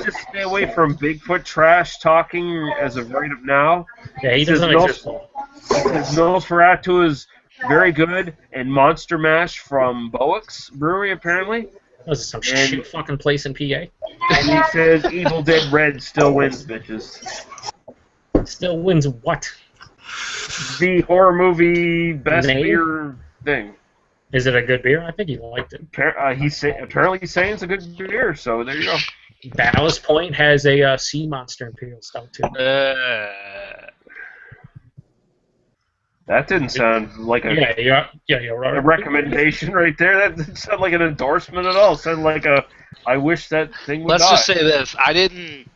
just stay away from Bigfoot trash talking as of right of now. Yeah, he doesn't exist. Nosferatu is very good, and Monster Mash from Bowick's Brewery apparently. This is some shit fucking place in PA. And he says Evil Dead Red still wins, bitches. Still wins what? The horror movie best beer thing. Is it a good beer? I think he liked it. Apparently he's saying it's a good beer, so there you go. Ballast Point has a Sea Monster Imperial Stout too. That didn't sound like a a recommendation right there. That didn't sound like an endorsement at all. It sounded like I wish that thing would Let's die. just say this. I didn't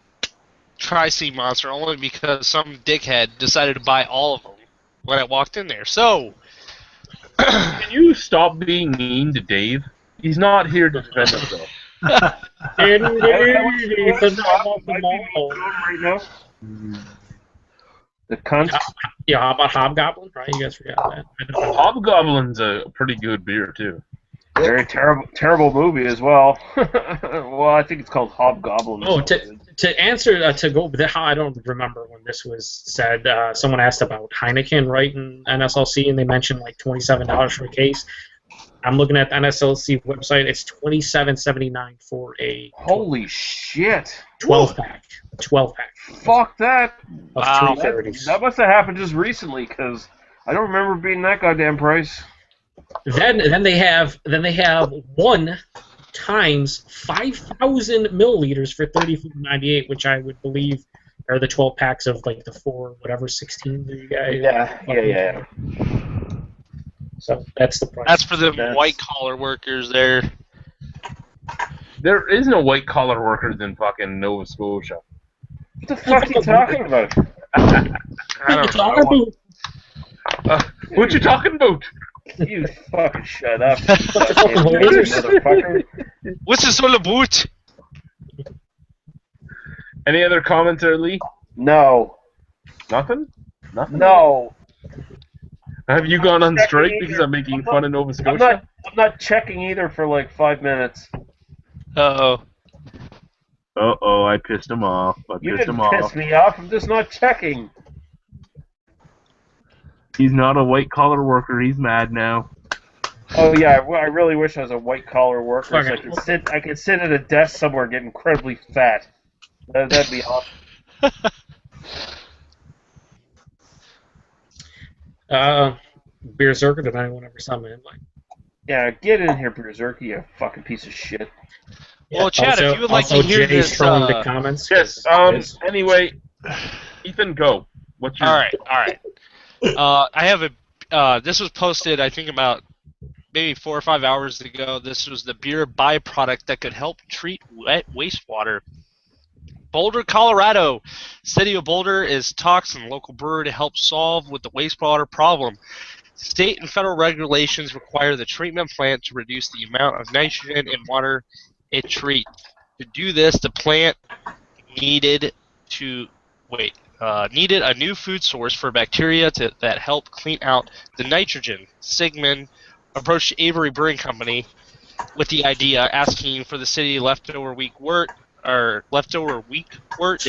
try Sea Monster only because some dickhead decided to buy all of them when I walked in there. So... Can you stop being mean to Dave? He's not here to defend himself. Right now. The cunt. Yeah, how about Hobgoblin? Right, you guys forgot that. Hobgoblin's a pretty good beer too. Very terrible movie as well. Well, I think it's called Hobgoblin. Oh, to answer to go, I don't remember when this was said. Someone asked about Heineken, right, in NSLC, and they mentioned like $27 for a case. I'm looking at the NSLC website. It's $27.79 for a. Holy shit! 12-pack. 12-pack. Fuck that! Wow, that must have happened just recently because I don't remember being that goddamn price. Then they have 1 times 5,000 milliliters for $34.98, which I would believe are the 12 packs of like the 16 that you guys. Yeah. So that's the price. That's for the white collar workers there. There isn't a white collar workers in fucking Nova Scotia. What the fuck are you talking about? What you talking about? You fucking shut up. Motherfucker. What's this all about? Any other comments there, Lee? No. Nothing? Nothing? No. Have you gone on strike because I'm making fun of Nova Scotia? I'm not checking either for like 5 minutes. Uh-oh. Uh-oh, I pissed him off. You didn't piss me off. I'm just not checking. He's not a white-collar worker. He's mad now. Oh, yeah. I really wish I was a white-collar worker so I could sit at a desk somewhere and get incredibly fat. That'd be awesome. Berserker, did anyone ever summon him? Yeah, get in here, Berserker, you fucking piece of shit. Well, Chad, if you would like to hear this... the comments. Yes, anyway, Ethan, go. What's your... All right. I have this was posted, I think, about maybe 4 or 5 hours ago. This was the beer byproduct that could help treat wet wastewater. Boulder, Colorado. City of Boulder is talks and local brewery to help solve with the wastewater problem. State and federal regulations require the treatment plant to reduce the amount of nitrogen in water it treats. To do this, the plant needed a new food source for bacteria that help clean out the nitrogen. Sigmund approached Avery Brewing Company with the idea, asking for the city leftover wheat wort. They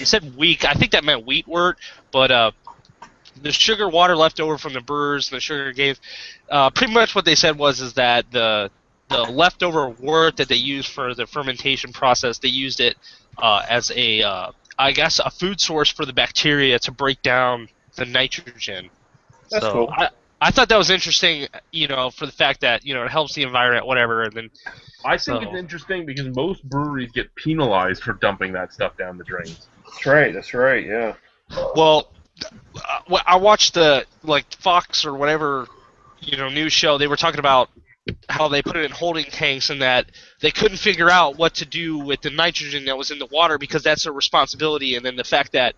said weak. I think that meant wheat wort, but the sugar water left over from the brewers, the sugar gave. Pretty much what they said is that the leftover wort that they used for the fermentation process, they used it as a food source for the bacteria to break down the nitrogen. That's cool. I thought that was interesting, for the fact that, it helps the environment, whatever, and then... I think it's interesting because most breweries get penalized for dumping that stuff down the drains. That's right, yeah. Well, I watched the, Fox or whatever, news show, they were talking about how they put it in holding tanks and that they couldn't figure out what to do with the nitrogen that was in the water because that's their responsibility. And then the fact that,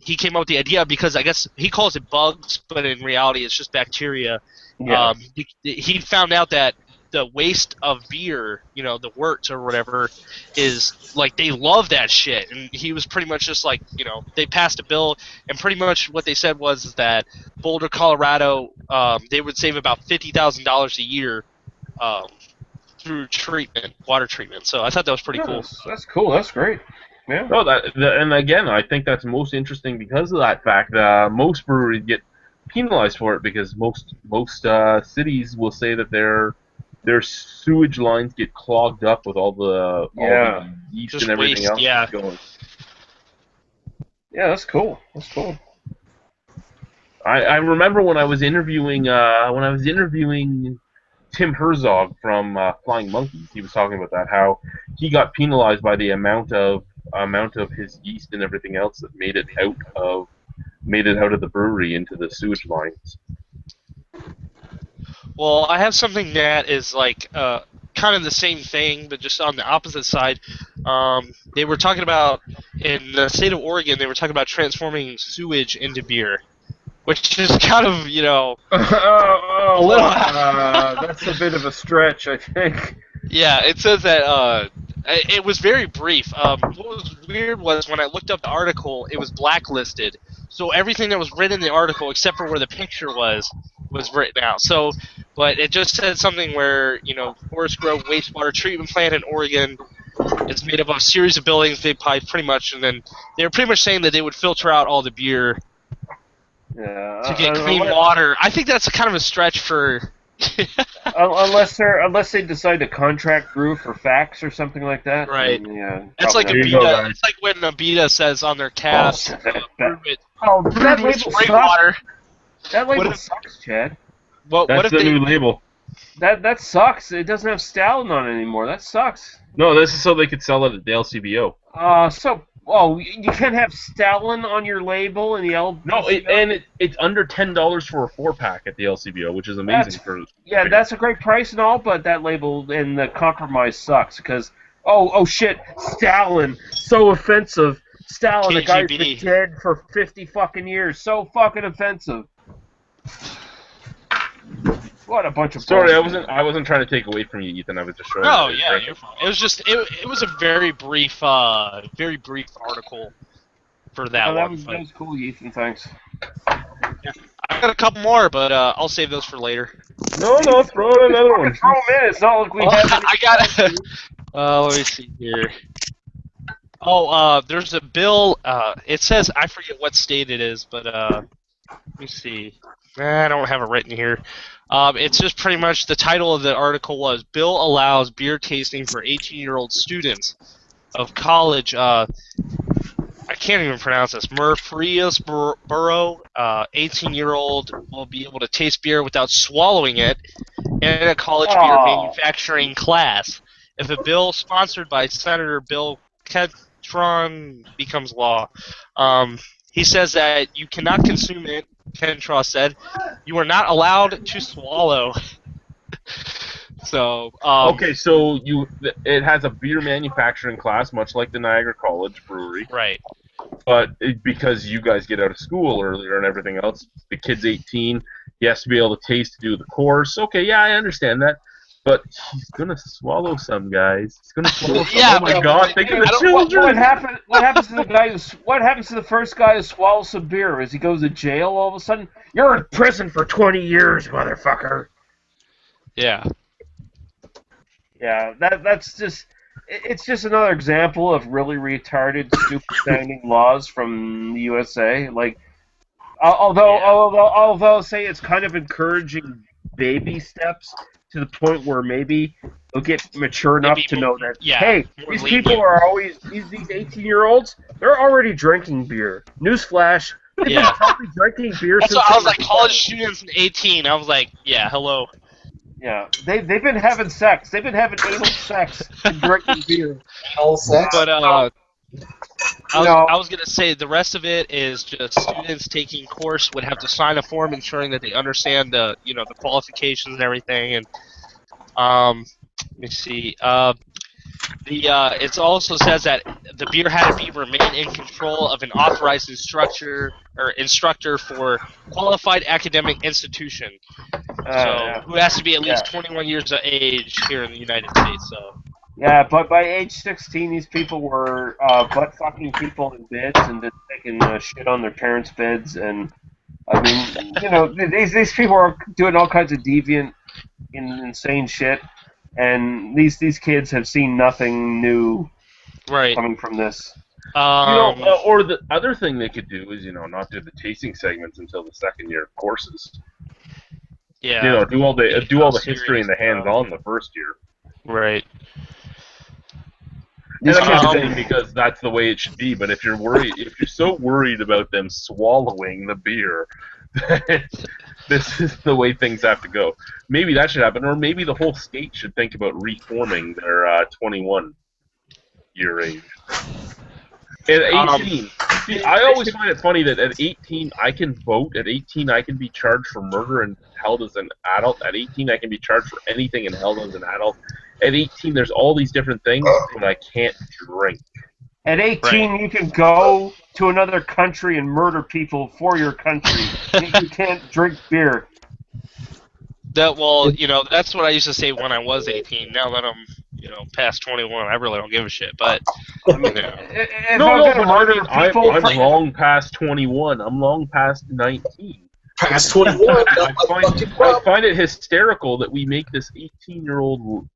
he came up with the idea because I guess he calls it bugs, but in reality it's just bacteria. Yeah. He found out that the waste of beer, the wort or whatever, is like they love that shit. And he was pretty much just like, they passed a bill, and pretty much what they said was that Boulder, Colorado, they would save about $50,000 a year through water treatment. So I thought that was pretty cool. That's cool. That's great. Yeah. No, and again, I think that's most interesting because of that fact. Most breweries get penalized for it because most cities will say that their sewage lines get clogged up with all the yeast just and everything waste, else yeah. going. Yeah, that's cool. That's cool. I remember when I was interviewing Tim Herzog from Flying Monkeys, he was talking about that, how he got penalized by the amount of his yeast and everything else that made it out of the brewery into the sewage lines. Well, I have something that is like kind of the same thing, but just on the opposite side. They were talking about, in the state of Oregon, they were talking about transforming sewage into beer, which is kind of, a little... that's a bit of a stretch, I think. Yeah, it says that it was very brief. What was weird was when I looked up the article, it was blacklisted. So everything that was written in the article, except for where the picture was written out. So, but it just said something where, Forest Grove wastewater treatment plant in Oregon is made up of a series of buildings they pipe pretty much, and then they were pretty much saying that they would filter out all the beer to get clean water. I think that's kind of a stretch for... unless they decide to contract brew for facts or something like that. Right. Yeah. It's like Abita. It's like when Abita says on their cast, that label sucks. That label sucks, Chad. What That's if the they... new label. That sucks. It doesn't have Stalin on it anymore. That sucks. No, this is so they could sell it at the LCBO. You can't have Stalin on your label in the LCBO? No, it's under $10 for a 4-pack at the LCBO, which is amazing. That's a great price and all, but that label and the compromise sucks because, shit, Stalin, so offensive. Stalin, the guy's been dead for 50 fucking years. So fucking offensive. What a bunch of Sorry, bullshit. I wasn't trying to take away from you, Ethan. I was just showing. Oh yeah, you're fine. It was just it was a very brief article for that one. That was cool, Ethan. Thanks. Yeah. I got a couple more, but I'll save those for later. No, throw in another one. Throw them in. It's not like we have. I got. Let me see here. There's a bill. It says, I forget what state it is, but let me see. I don't have it written here. It's just pretty much the title of the article was "Bill Allows Beer Tasting for 18-year-old Students of College." I can't even pronounce this. Murfreesboro, 18-year-old will be able to taste beer without swallowing it in a college beer manufacturing class if a bill sponsored by Senator Bill Kentron becomes law. He says that you cannot consume it. Kentraw said, "You are not allowed to swallow." So okay, so it has a beer manufacturing class, much like the Niagara College Brewery, right? But because you guys get out of school earlier and everything else, the kid's 18. He has to be able to taste to do the course. Okay, yeah, I understand that. But he's gonna swallow some, guys. He's gonna swallow some. Yeah, oh my God! Think of the children. What happens to the guy? What happens to the first guy who swallows some beer? As he goes to jail all of a sudden? You're in prison for 20 years, motherfucker. Yeah. Yeah, that's just. It's just another example of really retarded, stupid-sounding laws from the USA. Like, although say it's kind of encouraging baby steps. To the point where maybe they'll get mature enough to know that, hey, these people are always, these 18-year-olds, they're already drinking beer. Newsflash, they've been probably drinking beer That's since what I was like, college students in 18, I was like, yeah, hello. Yeah, they've been having sex. They've been having anal sex and drinking beer. Anal sex? But, I was going to say the rest of it is just students taking course would have to sign a form ensuring that they understand the the qualifications and everything, and Let me see. It also says that the beer had to remain in control of an authorized instructor for qualified academic institution. So who has to be at least 21 years of age here in the United States. So. Yeah, but by age 16, these people were butt fucking people in beds and just taking shit on their parents' beds, and I mean, you know, these people are doing all kinds of deviant, insane shit, and these kids have seen nothing new coming from this. Or the other thing they could do is, not do the tasting segments until the second year of courses. Yeah. Do all the history and the hands-on the first year. Right. And I'm not saying because that's the way it should be, but if you're so worried about them swallowing the beer, this is the way things have to go. Maybe that should happen, or maybe the whole state should think about reforming their 21-year age. At 18, I always find it funny that at 18 I can vote. At 18 I can be charged for murder and held as an adult. At 18 I can be charged for anything and held as an adult. At 18 there's all these different things, but I can't drink. At 18 you can go to another country and murder people for your country. You can't drink beer. That's what I used to say when I was 18. Now that I'm, past 21, I really don't give a shit. But I'm long past 21. I'm long past 19. Past 21. I find it hysterical that we make this 18-year-old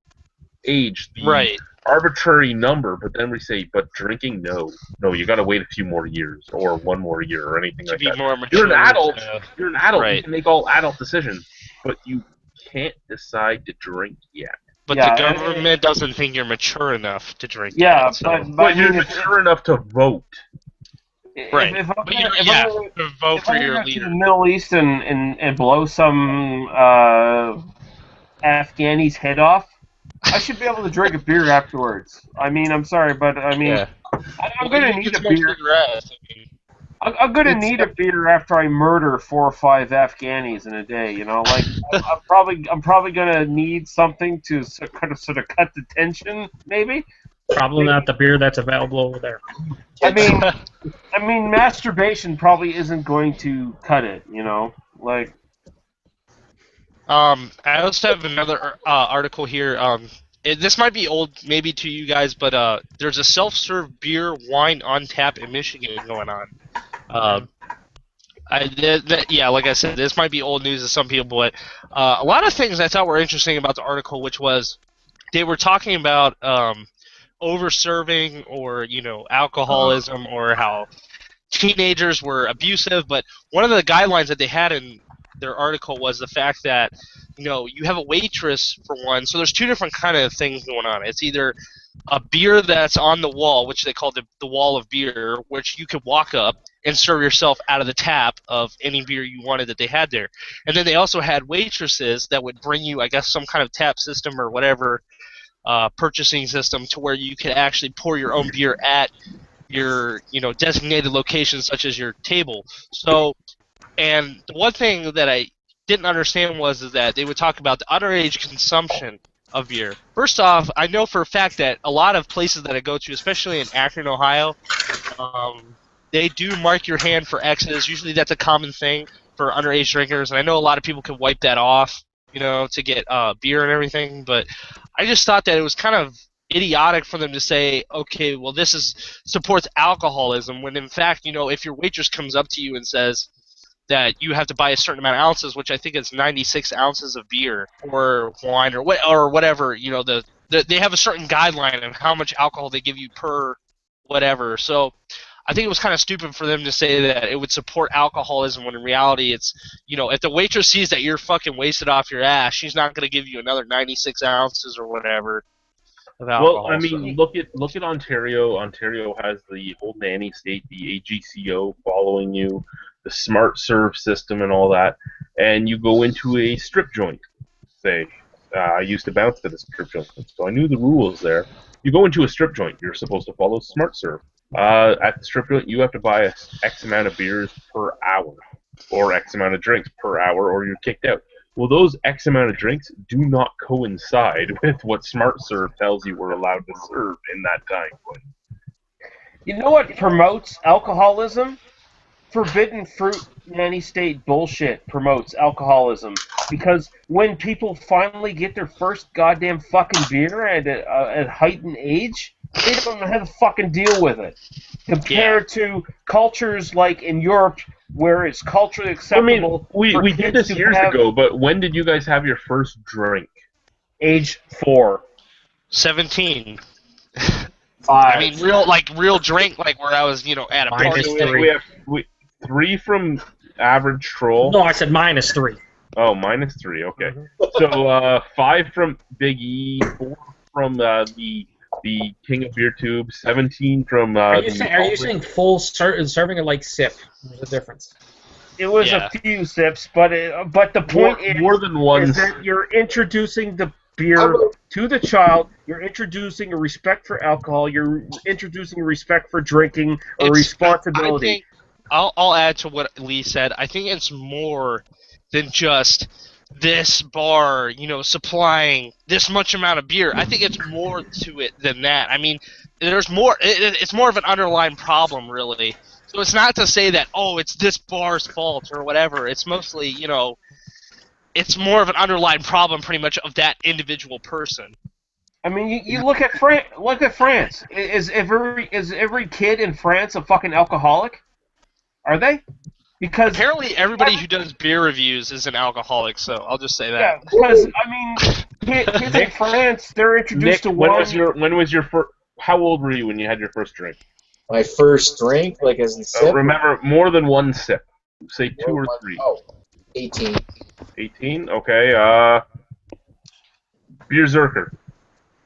age the arbitrary number, but then we say, but drinking, no, you got to wait a few more years or one more year or anything like that. You're an adult. You're an adult. You can make all adult decisions, but you can't decide to drink yet. But the government doesn't think you're mature enough to drink. Yeah, but you're mature enough to vote. Right. If I'm to vote for your leader. To the Middle East and blow some Afghani's head off, I should be able to drink a beer afterwards. I mean, I'm sorry, but I mean, I'm going to need a beer. I'm going to need a beer after I murder 4 or 5 Afghanis in a day. Like I'm probably going to need something to sort of cut the tension, maybe. Probably not the beer that's available over there. I mean, masturbation probably isn't going to cut it. Like. I also have another article here. This might be old, maybe to you guys, but there's a self-serve beer wine on tap in Michigan going on. Like I said, this might be old news to some people, but a lot of things I thought were interesting about the article, which was they were talking about over-serving or alcoholism or how teenagers were abusive. But one of the guidelines that they had in their article was the fact that you have a waitress for one. So there's 2 different kind of things going on. It's either a beer that's on the wall, which they call the wall of beer, which you could walk up and serve yourself out of the tap of any beer you wanted that they had there. And then they also had waitresses that would bring you, I guess, some kind of tap system or whatever purchasing system to where you could actually pour your own beer at your designated location, such as your table. So, and the one thing that I didn't understand is that they would talk about the underage consumption of beer. First off, I know for a fact that a lot of places that I go to, especially in Akron, Ohio, they do mark your hand for X's. Usually that's a common thing for underage drinkers, and I know a lot of people can wipe that off, to get beer and everything, but I just thought that it was kind of idiotic for them to say, okay, well, this supports alcoholism, when in fact, if your waitress comes up to you and says that you have to buy a certain amount of ounces, which I think is 96 ounces of beer or wine or whatever, they have a certain guideline of how much alcohol they give you per whatever. So I think it was kind of stupid for them to say that it would support alcoholism when in reality it's, if the waitress sees that you're fucking wasted off your ass, she's not going to give you another 96 ounces or whatever of alcohol. Well, I mean, look at Ontario. Ontario has the whole nanny state, the AGCO following you, the smart serve system and all that, and you go into a strip joint, say. I used to bounce to the strip joint, so I knew the rules there. You go into a strip joint, you're supposed to follow smart serve. At the strip joint, you have to buy X amount of beers per hour, or X amount of drinks per hour, or you're kicked out. Well, those X amount of drinks do not coincide with what Smart Serve tells you we're allowed to serve in that time frame. You know what promotes alcoholism? Forbidden fruit nanny state bullshit promotes alcoholism, because when people finally get their first goddamn fucking beer at heightened age, they don't know how to fucking deal with it. Compared to cultures like in Europe, where it's culturally acceptable. We did this years ago, but when did you guys have your first drink? Age 4. 17. 5. I mean, real drink, like where I was, at a party. We have 3 from average troll. No, I said -3. Oh, -3. Okay. So 5 from Big E, 4 from the King of Beer Tube, 17 from. Are you saying full serving or like sip? There's a difference. It was a few sips, but the point more than one is that you're introducing the beer to the child. You're introducing a respect for alcohol. You're introducing a respect for drinking, a responsibility. I think I'll add to what Lee said. I think it's more than just this bar, supplying this much amount of beer. I think it's more to it than that. I mean, there's more. It's more of an underlying problem, really. So it's not to say that, it's this bar's fault or whatever. It's mostly, it's more of an underlying problem, pretty much, of that individual person. I mean, you look at France. Is every kid in France a fucking alcoholic? Are they? Because apparently everybody who does beer reviews is an alcoholic, so I'll just say that. Yeah, because I mean, kids in France, they're introduced to wine. When was your first? How old were you when you had your first drink? My first drink, like as in sip. Remember, more than one sip. Say 2 or 3. 18. 18. Okay. Beer Zerker.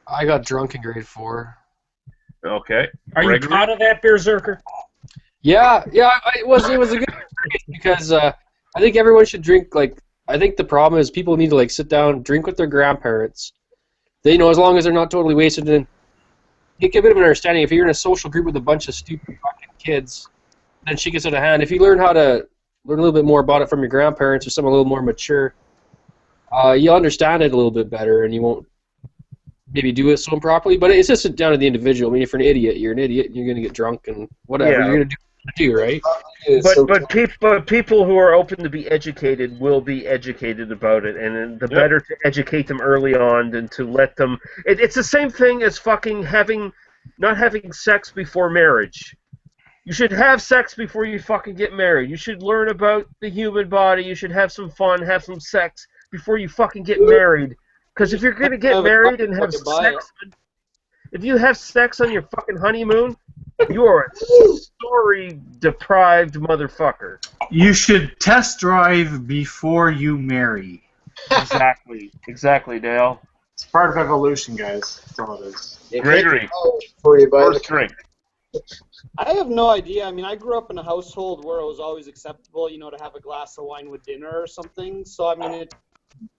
I got drunk in grade 4. Okay. Are you proud of that, Beer Zerker? Yeah. It was a good experience because I think everyone should drink. I think the problem is people need to sit down, drink with their grandparents. They as long as they're not totally wasted, and you get a bit of an understanding. If you're in a social group with a bunch of stupid fucking kids, then shit gets out of hand. If you learn a little bit more about it from your grandparents or someone a little more mature, you'll understand it a little bit better, and you won't maybe do it so improperly. But it's just down to the individual. I mean, if you're an idiot, you're an idiot, and you're gonna get drunk and whatever. Yeah. You're gonna do, right? But people who are open to be educated will be educated about it, and the better to educate them early on than to let them. It's the same thing as fucking not having sex before marriage. You should have sex before you fucking get married. You should learn about the human body. You should have some fun, have some sex before you fucking get married. Because if you're gonna get married and have sex, if you have sex on your fucking honeymoon, you are a story-deprived motherfucker. You should test drive before you marry. Exactly, Dale. It's part of evolution, guys. That's all it is. Gregory, first drink. I have no idea. I mean, I grew up in a household where it was always acceptable, to have a glass of wine with dinner or something. So, I mean, it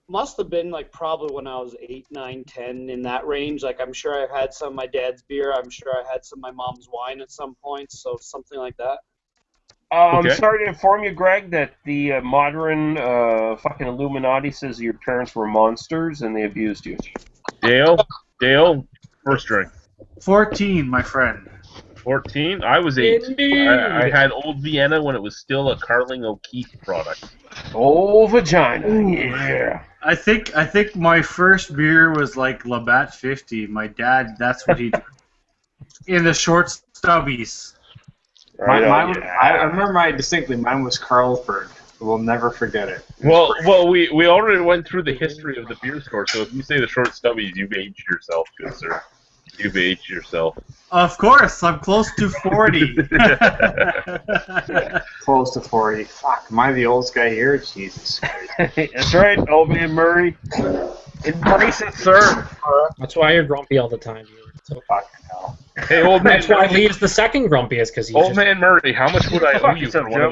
must have been probably when I was 8, 9, 10, in that range. I'm sure I've had some of my dad's beer. I'm sure I had some of my mom's wine at some point. So something like that. I'm sorry to inform you, Greg, that the modern fucking Illuminati says your parents were monsters and they abused you. Dale, first drink. 14, my friend. 14? I was 8. I had Old Vienna when it was still a Carling O'Keefe product. Old vagina, yeah. I think my first beer was Labatt 50. My dad, that's what he did. In the short stubbies. I remember distinctly. Mine was Carlsberg. We'll never forget it. Well, we already went through the history of the beer store, so if you say the short stubbies, you've aged yourself, good sir. You've aged yourself. Of course, I'm close to 40. Close to 40. Fuck, am I the oldest guy here? Jesus Christ. That's right, old man Murray. Embrace it, sir. That's why you're grumpy all the time. So fucking hell. Hey, old man. That's why Lee is the second grumpiest, because Old man Murray, how much would I owe you for one of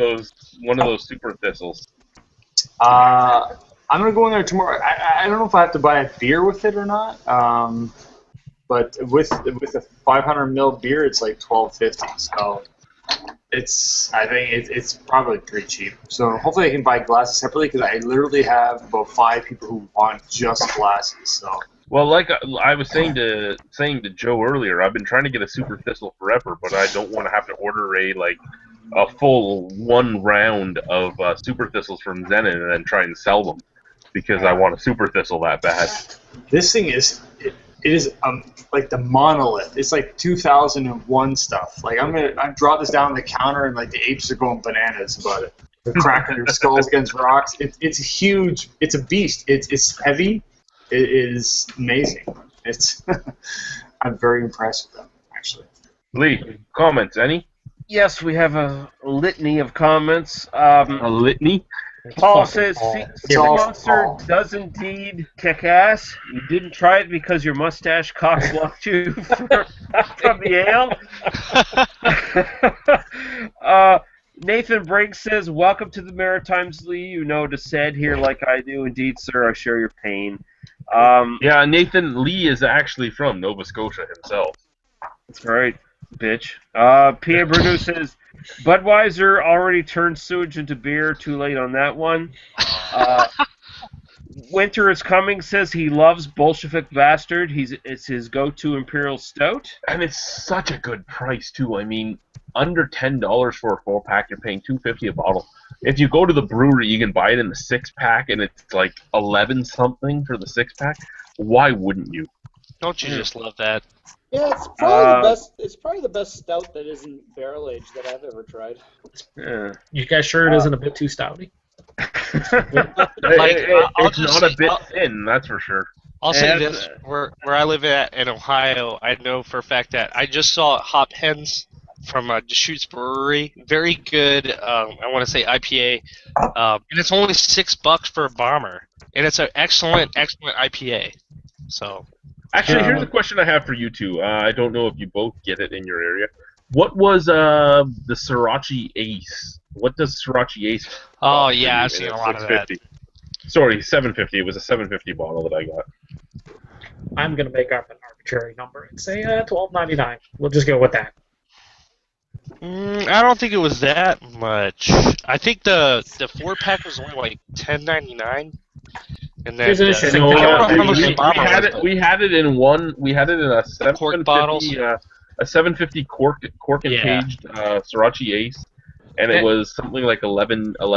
those super thistles? I'm gonna go in there tomorrow. I don't know if I have to buy a beer with it or not. But with a 500 ml beer, it's $12.50. So I think it's probably pretty cheap. So hopefully I can buy glasses separately because I literally have about 5 people who want just glasses. So. Well, like I was saying to Joe earlier, I've been trying to get a Super Thistle forever, but I don't want to have to order a full 1 round of Super Thistles from Zenit and then try and sell them because I want a Super Thistle that bad. This thing is it is like the monolith. It's like 2001 stuff. Like I draw this down on the counter and like the apes are going bananas about it. They're cracking their skulls against rocks. It's huge. It's a beast. It's heavy. It is amazing. It's I'm very impressed with them actually. Lee, comments any? Yes, we have a litany of comments. A litany? Paul says, Sea Monster does indeed kick ass. You didn't try it because your mustache cock-blocked you from the ale. Nathan Briggs says, welcome to the Maritimes, Lee. You know to said here like I do. Indeed, sir, I share your pain. Yeah, Nathan Lee is actually from Nova Scotia himself. That's right, bitch. Pierre Bruno says, Budweiser already turned sewage into beer. Too late on that one. Winter is Coming says he loves Bolshevik Bastard. It's his go-to Imperial Stout. And it's such a good price, too. I mean, under $10 for a 4-pack, you're paying $2.50 a bottle. If you go to the brewery, you can buy it in the 6-pack, and it's like 11-something for the 6-pack. Why wouldn't you? Don't you just love that? Yeah, it's probably the best. It's probably the best stout that isn't barrel aged that I've ever tried. Yeah. You guys sure it isn't a bit too stouty? It's not a bit thin, that's for sure. I'll say this: where I live in Ohio, I know for a fact that I just saw Hop Hens from Deschutes Brewery. Very good. I want to say IPA, and it's only $6 for a bomber, and it's an excellent IPA. So. Actually, here's a question I have for you two. I don't know if you both get it in your area. What was the Sriracha Ace? What does Sriracha Ace? Oh yeah, I've seen a lot of that. Sorry, $7.50. It was a $7.50 bottle that I got. I'm gonna make up an arbitrary number and say $12.99. We'll just go with that. I don't think it was that much. I think the 4-pack was only like $10.99. And then, we had it in a 750 a 750 cork and caged Sriracha Ace, and it was something like $11 or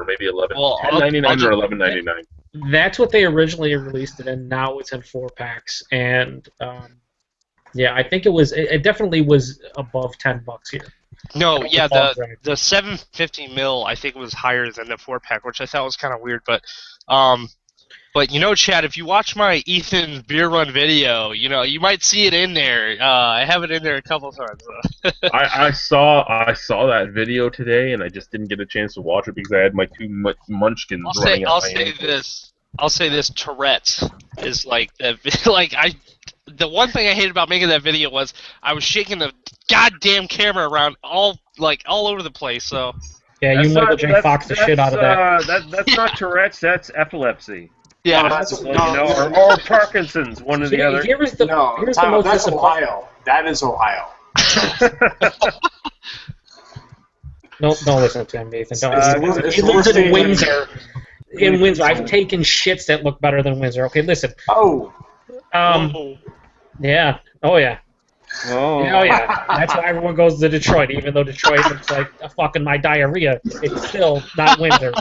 maybe $10.99 or $11.99. That's what they originally released it in. Now it's in 4-packs, and yeah, I think it definitely was above $10 here. No, yeah, the 750 mil I think was higher than the 4-pack, which I thought was kind of weird, but you know, Chad, if you watch my Ethan's beer run video, you know, you might see it in there. I have it in there a couple times. I saw that video today, and I just didn't get a chance to watch it because I had my 2 munchkins running. I'll say this: Tourette's is like the one thing I hated about making that video was I was shaking the goddamn camera around all over the place. So yeah, you Michael J. Fox the shit out of that. That's not Tourette's. That's epilepsy. Yeah, or Parkinson's, one or the other. Here's the most that's Ohio. That is Ohio. Don't listen to him, Nathan. He lives in Windsor. In Windsor, I've taken shits that look better than Windsor. Okay, listen. Yeah. Oh yeah. Oh yeah. That's why everyone goes to Detroit, even though Detroit looks like fucking my diarrhea. It's still not Windsor.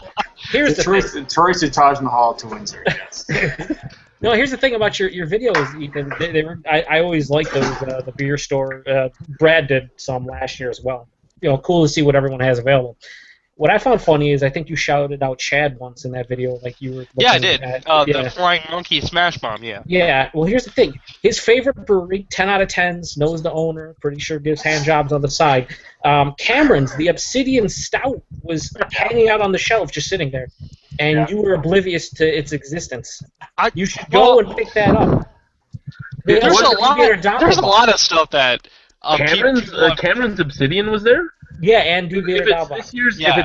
Here's the thing. Detroit's the Taj Mahal to Windsor. Yes. No, here's the thing about your videos, Ethan. I always like those the beer store. Brad did some last year as well. You know, cool to see what everyone has available. What I found funny is I think you shouted out Chad once in that video, like you were. Yeah, I did. The Flying Monkey Smash Bomb. Yeah. Yeah. Well, here's the thing. His favorite brewery, 10 out of 10s, knows the owner. Pretty sure gives hand jobs on the side. Cameron's, the Obsidian Stout, was hanging out on the shelf, just sitting there, and you were oblivious to its existence. You should go and pick that up. There's a lot of stuff that. Cameron's Obsidian was there? Yeah, and if it's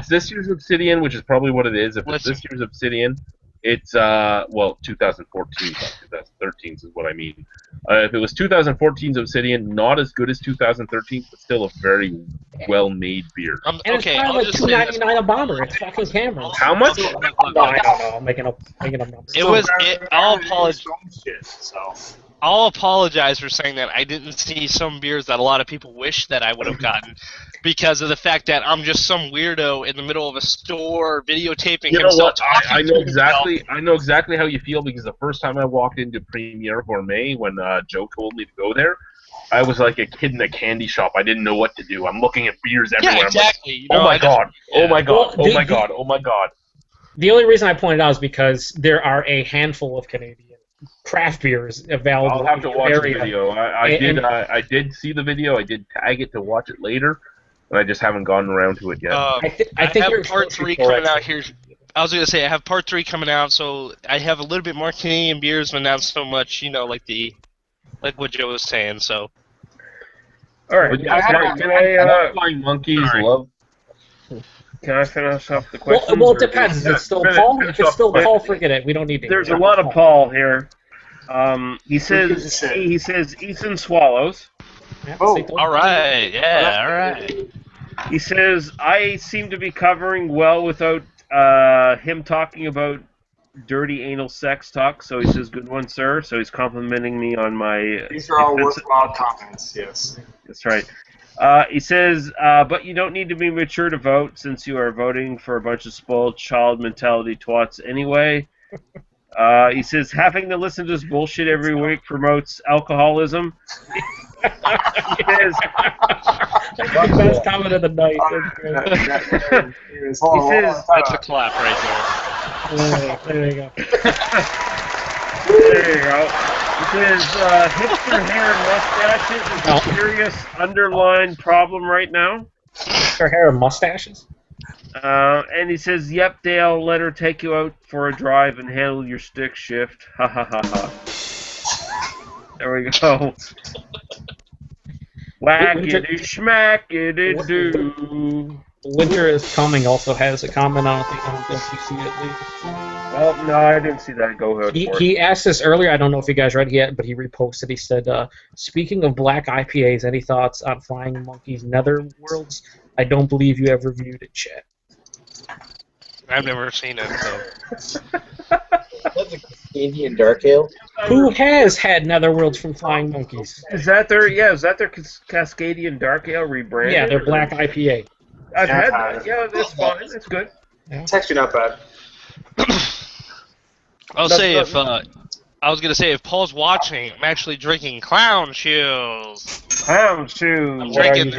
this year's Obsidian, which is probably what it is, if it's this year's Obsidian, It's well, 2014, not 2013 is what I mean. If it was 2014's Obsidian, not as good as 2013, but still a very well-made beer. And Okay, it's I'll probably like just say this. $2.99 a bomber. It's fucking Cameron. How much? Look, No, I don't know. I'm making up numbers. I'll apologize. Shit, so. I'll apologize for saying that I didn't see some beers that a lot of people wish that I would have gotten because of the fact that I'm just some weirdo in the middle of a store videotaping You know himself. what? I know talking to himself. exactly. I know exactly how you feel because the first time I walked into Premier Gourmet when Joe told me to go there, I was like a kid in a candy shop. I didn't know what to do. I'm looking at beers everywhere. Yeah, exactly. You know, I'm I like, just- oh my god! Well, Oh my god! Oh my god! The only reason I pointed out is because there are a handful of Canadian craft beers available. I'll have to in your watch the area. video. I did see the video. I did tag it to watch it later, and I just haven't gotten around to it yet. I think I you're have part close 3 to coming correct. out here. I was gonna say I have part 3 coming out, so I have a little bit more Canadian beers, but not so much, like what Joe was saying. So, All right. Flying Monkeys love. Can I finish up the questions? Well, it or- depends. Is it still finish- Paul? finish If it's still off. Paul, forget it. We don't need to. There's a lot of Paul here. He says Ethan swallows. Yeah, Oh, see, all right, yeah, all right. He says I seem to be covering well without him talking about dirty anal sex talk. So he says, "Good one, sir." So he's complimenting me on my. These are all worthwhile comments, yes. That's right. He says, but you don't need to be mature to vote since you are voting for a bunch of spoiled child mentality twats anyway. He says, having to listen to this bullshit every week promotes alcoholism. He says, That's the best comment of the night. That's great. he says, That's a clap right there. There you go. there you go. He says, hipster hair and mustaches is a serious underlying problem right now. Her hair and mustaches. And he says, yep, Dale, let her take you out for a drive and handle your stick shift. Ha ha ha ha. There we go. Whackity schmackity doo. Winter is Coming also has a comment on it. I don't think you see it, Lee. Well, no, I didn't see that. Go ahead. He asked this earlier. I don't know if you guys read it yet, but he reposted. He said, speaking of black IPAs, any thoughts on Flying Monkey's Netherworlds? I don't believe you ever viewed it, Chet. I've never seen it, so. That's a Canadian dark ale. Who has had Netherworlds from Flying Monkeys? Is that their Cascadian Dark Ale rebranded? Yeah, they're black IPA. I've had that. Yeah, that's fine. That's good. It's actually not bad. I was gonna say if Paul's watching, I'm actually drinking Clown Shoes. Clown Shoes. I'm drinking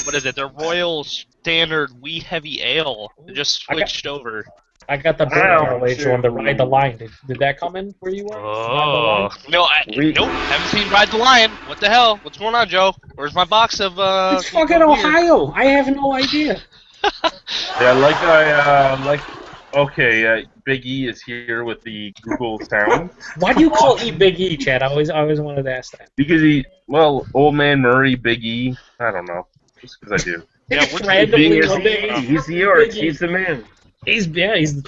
what is it? The Royal Standard Wee Heavy Ale. They just switched over. I got the barrel aged one, the Ride the Line. Did that come in where you were? Oh no! Nope. Haven't seen Ride the Lion. What the hell? What's going on, Joe? Where's my box of? It's fucking Ohio. I have no idea. Yeah, okay, Big E is here with the Google sound. Why do you call E Big E, Chad? I always wanted to ask that. Because Old Man Murray, Big E, I don't know. Just because I do. Yeah, Just randomly one day. He's the York. He's the man. He's the.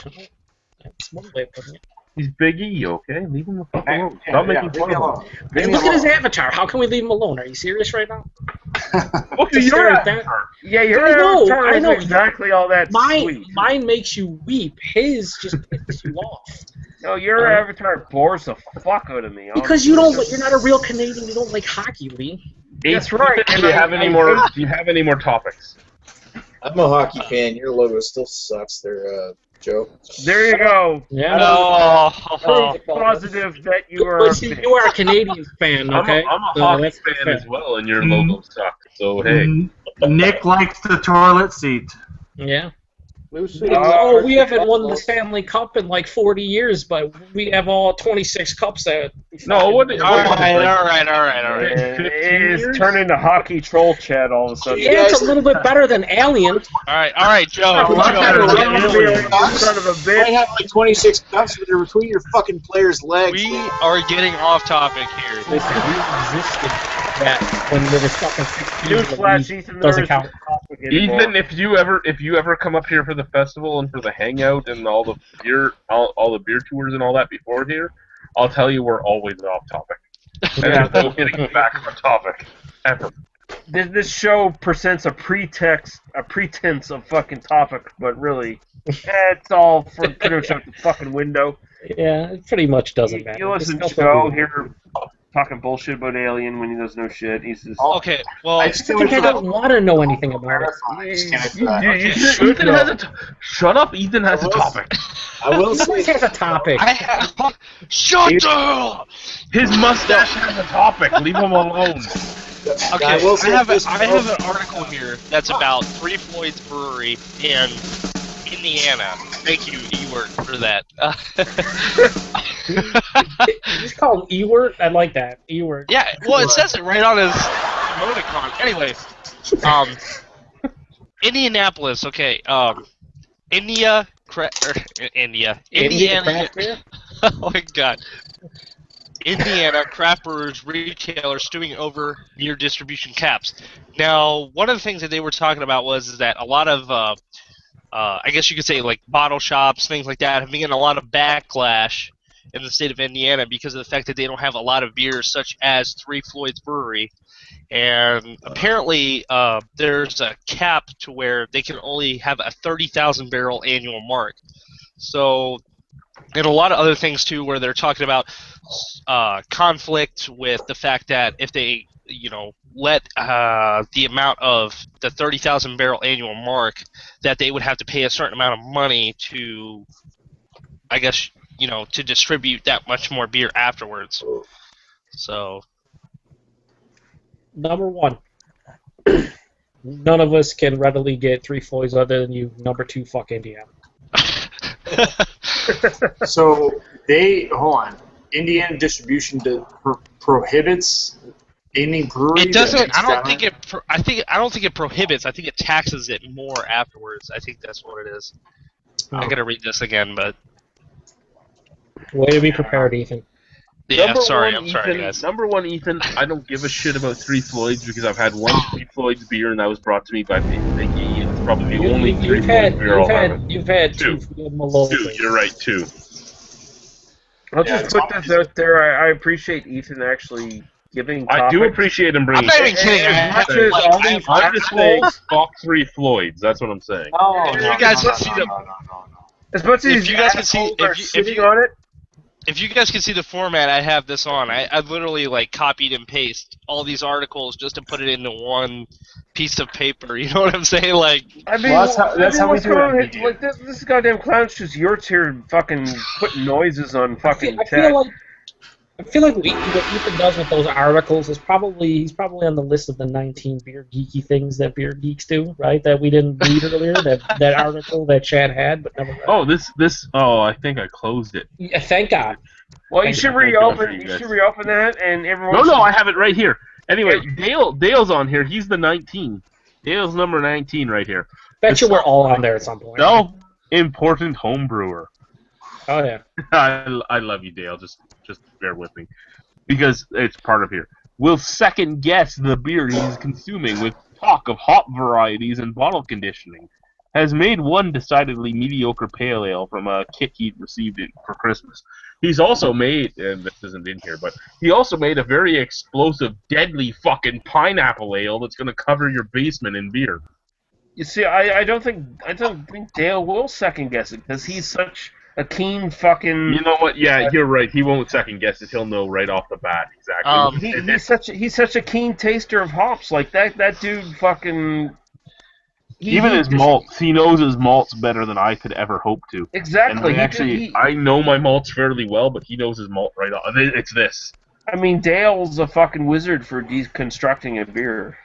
That's one way of putting it. He's Big E, okay? Leave him the fuck alone. Stop making fun of him. Hey, look at his avatar. How can we leave him alone? Are you serious right now? Look at Just your stare at that. avatar. Yeah, your I avatar is know. exactly all that sweet. Mine makes you weep. His just pisses you off. No, your avatar bores the fuck out of me. Because you're not a real Canadian. You don't like hockey, Lee. That's right. Do you have any more topics? I'm a hockey fan. Your logo still sucks there, Joe. There you go. Yeah. Proof positive that you are. Listen, you are a Canadian fan, okay? I'm a hockey fan as well, and your logo sucks. So hey. Nick likes the toilet seat. Yeah. Oh, we haven't won the Stanley Cup in like 40 years, but we have all 26 cups that. No, what? All right. It is turning to hockey troll chat all of a sudden. Yeah, it's a little bit better than Alien. All right, Joe. Son of a bitch. I have like 26 cups, but they're between your fucking players' legs. We are getting off topic here. Listen, we existed. that when there was fucking 16 in the Newsflash, league, Ethan, doesn't there count. is no topic anymore. Ethan, if you ever come up here for the festival and for the hangout and all the beer tours and all that before here, I'll tell you we're always off topic. And there's no getting back on topic ever. This show presents a pretense of fucking topic, but really, it's all pretty much out the fucking window. Yeah, it pretty much doesn't matter. You listen to Just Joe here talking bullshit about Alien when he does no shit. He's just Okay, well, I don't want to know anything about it. Ethan has a shut up. Ethan has a topic. I will say He has a topic. Shut up! His mustache has a topic. Leave him alone. Okay, I will say I have this an article here that's about Three Floyds Brewery in Indiana. Thank you, Ewert, for that. It's called Ewert. I like that. Ewert. Yeah, well, it says it right on his emoticon. Anyway, Indianapolis. Okay, Indiana. craft beer? Oh my God. Indiana craft brewers, retailers stewing over beer distribution caps. Now, one of the things that they were talking about is that a lot of, I guess you could say, like bottle shops, things like that, have been getting a lot of backlash in the state of Indiana because of the fact that they don't have a lot of beers such as Three Floyds Brewery. And apparently there's a cap to where they can only have a 30,000 barrel annual mark. So, and a lot of other things too where they're talking about conflict with the fact that if they, let the amount of the 30,000 barrel annual mark, that they would have to pay a certain amount of money to, I guess, to distribute that much more beer afterwards. So... Number one. None of us can readily get Three Floyds other than you. Number two, fuck Indiana. So hold on. Indiana distribution prohibits any brewery. It doesn't. I don't think it prohibits. I think it taxes it more afterwards. I think that's what it is. I gotta read this again, but way to be prepared, Ethan. Yeah, I'm sorry, Ethan, guys. Number one, Ethan, I don't give a shit about Three Floyds because I've had one Three Floyds beer and that was brought to me by Mickey. It's probably the only Three Floyds beer I'll have. You've had two. Two, you're right, two. I'll just put this out there. I appreciate Ethan actually giving topics. I do appreciate him bringing. I'm not even kidding. I'm just saying, fuck Three Floyds. That's what I'm saying. You guys can see the. As much as you guys can see, if you on it. If you guys can see the format I have this on, I literally copied and pasted all these articles just to put it into one piece of paper. You know what I'm saying? I mean, that's how we do it. This goddamn clown's just yours here, fucking putting noises on fucking chat. I feel like what Ethan does with those articles is he's probably on the list of the 19 beer geeky things that beer geeks do, right? That we didn't read earlier. that article that Chad had, but never read. Oh, I think I closed it. Yeah, thank God. Well, you should reopen. You should reopen that, and everyone. No, I have it right here. Anyway, Dale's on here. He's the 19. Dale's number 19 right here. Bet you we're all on there at some point. No, important home brewer. Oh yeah. I love you, Dale. Just bear with me, because it's part of here. Will second guess the beer he's consuming with talk of hop varieties and bottle conditioning. Has made one decidedly mediocre pale ale from a kit he received it for Christmas. He's also made, and this isn't in here, but he also made a very explosive, deadly fucking pineapple ale that's going to cover your basement in beer. You see, I don't think Dale will second guess it because he's such a keen fucking. You know what? Yeah, you're right. He won't second guess it. He'll know right off the bat exactly. He's such a keen taster of hops. Like that dude fucking. Even his malts, he knows his malts better than I could ever hope to. Exactly. And I know my malts fairly well, but he knows his malt right off. It's this. I mean, Dale's a fucking wizard for deconstructing a beer.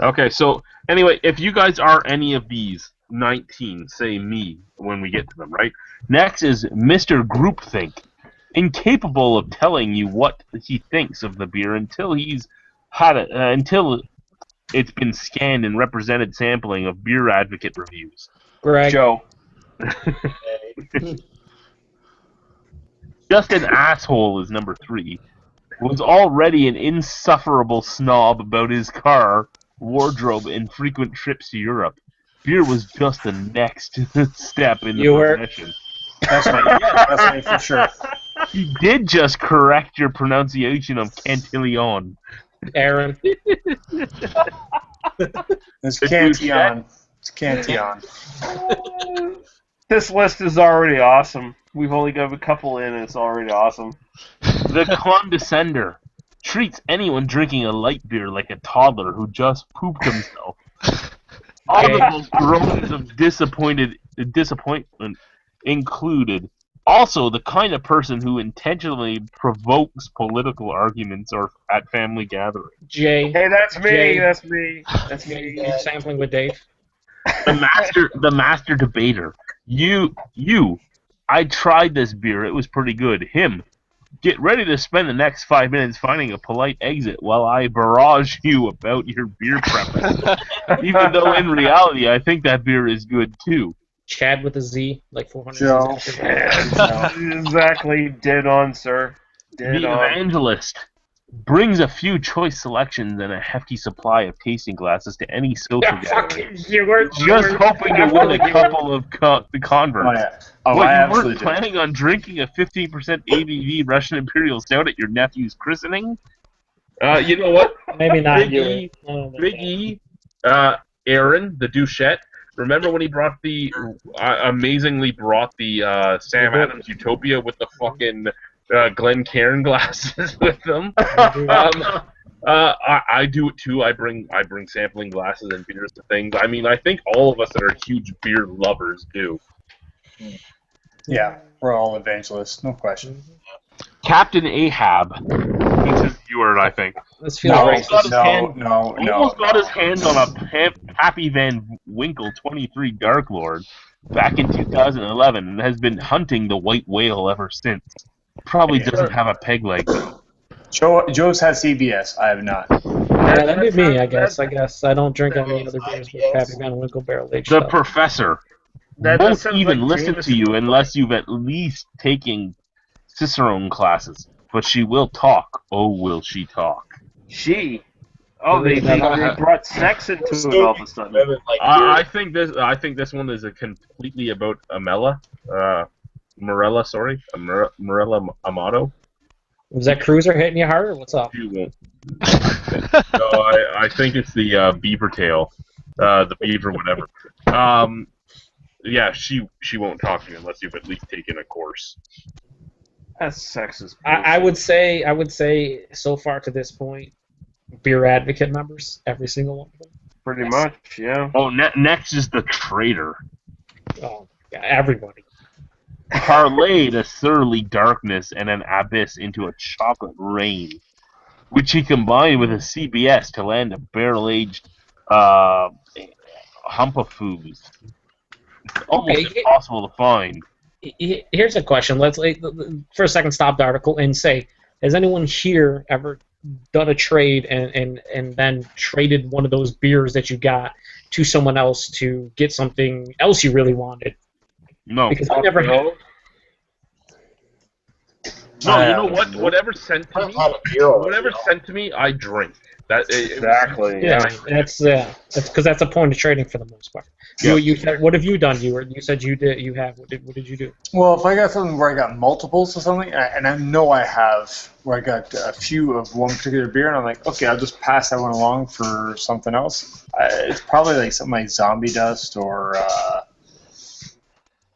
Okay, so anyway, if you guys are any of these 19, say me when we get to them, right? Next is Mr. Groupthink, incapable of telling you what he thinks of the beer until he's had it, until it's been scanned and represented sampling of Beer Advocate reviews. Greg. Joe. Just an asshole is number 3. was already an insufferable snob about his car, wardrobe, and frequent trips to Europe. Beer was just the next step in the progression. That's right. Yeah, that's right for sure. He did just correct your pronunciation of Cantillon. Aaron. It's Cantillon. It's Cantillon. This list is already awesome. We've only got a couple in, and it's already awesome. The Condescender treats anyone drinking a light beer like a toddler who just pooped himself. Audible groans of disappointment included. Also, the kind of person who intentionally provokes political arguments or at family gatherings. Jay. Hey, that's me. Jay. That's me. That's me. You're sampling with Dave. The master debater. You. I tried this beer. It was pretty good. Him. Get ready to spend the next 5 minutes finding a polite exit while I barrage you about your beer preference. Even though in reality, I think that beer is good too. Chad with a Z, like 400. Joe. Exactly. Dead on, sir. Dead The on. evangelist brings a few choice selections and a hefty supply of tasting glasses to any social gathering. Just hoping to win a couple of converts. Oh, yeah. Oh, What, I you absolutely weren't do. planning on drinking a 15% ABV Russian Imperial Stout at your nephew's christening? You know what? Maybe not. Big E, Aaron, the Duchette. Remember when he brought amazingly brought the Sam Adams Utopia with the fucking Glen Cairn glasses with them? I do it too. I bring sampling glasses and beers to things. I mean, I think all of us that are huge beer lovers do. Yeah, we're all evangelists, no question. Captain Ahab. That's his keyword, I think. Let's feel Almost got his hand on a Pappy Van Winkle 23 Dark Lord back in 2011 and has been hunting the white whale ever since. Probably doesn't have a peg leg though. Joe's had CBS. I have not. Yeah, that'd be me, I guess. I don't drink any other beers with Pappy Van Winkle barrel aged The stuff. Professor won't even listen to you unless you've at least taken Cicerone classes. But she will talk. Oh, will she talk? She. Oh, they brought sex into it all of a sudden. I think this one is completely about Morella, sorry, Morella Amato. Was that cruiser hitting you hard, or what's up? She won't. No, I think it's the beaver tail, the beaver whatever. Yeah, she won't talk to you unless you've at least taken a course. That's sexist. I would say so far to this point, beer advocate members, every single one of them. Pretty much, yeah. Oh, next is the traitor. Oh, yeah, everybody. Parlayed a surly darkness and an abyss into a chocolate rain, which he combined with a CBS to land a barrel-aged hump of foods. It's almost impossible to find. Here's a question. Let's for a second stop the article and say, has anyone here ever done a trade and then traded one of those beers that you got to someone else to get something else you really wanted? No. Because I never have. No, you know what? Whatever's sent to me, I drink. Exactly. Yeah, that's because that's a point of trading for the most part. Yeah. You said, what have you done? You said you did. You have. What did you do? Well, if I got something where I got multiples of something, and I know I have, where I got a few of one particular beer, and I'm like, okay, I'll just pass that one along for something else. It's probably like something like Zombie Dust or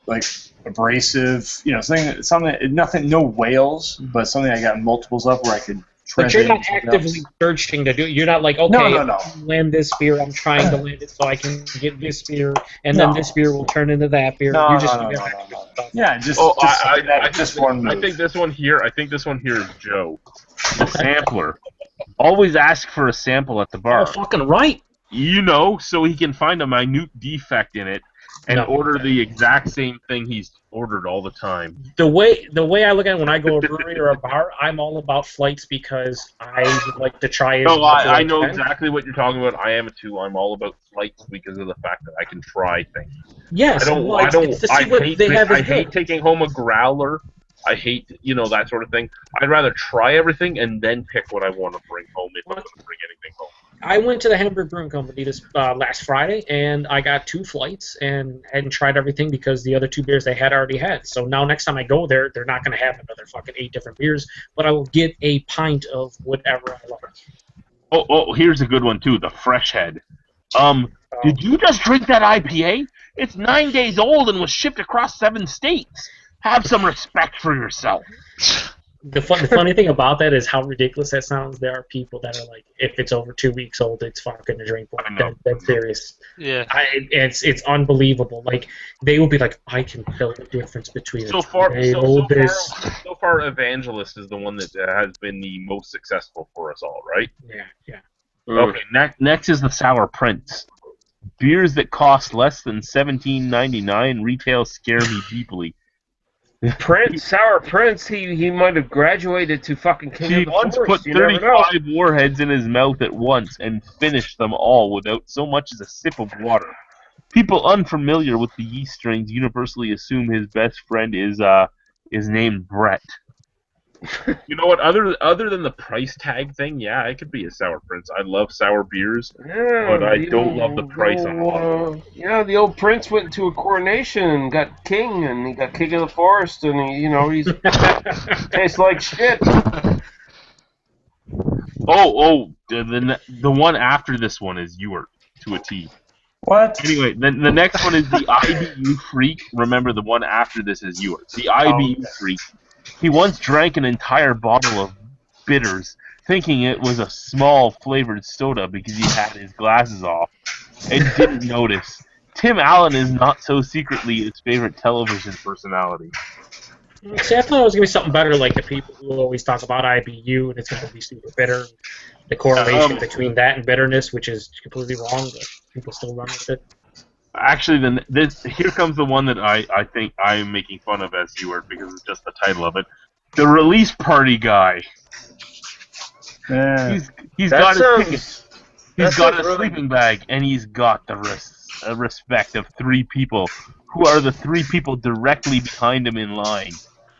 like Abrasive, something, nothing, no whales, but something I got multiples of where I could. But you're not actively searching to do. You're not like, okay, no. land this beer. I'm trying to land it so I can get this beer, and then this beer will turn into that beer. No. Yeah, just one move. I think this one here is Joe, the sampler. Always ask for a sample at the bar. Oh, fucking right. So he can find a minute defect in it and order the exact same thing he's ordered all the time. The way I look at it when I go to a brewery or a bar, I'm all about flights because I would like to try it. No, I know exactly what you're talking about. I am too. I'm all about flights because of the fact that I can try things. Yes, I hate taking home a growler I hate, that sort of thing. I'd rather try everything and then pick what I want to bring home if I'm going to bring anything home. I went to the Hamburg Brewing Company this last Friday, and I got 2 flights and hadn't tried everything because the other 2 beers they had already had. So now next time I go there, they're not going to have another fucking 8 different beers, but I will get a pint of whatever I like. Oh, here's a good one too, the Fresh Head. Did you just drink that IPA? It's 9 days old and was shipped across 7 states. Have some respect for yourself. The funny thing about that is how ridiculous that sounds. There are people that are like, if it's over 2 weeks old, it's fucking a drink. That's serious. Yeah. It's unbelievable. Like, they will be like, I can tell the difference between So far, Evangelist is the one that has been the most successful for us all, right? Yeah. Okay, next is the Sour Prince. Beers that cost less than $17.99 retail scare me deeply. Sour Prince, he might have graduated to fucking King He of the once Forest. put 35 warheads in his mouth at once and finished them all without so much as a sip of water. People unfamiliar with the yeast strains universally assume his best friend is named Brett. You know what? Other than the price tag thing, yeah, I could be a Sour Prince. I love sour beers, but I don't love the price on them. Yeah, the old Prince went to a coronation and got king, and he got King of the Forest, and he's tastes like shit. The one after this one is Ewart to a T. What? Anyway, the next one is the IBU Freak. Remember, the one after this is Ewart. The IBU Freak. He once drank an entire bottle of bitters, thinking it was a small flavored soda because he had his glasses off, and didn't notice. Tim Allen is not so secretly his favorite television personality. See, I thought it was going to be something better, like the people who always talk about IBU and it's going to be super bitter. The correlation between that and bitterness, which is completely wrong, but people still run with it. Actually, here comes the one that I think I'm making fun of as Ewart because it's just the title of it. The Release Party Guy. He's got a sleeping bag, and he's got the respect of 3 people, who are the 3 people directly behind him in line.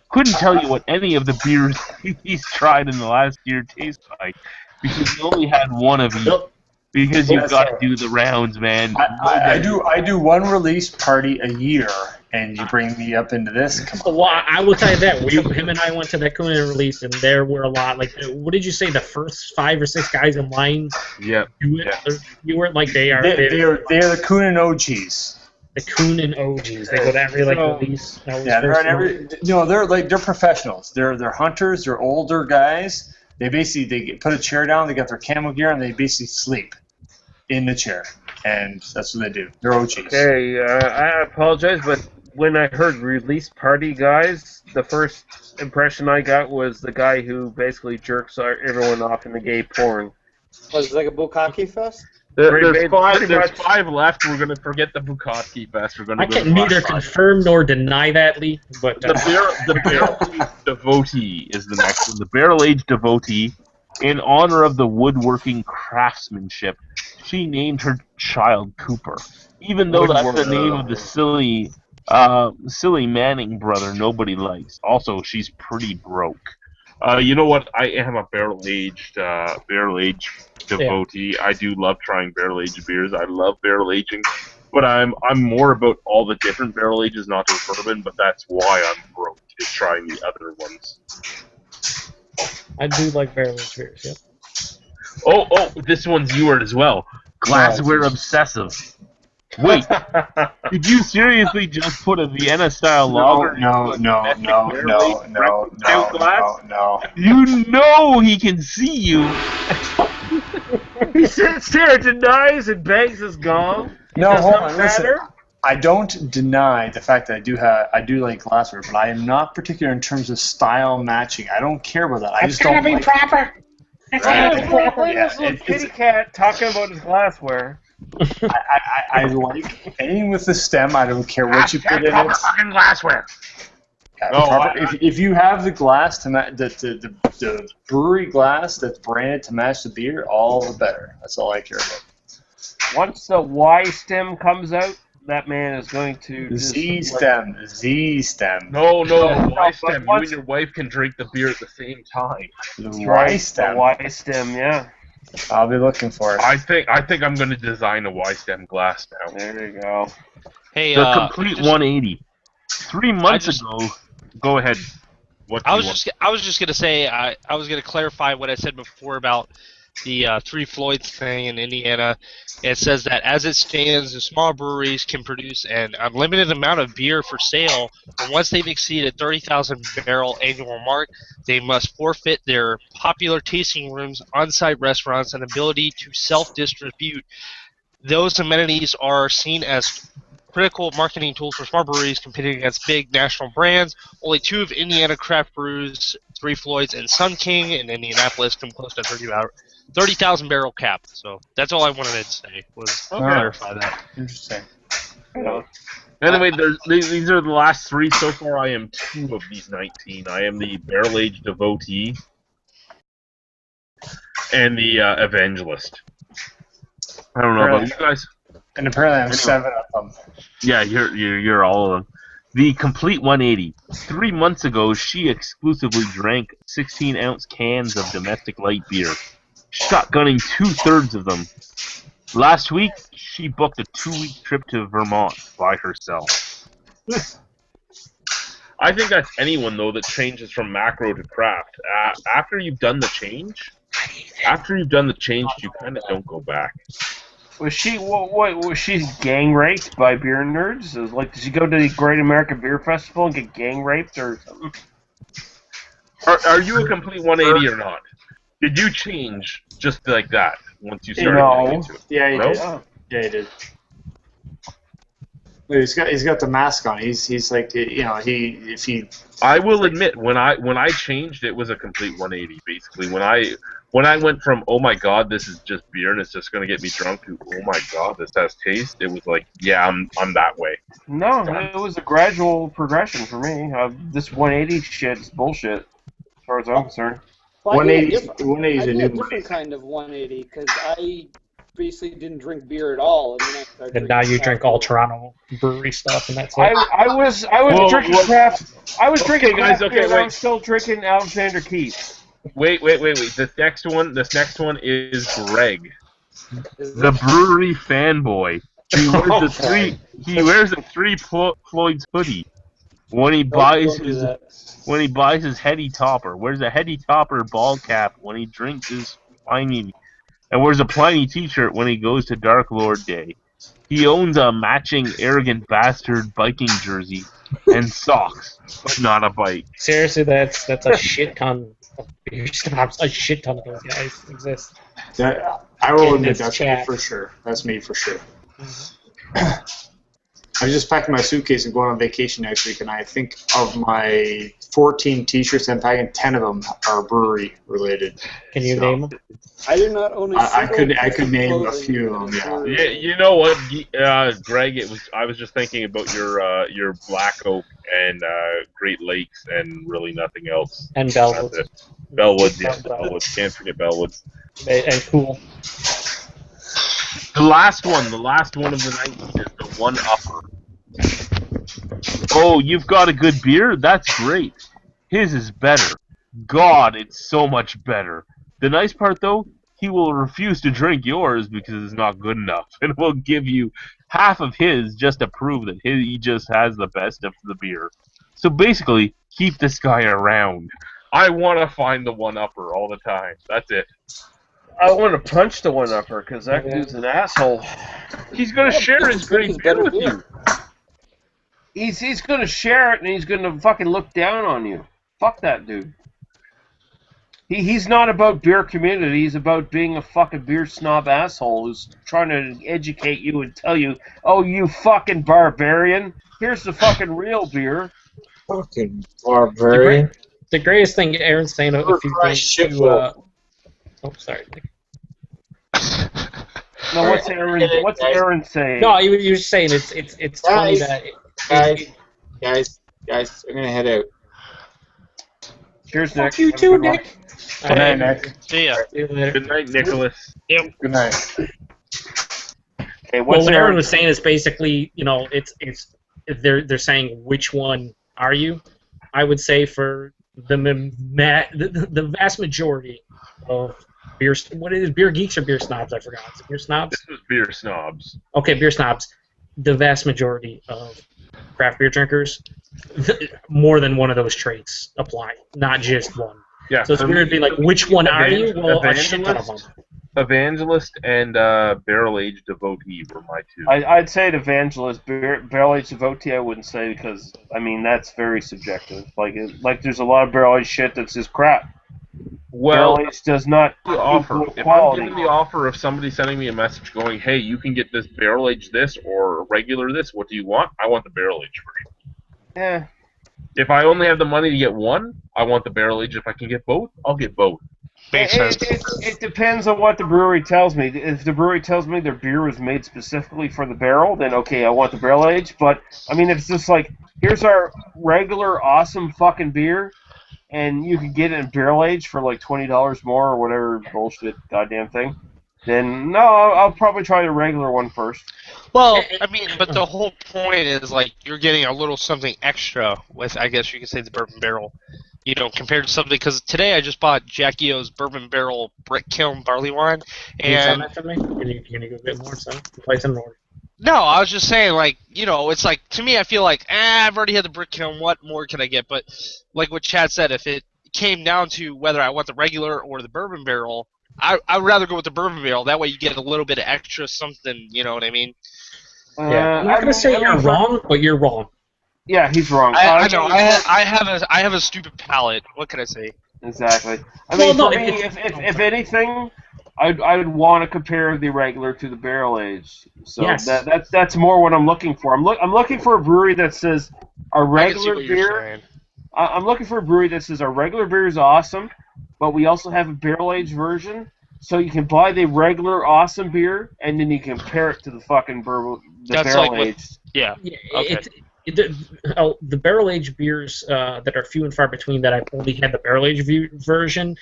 Couldn't tell you what any of the beers he's tried in the last year taste like, because he only had one of each. Because you've got to do the rounds, man. I do one release party a year, and you bring me up into this. Come on. Well, I will tell you that. Him and I went to that Coonan release, and there were a lot. Like, what did you say? The first 5 or 6 guys in line. Yeah. You weren't like they are. They're the Coonan OGs. The Coonan OGs. They go to every release. Yeah, they're on every. They're professionals. They're hunters. They're older guys. They put a chair down, they got their camo gear, and they basically sleep in the chair. And that's what they do. They're OGs. Okay, I apologize, but when I heard Release Party Guys, the first impression I got was the guy who basically jerks everyone off in the gay porn. Was it like a bukkake fest? There's 5 left. We're going to forget the Bukkake Fest. I can neither confirm nor deny that, Lee. But the Barrel-Aged Devotee is the next one. The Barrel-Aged Devotee, in honor of the woodworking craftsmanship, she named her child Cooper, even though that's the name of the silly Manning brother nobody likes. Also, she's pretty broke. You know what? I am a barrel-aged devotee. Yeah. I do love trying barrel-aged beers. I love barrel aging, but I'm more about all the different barrel ages, not just bourbon. But that's why I'm broke, is trying the other ones. I do like barrel-aged beers. Yep. Oh, this one's Ewart as well. Glassware obsessive. Wait, did you seriously just put a Vienna-style lager? No. You know he can see you. He sits there, denies, and bangs his gong. No, hold on, listen. I don't deny the fact that I do like glassware, but I am not particular in terms of style matching. I don't care about that. I just don't like proper. It's gotta be proper. This little kitty cat talking about his glassware. I like anything with the stem. I don't care what you put in it. Fucking glassware. If you have the glass to the brewery glass that's branded to match the beer, all the better. That's all I care about. Once the Y stem comes out, that man is going to just, Z-stem. Z-stem. No, No, Y-stem. but You and your wife can drink the beer at the same time. The That's right, Y-stem. the Y-stem, yeah. I'll be looking for it. I think I'm going to design a Y-stem glass now. There you go. Hey, The complete 180. 3 months ago. Go ahead. What do I you was want? just gonna say I was gonna clarify what I said before about the Three Floyds thing in Indiana. It says that as it stands, the small breweries can produce an unlimited amount of beer for sale, but once they've exceeded 30,000 barrel annual mark, they must forfeit their popular tasting rooms, on-site restaurants, and ability to self-distribute. Those amenities are seen as critical marketing tools for small breweries competing against big national brands. Only 2 of Indiana craft brews, Three Floyds and Sun King in Indianapolis, come close to 30,000 barrel cap. So that's all I wanted to say, was clarify that. Interesting. Anyway, these are the last 3 so far. I am 2 of these 19. I am the barrel-aged devotee and the evangelist. I don't know about you guys. And apparently I'm 7 of them. Yeah, you're all of them. The complete 180. 3 months ago, she exclusively drank 16-ounce cans of domestic light beer, shotgunning 2/3 of them. Last week, she booked a 2-week trip to Vermont by herself. I think that's anyone, though, that changes from macro to craft. After you've done the change, you kind of don't go back. Was she was she gang raped by beer nerds? Like, did she go to the Great American Beer Festival and get gang raped or something? Are you a complete 180 or not? Did you change just like that once you started getting into it? Yeah, he No? did. Yeah, he did. He's got the mask on. He's like, you know, if he. I will admit, when I changed, it was a complete 180. Basically, when I went from, oh my god, this is just beer and it's just gonna get me drunk, to, oh my god, this has taste, it was like, yeah, I'm that way. No, it was a gradual progression for me. This 180 shit is bullshit, as far as I'm concerned. Well, I did 180 is a new different kind of 180 because I basically didn't drink beer at all, and then I started. And now you drink all Toronto brewery stuff, and that's it. I was drinking craft. I was drinking guys, craft beer, and wait. I was still drinking Alexander Keith. Wait. This next one is Greg, the brewery fanboy. He wears a Three Floyds hoodie when he buys his heady topper. Wears a heady topper ball cap when he drinks his Pliny, and wears a Pliny t-shirt when he goes to Dark Lord Day. He owns a matching arrogant bastard biking jersey and socks, but not a bike. Seriously, that's a shit ton of beer snobs. A shit ton of those guys exist. I will In admit this that's chat. me for sure. That's me for sure. I was just packing my suitcase and going on vacation next week, and I think of my 14 T-shirts I'm packing, 10 of them are brewery related. Can you name them? I do not own a I single could piece of name a clothing few of that them. is Yeah. brewery. You know what, Greg? I was just thinking about your Black Oak and Great Lakes and really nothing else. And Bellwoods. That's it. Bellwoods, yeah, Bellwoods. Can't forget Bellwoods. And cool. The last one of the 19 is the one upper. Oh, you've got a good beer? That's great. His is better. God, it's so much better. The nice part, though, he will refuse to drink yours because it's not good enough, and will give you half of his just to prove that he just has the best of the beer. So basically, keep this guy around. I want to find the one upper all the time. That's it. I want to punch the one upper because that dude's an asshole. He's gonna share his great beer with you. He's gonna share it and he's gonna fucking look down on you. Fuck that dude. He's not about beer community. He's about being a fucking beer snob asshole who's trying to educate you and tell you, oh, you fucking barbarian, here's the fucking real beer. Fucking barbarian. The greatest thing Aaron's saying a few things to. Oh, sorry. No, what's Aaron saying? No, you were just saying it's funny that. Guys, I'm gonna head out. Cheers, Nick. Fuck you too, Nick. Good night, Nick. See ya. Good night, Nicholas. Yep. Good night. Okay, Well, what's what their? Aaron was saying is basically, it's they're saying which one are you? I would say for the vast majority of beer, what is beer geeks or beer snobs? I forgot. Is it beer snobs? This is beer snobs. Okay, beer snobs. The vast majority of craft beer drinkers, more than one of those traits apply, not just one. Yeah. So it's for weird me, to be like, which one are you? Well, a shit ton of them. Evangelist and barrel aged devotee were my two. I'd say evangelist, barrel aged devotee. I wouldn't say because I mean that's very subjective. Like there's a lot of barrel aged shit that's just crap. Well, barrel aged does not the offer. equal If I'm quality. given the offer of somebody sending me a message going, "Hey, you can get this barrel aged this or regular this. What do you want?" I want the barrel aged version. Yeah. If I only have the money to get one, I want the barrel aged. If I can get both, I'll get both. It depends on what the brewery tells me. If the brewery tells me their beer was made specifically for the barrel, then okay, I want the barrel age. But I mean, if it's just like, here's our regular awesome fucking beer, and you can get it in barrel age for like $20 more or whatever bullshit goddamn thing, then no, I'll probably try the regular one first. Well, I mean, but the whole point is like you're getting a little something extra with, I guess you could say, the bourbon barrel. Compared to something, because today I just bought Jack Eo's Bourbon Barrel Brick Kiln Barley Wine. Can you send that to me? Can you go get more? So place in order. No, I was just saying, like, it's like, to me, I feel like, I've already had the Brick Kiln, what more can I get? But, like what Chad said, if it came down to whether I want the regular or the Bourbon Barrel, I'd rather go with the Bourbon Barrel. That way you get a little bit of extra something, you know what I mean? Yeah. I'm not going to say you're wrong, but you're wrong. Yeah, he's wrong. I know. I have a stupid palate. What can I say? Exactly. I mean, for me, if anything, I'd want to compare the regular to the barrel age. So yes. that's more what I'm looking for. I'm looking for a brewery that says our regular beer. I'm looking for a brewery that says our regular beer is awesome, but we also have a barrel aged version. So you can buy the regular awesome beer, and then you compare it to the fucking barrel aged. Yeah. Okay. The barrel aged beers that are few and far between that I've only had the barrel aged version.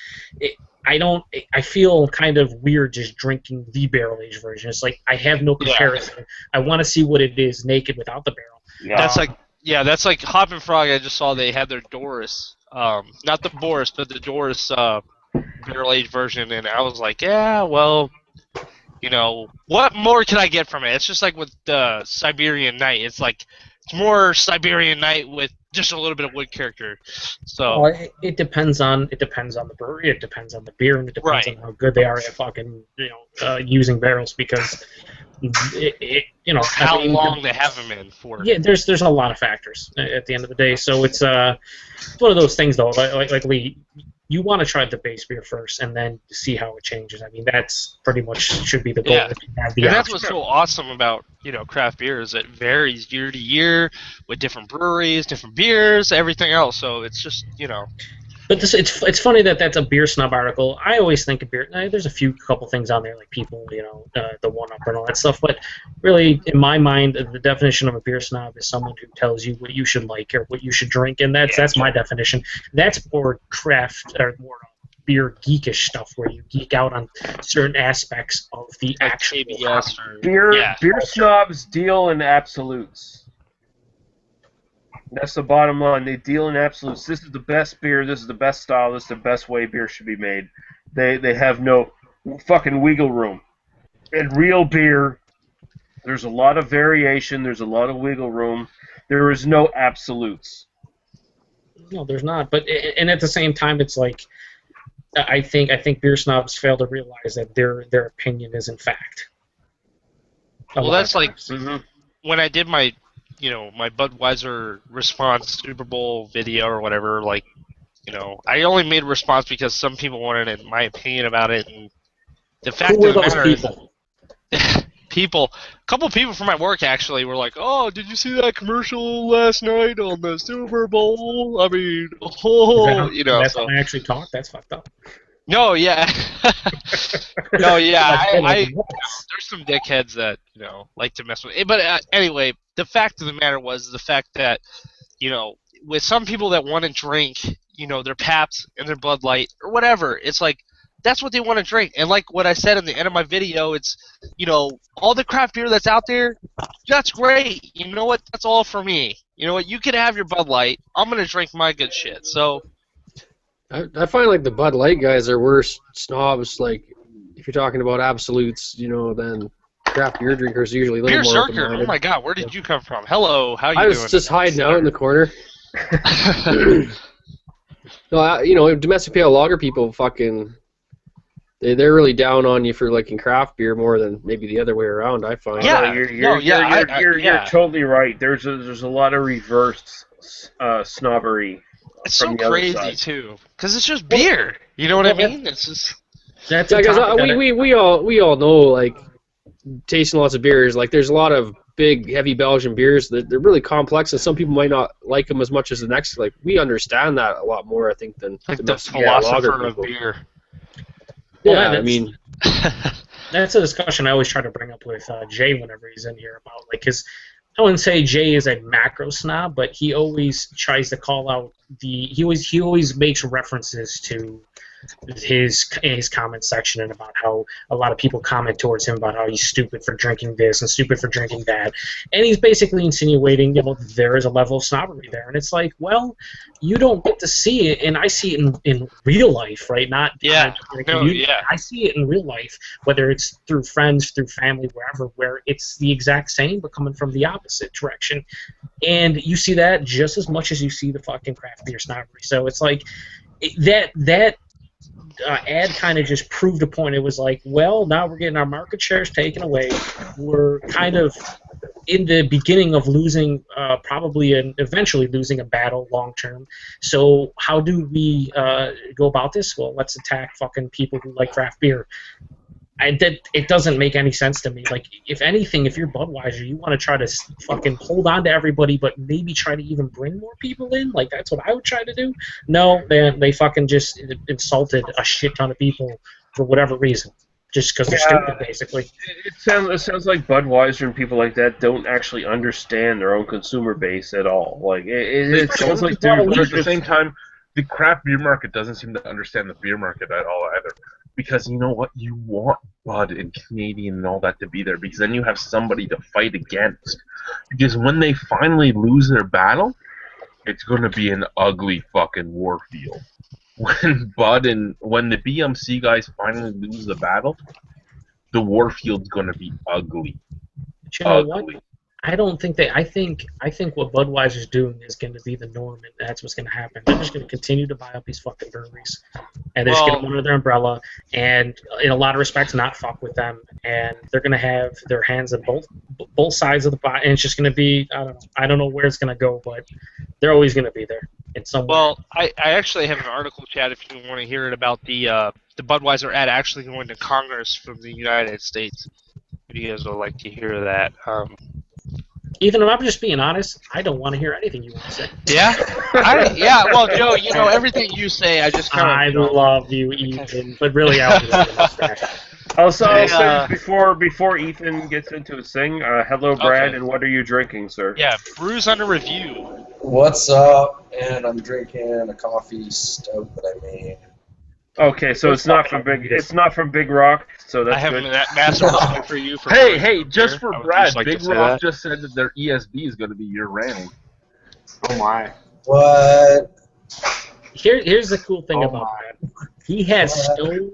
I feel kind of weird just drinking the barrel aged version. It's like I have no comparison. Yeah. I want to see what it is naked without the barrel. Yeah. That's like Hop and Frog. I just saw they had their Doris, not the Boris, but the Doris barrel aged version, and I was like, yeah, well. What more can I get from it? It's just like with the Siberian Night. It's like it's more Siberian Night with just a little bit of wood character. So it depends on the brewery. It depends on the beer, and it depends on how good they are at fucking using barrels because how long they have them in for. Yeah, there's a lot of factors at the end of the day. So it's one of those things though. Like Lee. You want to try the base beer first, and then see how it changes. I mean, that's pretty much should be the goal. Yeah. And that's what's so awesome about craft beer is it varies year to year with different breweries, different beers, everything else. So it's just But it's funny that that's a beer snob article. I always think of beer. There's a couple things on there like people, the one up and all that stuff. But really, in my mind, the definition of a beer snob is someone who tells you what you should like or what you should drink, and that's my definition. That's more craft or more beer geekish stuff where you geek out on certain aspects of the actual beer snobs deal in absolutes. That's the bottom line. They deal in absolutes. This is the best beer. This is the best style. This is the best way beer should be made. They have no fucking wiggle room. In real beer, there's a lot of variation. There's a lot of wiggle room. There is no absolutes. No, there's not. But and at the same time, it's like I think beer snobs fail to realize that their opinion is in fact. Well, that's like when I did my my Budweiser response Super Bowl video or whatever, I only made a response because some people wanted my opinion about it, and the fact of the matter is, a couple people from my work actually were like, "Oh, did you see that commercial last night on the Super Bowl? I mean, that's how I actually talk. That's fucked up." No, yeah. No, yeah. There's some dickheads that, like to mess with it. But anyway, the fact of the matter was the fact that, with some people that want to drink, their Pabst and their Bud Light or whatever, it's like, that's what they want to drink. And like what I said in the end of my video, it's, all the craft beer that's out there, that's great. You know what? That's all for me. You know what? You can have your Bud Light. I'm going to drink my good shit. So I find like the Bud Light guys are worse snobs. Like if you're talking about absolutes, then craft beer drinkers are usually a little Beer more Circuit, open-minded. oh my god, where did you come from? Hello, how you doing? I was just hiding out in the corner. No, domestic pale lager people fucking they're really down on you for liking craft beer more than maybe the other way around. I find. Yeah, you're totally right. There's a lot of reverse snobbery. It's from so the crazy other side. too, because it's just beer. You know what I mean? It's just. That's Yeah, because we all know, like, tasting lots of beers, like there's a lot of big heavy Belgian beers that they're really complex, and some people might not like them as much as the next. Like we understand that a lot more, I think, than like the domestic philosopher lager of people. beer. Yeah, Well, I mean, that's a discussion I always try to bring up with Jay whenever he's in here about, like, his. I wouldn't say Jay is a macro snob, but he always tries to call out he always makes references to his comment section and about how a lot of people comment towards him about how he's stupid for drinking this and stupid for drinking that, and he's basically insinuating there is a level of snobbery there, and it's like, well, you don't get to see it, and I see it in real life, right? Not I see it in real life, whether it's through friends, through family, wherever, where it's the exact same but coming from the opposite direction, and you see that just as much as you see the fucking craft beer snobbery. So it's like that ad kind of just proved a point. It was like, well, now we're getting our market shares taken away. We're kind of in the beginning of losing, probably and eventually losing a battle long term. So how do we go about this? Well, let's attack fucking people who like craft beer. It doesn't make any sense to me. Like, if anything, if you're Budweiser, you want to try to fucking hold on to everybody, but maybe try to even bring more people in. Like, that's what I would try to do. No, they fucking just insulted a shit ton of people for whatever reason, just because they're stupid, basically. It sounds like Budweiser and people like that don't actually understand their own consumer base at all. Like it sounds like but at the same time, the craft beer market doesn't seem to understand the beer market at all either. Because you know what? You want Bud and Canadian and all that to be there, because then you have somebody to fight against. Because when they finally lose their battle, it's going to be an ugly fucking war field. When the BMC guys finally lose the battle, the war field's going to be ugly. But you know what? I don't think I think what Budweiser's doing is going to be the norm, and that's what's going to happen. They're just going to continue to buy up these fucking breweries, and they're just going to under their umbrella, and in a lot of respects, not fuck with them. And they're going to have their hands on both sides of the pot, and it's just going to be, I don't know where it's going to go, but they're always going to be there in some way. Well, I actually have an article, Chad, if you want to hear it, about the Budweiser ad actually going to Congress from the United States. If you guys would like to hear that. Ethan, I'm just being honest. I don't want to hear anything you want to say. Yeah? Well, Joe, everything you say, I just kind of... I love you, Ethan, but really, I I'll say before Ethan gets into his thing, hello, Brad, and what are you drinking, sir? Yeah, Brews Under Review. What's up? And I'm drinking a coffee stout that I made. Okay, so it's not from Big Rock, so that's good. I have massive respect for you. Hey, just for Brad, Big Rock just said that their ESB is going to be year-round. Oh my. What? Here's the cool thing about Brad. He has Stone,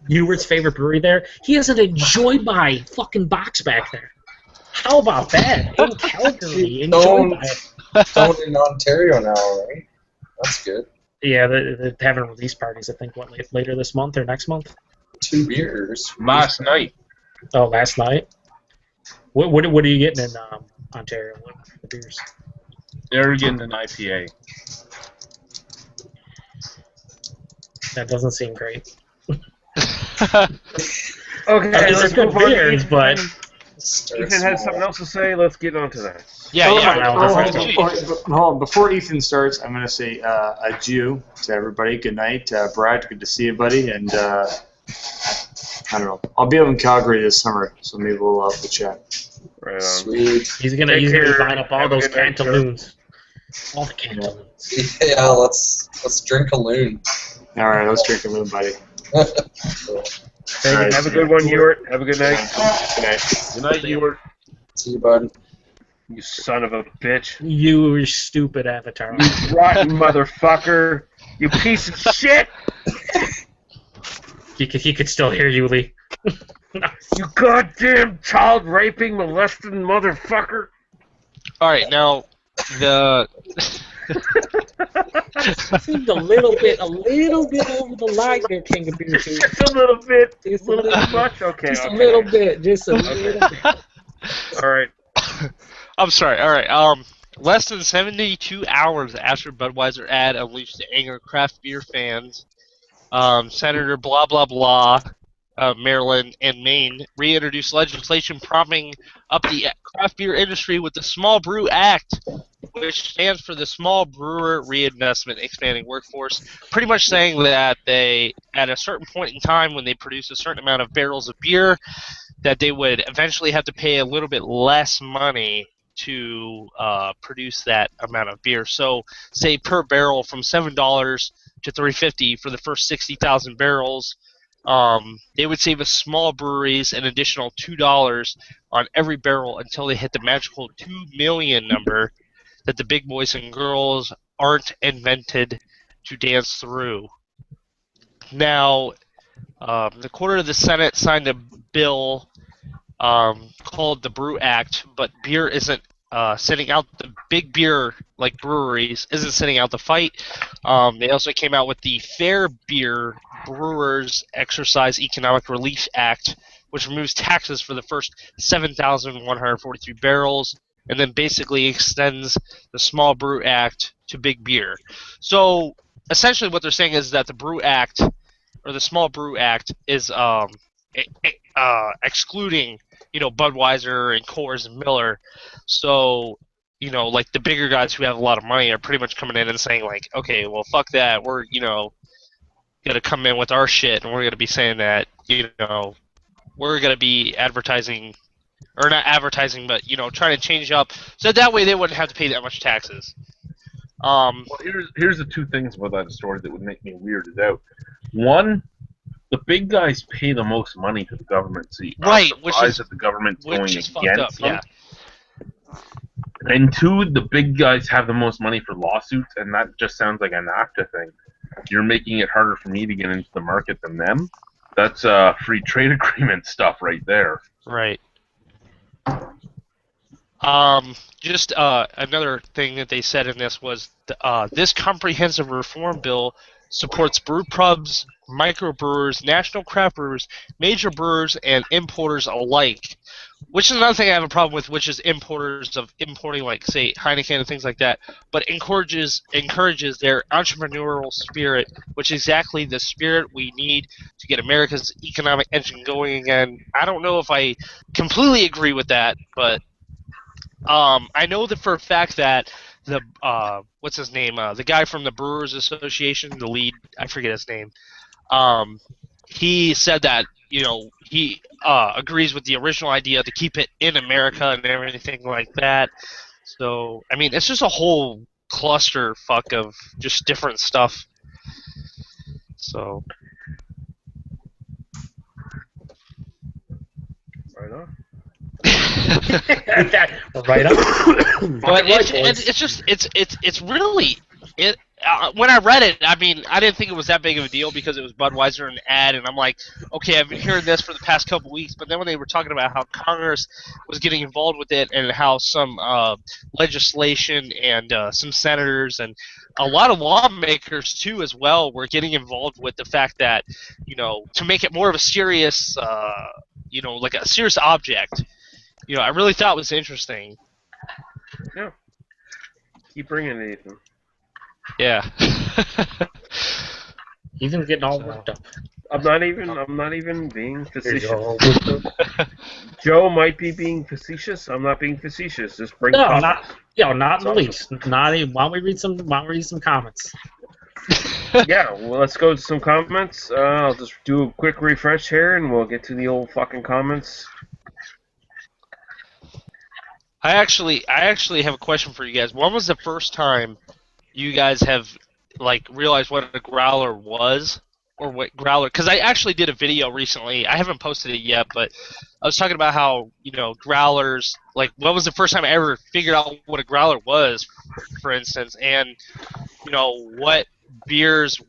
Ewart's favorite brewery there. He has an Enjoy By fucking box back there. How about that? In Calgary, Enjoy By. Stone in Ontario now, right? That's good. Yeah, they're having release parties, I think, later this month or next month? 2 beers. Last night. Oh, last night? What are you getting in Ontario? What are the beers? They're getting an IPA. That doesn't seem great. Okay, let's go beers, but... Ethan has something else to say. Let's get on to that. Hold on. Before Ethan starts, I'm going to say adieu to everybody. Good night. Brad, good to see you, buddy. And I don't know. I'll be up in Calgary this summer, so maybe we'll chat. Right on. Sweet. He's gonna be buying up all those Cantaloons. All the Cantaloons. Yeah, let's drink a loon. All right, let's drink a loon, buddy. Hey, Alright, have a see good ya. one, Ewart. Have a good night. Good night. Good night, Ewart. See you, bud. You son of a bitch. You stupid avatar. You rotten motherfucker. You piece of shit. He could still hear you, Lee. You goddamn child raping molesting motherfucker. All right, now the seemed a little bit over the line there, King of Beer Tube. Just a little bit. Just a little too much? Okay. Just okay. a little bit. Just a little bit. All right. I'm sorry. All right. Less than 72 hours after Budweiser ad unleashed the anger of craft beer fans, Senator blah blah blah, Maryland and Maine reintroduced legislation propping up the craft beer industry with the Small Brew Act, which stands for the Small Brewer Reinvestment Expanding Workforce, pretty much saying that they, at a certain point in time when they produce a certain amount of barrels of beer, that they would eventually have to pay a little bit less money to produce that amount of beer. So, say per barrel from $7 to $3.50 for the first 60,000 barrels, they would save a small breweries an additional $2 on every barrel until they hit the magical 2 million number that the big boys and girls aren't invented to dance through. Now, the quarter of the Senate signed a bill called the Brew Act, but beer isn't sitting out. The big beer, like breweries, isn't sitting out the fight. They also came out with the Fair Beer Brewers Exercise Economic Relief Act, which removes taxes for the first 7,143 barrels, and then basically extends the Small Brew Act to big beer. So essentially what they're saying is that the Brew Act, or the Small Brew Act, is excluding, Budweiser and Coors and Miller. So, like the bigger guys who have a lot of money are pretty much coming in and saying like, okay, well, fuck that. We're, gonna come in with our shit, and we're gonna be saying that, we're gonna be advertising, or not advertising, but trying to change up so that way they wouldn't have to pay that much taxes. Well, here's the two things about that story that would make me weirded out. One, the big guys pay the most money to the government, so right, which is that the government's going fucked up, against them. yeah. And two, the big guys have the most money for lawsuits, and that just sounds like a NAFTA thing. You're making it harder for me to get into the market than them. That's free trade agreement stuff right there. Right. Just another thing that they said in this was this comprehensive reform bill supports brew pubs, microbrewers, national craft brewers, major brewers, and importers alike. Which is another thing I have a problem with, which is importers of importing, like, say, Heineken and things like that, but encourages their entrepreneurial spirit, which is exactly the spirit we need to get America's economic engine going again. I don't know if I completely agree with that, but I know that for a fact that the what's his name, the guy from the Brewers Association, the lead, I forget his name, he said that he agrees with the original idea to keep it in America and everything like that. So I mean, it's just a whole cluster fuck of just different stuff. So Right on. Right up. But it's really it. When I read it, I mean, I didn't think it was that big of a deal because it was Budweiser and an ad, and I'm like, okay, I've been hearing this for the past couple weeks. But then when they were talking about how Congress was getting involved with it, and how some legislation and some senators and a lot of lawmakers too as well were getting involved with the fact that to make it more of a serious like a serious object. I really thought it was interesting. Yeah. Keep bringing it, Ethan. Yeah. Ethan's getting all worked up. I'm not even being facetious. Joe might be being facetious. I'm not being facetious. Just bring. No, not in the least. Not even. Why don't we read some comments? Yeah, well, let's go to some comments. I'll just do a quick refresh here, and we'll get to the old fucking comments. I actually have a question for you guys. When was the first time you guys have realized what a growler was? or what growler, because I actually did a video recently. I haven't posted it yet, but I was talking about how, growlers, like, when was the first time I ever figured out what a growler was, for instance, and, what beers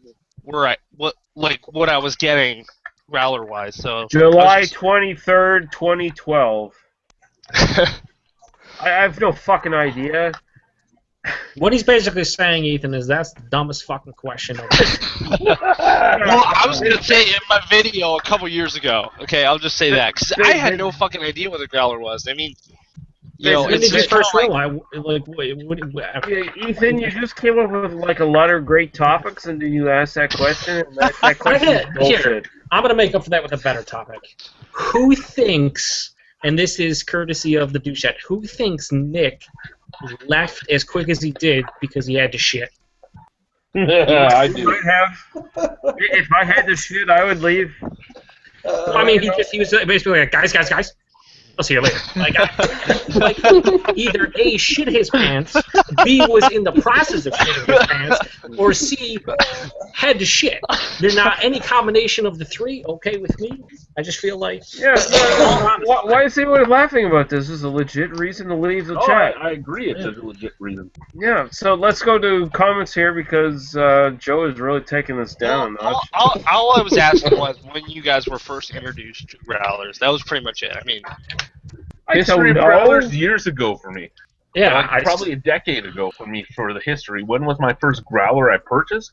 were what I was getting growler-wise. So July 23rd, 2012. I have no fucking idea. What he's basically saying, Ethan, is that's the dumbest fucking question ever. Well, I was going to say in my video a couple years ago. Okay, I'll just say that. Because I had no fucking idea what a growler was. I mean, it's just first rule. Ethan, you just came up with like a lot of great topics, and then you asked that question, and that question is bullshit. Here, I'm going to make up for that with a better topic. Who thinks, and this is courtesy of the douchette, who thinks Nick left as quick as he did because he had to shit? I do. If I had to shit, I would leave. I mean, he was basically like, guys, I'll see you later. Like either A, shit his pants, B, was in the process of shitting his pants, or C, had to shit. They're not any combination of the three okay with me. I just feel like... Yeah, why is anyone laughing about this? This is a legit reason to leave the chat. I agree, it's a legit reason. Yeah, so let's go to comments here because Joe is really taking this down a notch. All I was asking was when you guys were first introduced to growlers. That was pretty much it. I mean... History of growlers years ago for me. Yeah, probably a decade ago for me for the history. When was my first growler I purchased?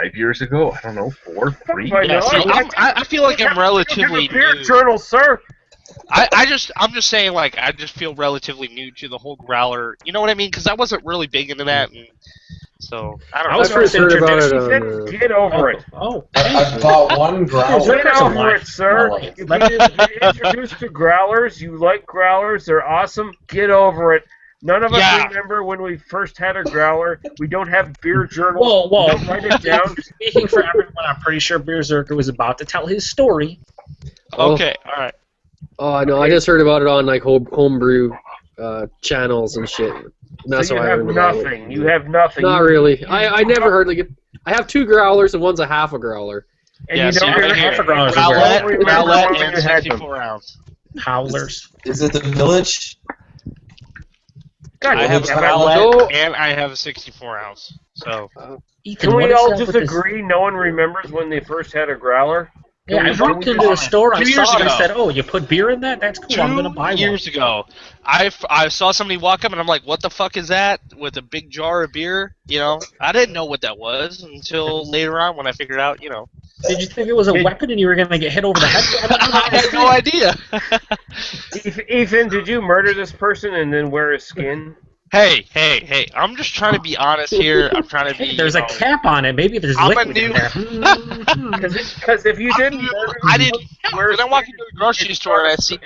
5 years ago. I don't know, 4, 3. Yeah, see, I feel like I'm relatively new. Journal, sir. I'm just saying, like, I just feel relatively new to the whole growler. You know what I mean? Because I wasn't really big into that, and so I don't know. I was first heard about it. Get over it. I bought one growler. Get over it, sir. You've been introduced to growlers. You like growlers. They're awesome. Get over it. None of us remember when we first had a growler. We don't have beer journals. Whoa. Don't write it down. Speaking for everyone, I'm pretty sure Berserker was about to tell his story. Okay, all right. Oh, I know. I just heard about it on like homebrew channels and shit. And that's so you why have I about nothing. it. You have nothing. Not really. I never heard like it. I have 2 growlers and one's a half a growler. And you don't remember half a growler. Growler and 64 ounce. Howlers. Is it the Village? I have a growler and I have a 64 ounce. So. Can we all just agree no one remembers when they first had a growler? Yeah, I walked into a store, I saw it, I said, oh, you put beer in that? That's cool, I'm going to buy one. 2 years ago, I saw somebody walk up and I'm like, what the fuck is that? With a big jar of beer, I didn't know what that was until later on when I figured out, Did you think it was a weapon and you were going to get hit over the head? I had no idea. Ethan, did you murder this person and then wear his skin? Hey, I'm just trying to be honest here. I'm trying to be... There's a cap on it. Maybe there's liquid in there. Because if you didn't... When I walk into the grocery store and I see...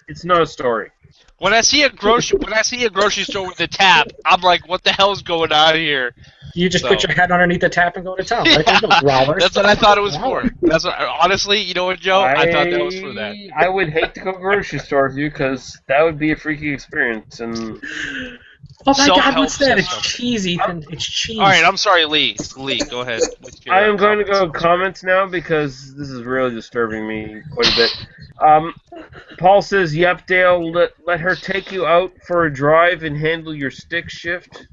It's not a story. When I see a grocery store with a tap, I'm like, what the hell's going on here? You just put your head underneath the tap and go to town. Right? There's no growlers. That's what I thought it was for. Honestly, you know what, Joe? I thought that was for that. I would hate to go grocery store with you because that would be a freaky experience. And... Oh my God, what's that? It's cheese, Ethan. It's cheese. All right, I'm sorry, Lee. Go ahead. I am going to go comments now because this is really disturbing me quite a bit. Paul says, "Yep, Dale, let her take you out for a drive and handle your stick shift."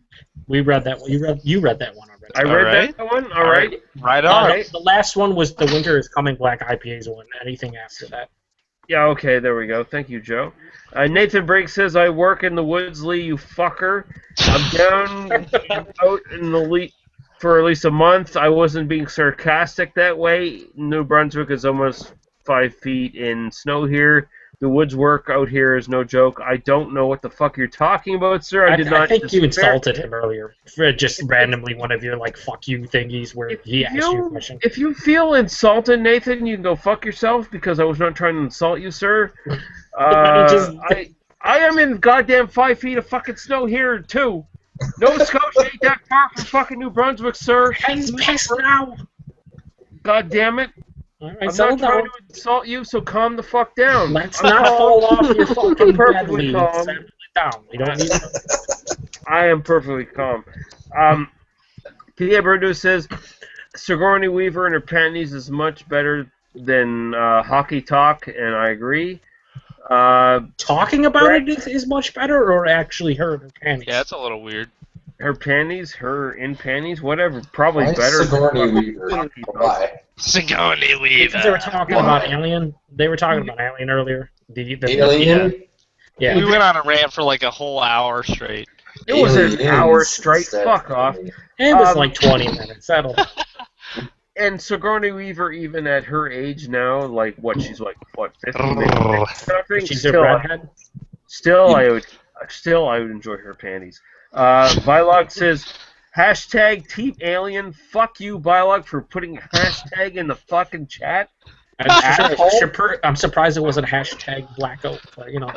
We read that one. You read that one already. I read that one. All right. Right on. The last one was the Winter is Coming Black IPAs one. Anything after that? Yeah. Okay. There we go. Thank you, Joe. Nathan Briggs says, "I work in the woods, Lee, you fucker. I'm down out in the for at least a month. I wasn't being sarcastic that way. New Brunswick is almost 5 feet in snow here. The woods work out here is no joke. I don't know what the fuck you're talking about, sir. I think you insulted him earlier for just randomly one of your like fuck you thingies where he asked you a question. If you feel insulted, Nathan, you can go fuck yourself because I was not trying to insult you, sir. I am in goddamn 5 feet of fucking snow here too. Nova Scotia ain't that far from fucking New Brunswick, sir. He's pissed now. God damn it. All right, I'm not trying to insult you, so calm the fuck down. Let's not fall off your fucking bed, Lee. Settle it down. We don't need to... I am perfectly calm. Pierre Bruno says, Sigourney Weaver in her panties is much better than hockey talk, and I agree. Talking about it is much better, or actually her in her panties? Yeah, it's a little weird. Her panties, her in panties, whatever. Probably Why better. Sigourney Weaver? Why? Sigourney Weaver. Because they were talking about Alien. They were talking about Alien earlier. Alien? Yeah. We went on a rant for like a whole hour straight. It was an hour straight. Fuck off. It was like 20 minutes. That'll. And Sigourney Weaver, even at her age now, like what she's like, what 50? Something. She's a redhead. Still, I would enjoy her panties. Vylog says, hashtag Team Alien. Fuck you, Vylog, for putting hashtag in the fucking chat. I'm surprised it wasn't hashtag Black Oak. But, you know.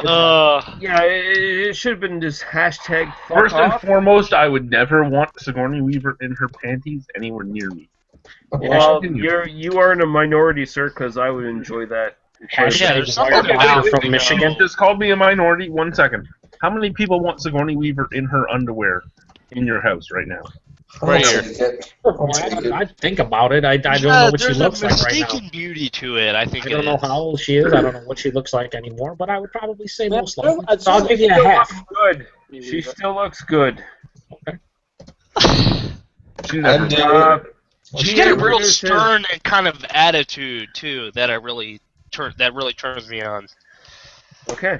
Yeah, it should have been just hashtag fuck First and off. foremost, I would never want Sigourney Weaver in her panties anywhere near me. Well, you are in a minority, sir, because I would enjoy that. From Michigan. Just called me a minority. 1 second. How many people want Sigourney Weaver in her underwear in your house right now? Right here. I'd think about it. I don't know what she looks like right now. There's a mistaken beauty to it. I think I don't know how old she is. I don't know what she looks like anymore, but I would probably say most likely. So I'll give you a half. Good. She still looks good. Okay. She got a real stern and kind of attitude too that really turns me on. Okay.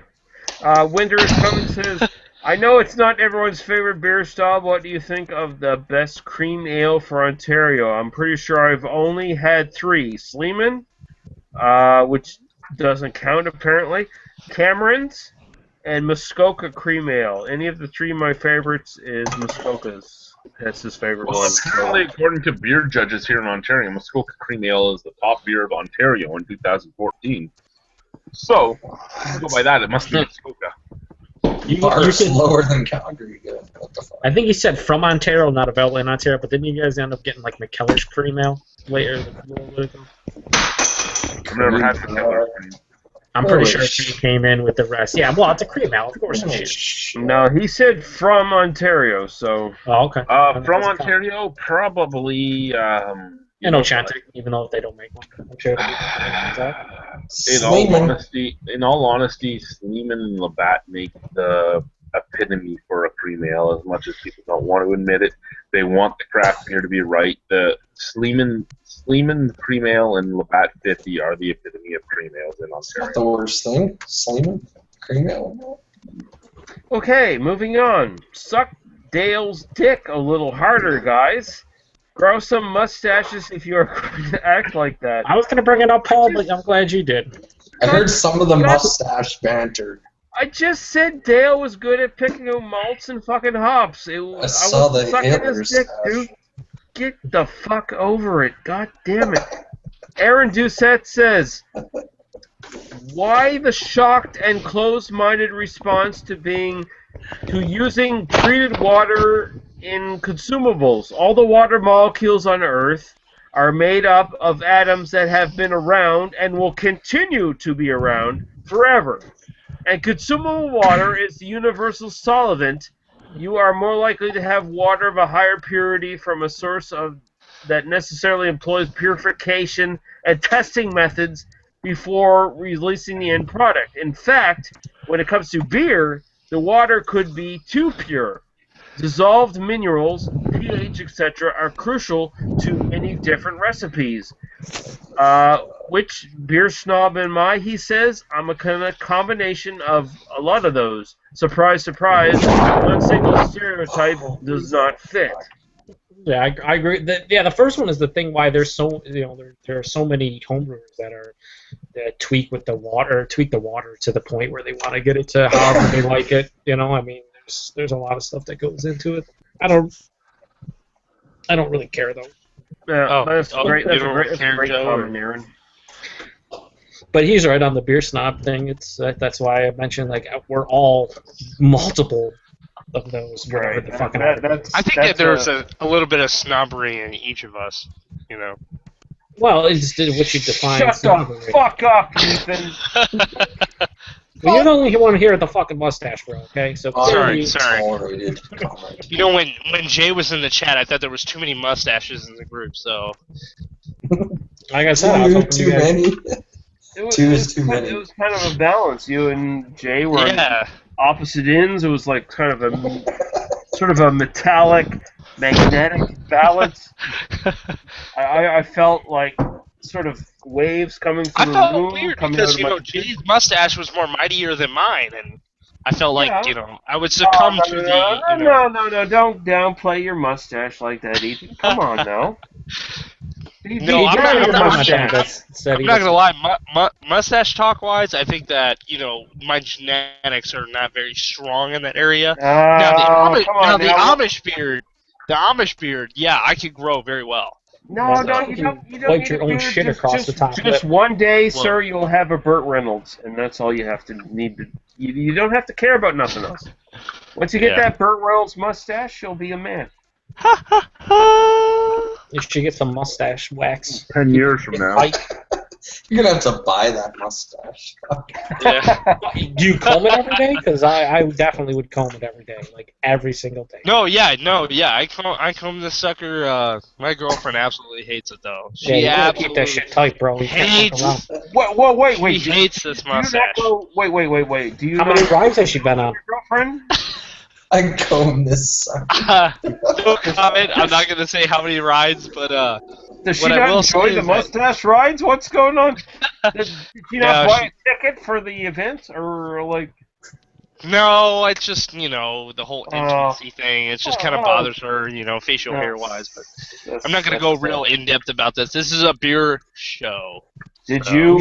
Winter is coming says, I know it's not everyone's favorite beer style. What do you think of the best cream ale for Ontario? I'm pretty sure I've only had 3. Sleeman, which doesn't count apparently, Cameron's, and Muskoka cream ale. Any of the 3 of my favorites is Muskoka's. That's his favorite one. Apparently, according to beer judges here in Ontario, Muskoka Cream Ale is the top beer of Ontario in 2014. So, if you go by that, it must be Muskoka. Far slower than Calgary. What the fuck? I think he said from Ontario, not available in Ontario, but didn't you guys end up getting like McKellar's cream ale later? I've never had McKellar's cream. I'm pretty sure she came in with the rest. Yeah, well, it's a cream ale, of course it is. No, he said from Ontario, so... Oh, okay. From Ontario, probably... and Ochantic, even though they don't make one. I'm sure it'll be in all honesty, Sleeman and Labatt make the epitome for a cream ale. As much as people don't want to admit it, they want the craft beer to be right. The Sleeman cream ale and Labatt 50 are the epitome of cream ales in Ontario. Not the worst thing. Sleeman cream ale. Okay, moving on. Suck Dale's dick a little harder, guys. Grow some mustaches if you are going to act like that. I was going to bring it up, Paul, but I'm glad you did. I heard some of the mustache banter. I just said Dale was good at picking out malts and fucking hops. I saw was the sucking Hitler his dick, dude. Get the fuck over it. God damn it. Aaron Doucette says, why the shocked and closed-minded response to using treated water in consumables? All the water molecules on Earth are made up of atoms that have been around and will continue to be around forever. And consumable water is the universal solvent. You are more likely to have water of a higher purity from a source that necessarily employs purification and testing methods before releasing the end product. In fact, when it comes to beer, the water could be too pure. Dissolved minerals, pH, etc. are crucial to many different recipes. Which beer snob am I? He says, I'm a kind of combination of a lot of those. Surprise, surprise, one single stereotype does not fit. Yeah, I agree. The first one is the thing why there's so there are so many homebrewers that tweak the water to the point where they want to get it to however they like it. I mean, there's a lot of stuff that goes into it. I don't really care though. Yeah, that's great. That's a great comment, Aaron. But he's right on the beer snob thing. That's why I mentioned we're all multiple of those. Whatever the fucking. I think that there's a little bit of snobbery in each of us. Well, it's what you define. Shut the fuck up, Ethan. Well, you're the only one here with the fucking mustache, bro. Okay, so Sorry. Tolerated. You know, when Jay was in the chat, I thought there was too many mustaches in the group. So, like I said, I was hoping Too you guys. many. Two is too It many. was kind of a balance. You and Jay were on opposite ends. It was like kind of a sort of a metallic, magnetic balance. I felt like sort of waves coming through I the felt room. weird coming because out of my... Jay's mustache was more mightier than mine, and I felt like I would succumb to the. No! Don't downplay your mustache like that, Ethan. Come on now. No, I'm not gonna lie. Mustache talk wise, I think that my genetics are not very strong in that area. Now the Amish beard, yeah, I could grow very well. No, you don't wipe your own shit across the top. Just one day, sir, you'll have a Burt Reynolds, and that's all you have to need to. You don't have to care about nothing else. Once you get that Burt Reynolds mustache, you'll be a man. You should get some mustache wax. 10 years from now. You're gonna have to buy that mustache. Do you comb it every day? Because I definitely would comb it every day, like every single day. I comb this sucker. My girlfriend absolutely hates it though. She absolutely keep that shit tight, bro. You hates. Wait. She hates this mustache. Wait. Do you? How many rides has she been on? Girlfriend? I comb this sucker. No comment. I'm not gonna say how many rides, but does she not enjoy the mustache rides? What's going on? Did she not buy a ticket for the event, or like? No, it's just the whole intimacy thing. It just kind of bothers her, facial hair wise. But I'm not gonna go real in depth about this. This is a beer show. Did you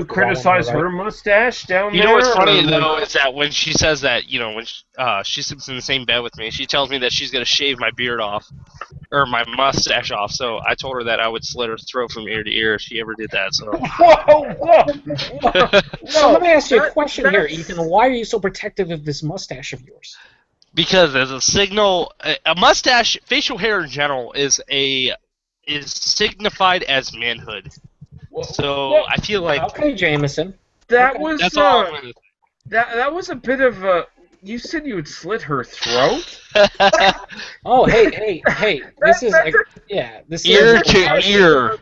criticize her mustache down there? You know what's funny though is that when she says that, when she sits in the same bed with me, she tells me that she's gonna shave my beard off, or my mustache off. So I told her that I would slit her throat from ear to ear if she ever did that. So. Whoa! So let me ask you a question here, Ethan. Why are you so protective of this mustache of yours? Because as a signal, a mustache, facial hair in general is signified as manhood. So I feel like Jameson. That was that's all I'm gonna say. That was a bit of a. You said you would slit her throat. Oh, hey! This is this ear is to ear.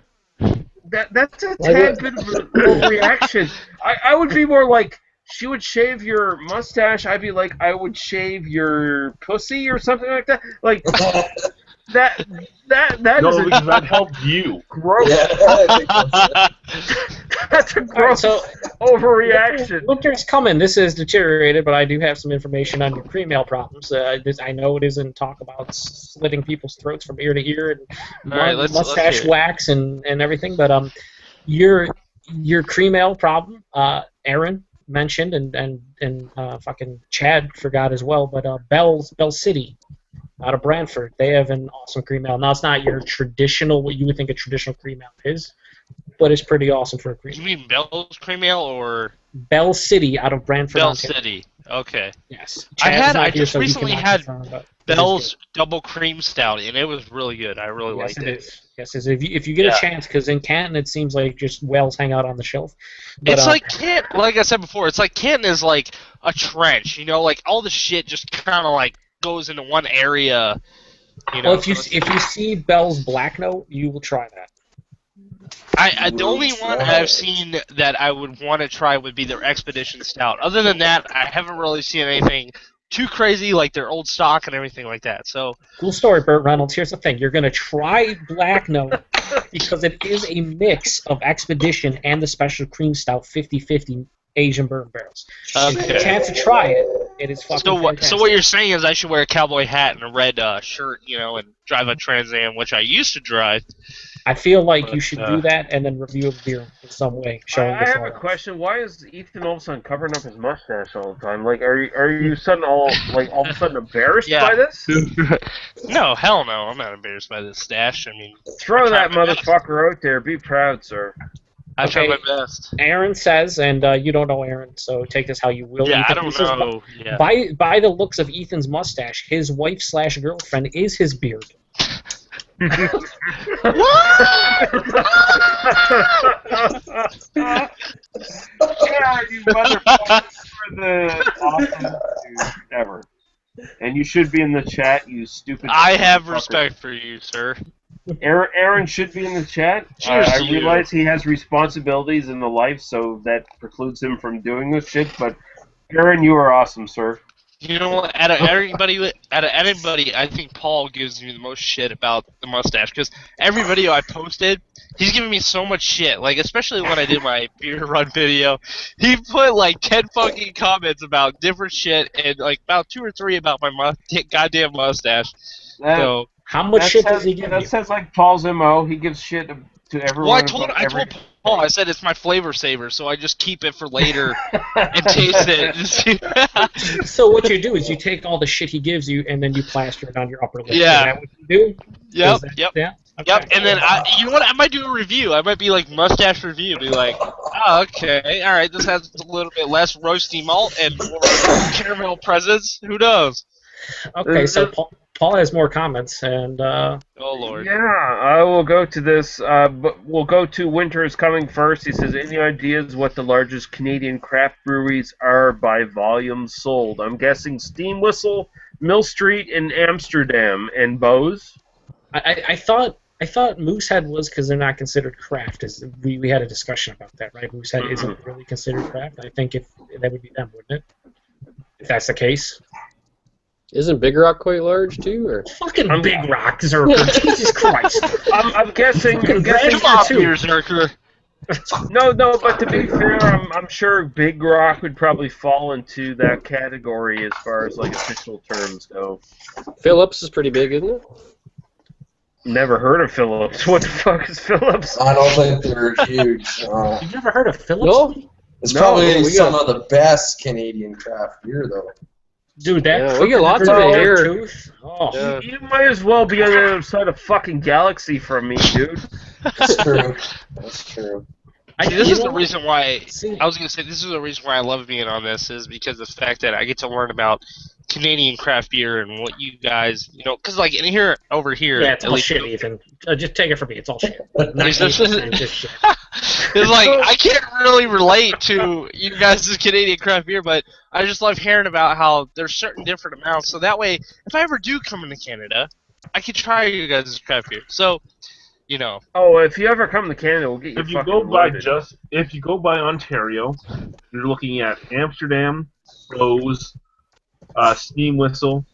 That's a tad bit of a reaction. I would be more like she would shave your mustache. I'd be like I would shave your pussy or something like that. Like. That no, because that helped you. Gross. Yeah, that's a gross overreaction. Winter's coming. This is deteriorated, but I do have some information on your pre-mail problems. I know it isn't talk about slitting people's throats from ear to ear and mustache wax and everything, but your pre-mail problem, Aaron mentioned and fucking Chad forgot as well, but Bell City. Out of Brantford, they have an awesome cream ale. Now it's not your traditional, what you would think a traditional cream ale is, but it's pretty awesome for a cream. You mean Bell's cream ale or Bell City out of Brantford? Bell Ontario. City. Okay. Yes. I just recently had Bell's double cream stout, and it was really good. I really liked it. Yes, if you get a chance, because in Canton it seems like just whales hang out on the shelf. But, it's like Canton, like I said before, it's like Canton is like a trench. Like all the shit just kind of like goes into one area. Well, if you see Bell's Black Note, you will try that. The only one I've seen that I would want to try would be their Expedition Stout. Other than that, I haven't really seen anything too crazy like their old stock and everything like that. So cool story, Burt Reynolds. Here's the thing: you're gonna try Black Note because it is a mix of Expedition and the Special Cream Stout 50/50 Asian bourbon barrels. Okay. If you get a chance to try it, it is fucking fantastic. So what you're saying is I should wear a cowboy hat and a red shirt, and drive a Trans Am, which I used to drive. I feel like you should do that and then review a beer in some way. Showing I have a question. Why is Ethan all of a sudden covering up his mustache all the time? Like, are you sudden all of a sudden embarrassed by this? No, hell no. I'm not embarrassed by this stash. I mean, throw that motherfucker out there. Be proud, sir. I try my best. Aaron says, and you don't know Aaron, so take this how you will. Yeah, Ethan, I don't know. By the looks of Ethan's mustache, his wife/girlfriend is his beard. God, you motherfucker are the awesome dude ever. And you should be in the chat, you stupid. I have motherfucker. respect for you, sir. Aaron should be in the chat. Cheers I to you. realize he has responsibilities in the life, so that precludes him from doing this shit. But Aaron, you are awesome, sir. You know what? Out of anybody, I think Paul gives me the most shit about the mustache because every video I posted, he's giving me so much shit. Like especially when I did my beer run video, he put like 10 fucking comments about different shit and like about 2 or 3 about my goddamn mustache. So how much shit does he give That you? sounds like Paul's MO. He gives shit to everyone. Well, I told Paul, I said it's my flavor saver, so I just keep it for later and taste it. So what you do is you take all the shit he gives you and then you plaster it on your upper lip. Yeah. Is that what you do? Yep. Yeah. Okay. Yep. And then you know what? I might do a review. I might be like mustache review. Be like, oh, okay, all right. This has a little bit less roasty malt and more caramel presence. Who knows? Okay. So Paul has more comments and. Oh Lord. Yeah, I will go to this, but we'll go to Winter is Coming first. He says, any ideas what the largest Canadian craft breweries are by volume sold? I'm guessing Steam Whistle, Mill Street in Amsterdam, and Bose. I thought Moosehead was because they're not considered craft. We had a discussion about that, right? Moosehead isn't really considered craft. I think if that would be them, wouldn't it? If that's the case. Isn't Big Rock quite large too, or fucking Big Rock, Zerker? Jesus Christ! I'm guessing. Zerker. No, but to be fair, I'm sure Big Rock would probably fall into that category as far as like official terms go. Phillips is pretty big, isn't it? Never heard of Phillips. What the fuck is Phillips? I don't think they're huge. You've never heard of Phillips? No. It's probably some of the best Canadian craft beer, though. Dude, that we get lots of it here. Tooth. Oh. Yeah. You might as well be on the other side of fucking galaxy from me, dude. That's true. That's true. This is the reason why I was gonna say this is the reason why I love being on this is because of the fact that I get to learn about Canadian craft beer and what you guys, because like in here over here, yeah, it's all shit, Ethan. Just take it from me, it's all shit. Just shit. It's like I can't really relate to you guys' Canadian craft beer, but I just love hearing about how there's certain different amounts. So that way, if I ever do come into Canada, I can try you guys' craft beer. So. Oh, if you ever come to Canada, we'll get you. If you go by Ontario, you're looking at Amsterdam, Bose, Steam Whistle,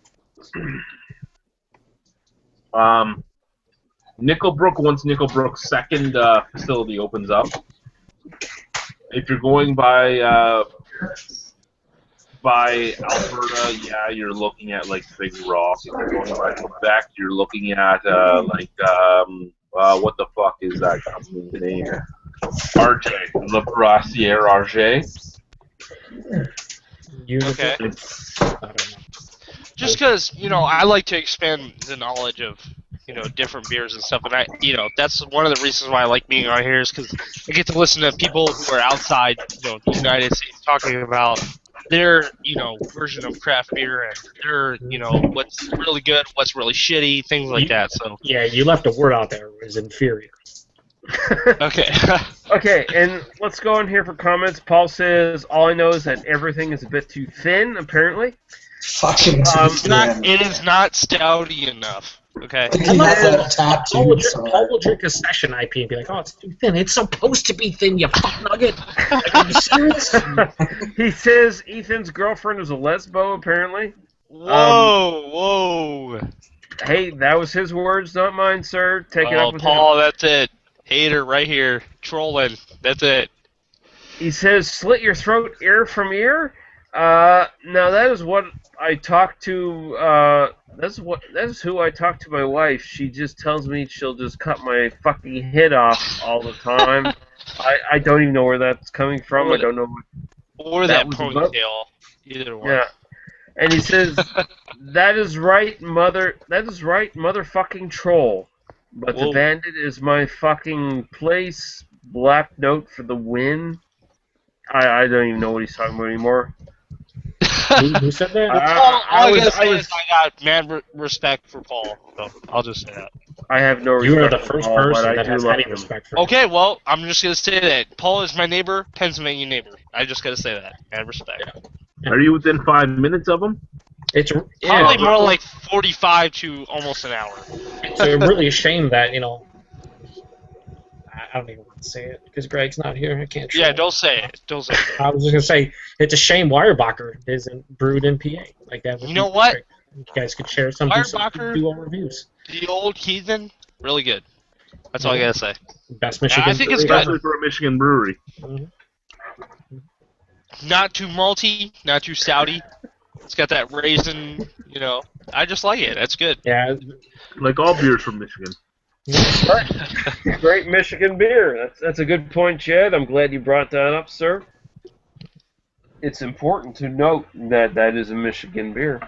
Nickelbrook once Nickelbrook's second facility opens up. If you're going by Alberta, yeah, you're looking at like Big Rock. If you're going by Quebec, you're looking at what the fuck is that company's name? RJ. Le Brassiere RJ. Okay. Just because, I like to expand the knowledge of, different beers and stuff, and that's one of the reasons why I like being on here is because I get to listen to people who are outside, the United States talking about their, version of craft beer and their, what's really good, what's really shitty, things like that. So yeah, you left a word out there. It was inferior. Okay. Okay, and let's go in here for comments. Paul says, all I know is that everything is a bit too thin, apparently. Fucking too thin. It is not stouty enough. Okay. Paul will drink a session IP and be like, oh, it's too thin. It's supposed to be thin, you fuck nugget. Like, are you serious? He says Ethan's girlfriend is a lesbo, apparently. Whoa. Hey, that was his words, not mine, sir. Take it up with Paul, him. that's it. Hater right here. Trolling. That's it. He says, slit your throat ear from ear? Now that is what I talk to, that's who I talk to my wife. She just tells me she'll just cut my fucking head off all the time. I don't even know where that's coming from. I don't know or that ponytail. Either one. Yeah. And he says, that is right, motherfucking troll. But the bandit is my fucking place. Black note for the win. I don't even know what he's talking about anymore. Who said that? All I gotta say is I got mad respect for Paul. So I'll just say that. I have no You respect are the for first Paul, but person I that do has love any him. respect for him. Okay, well, I'm just gonna say that Paul is my neighbor, Pennsylvania neighbor. I just gotta say that. I have respect. Are you within 5 minutes of them? It's Probably more like 45 to almost an hour. It's really a shame that, I don't even want to say it because Greg's not here. I can't. Yeah, don't say it. Don't say it. I was just gonna say it's a shame Weyerbacher isn't brewed in PA. Like that would You be know what? great. You guys could share some Weyerbacher, duo reviews. the old heathen, really good. That's all I gotta say. Best Michigan. I think it's Especially good. for a Michigan brewery. Not too malty, not too stouty. It's got that raisin, I just like it. That's good. Yeah. Like all beers from Michigan. Great Michigan beer. That's a good point, Chad. I'm glad you brought that up, sir. It's important to note that that is a Michigan beer.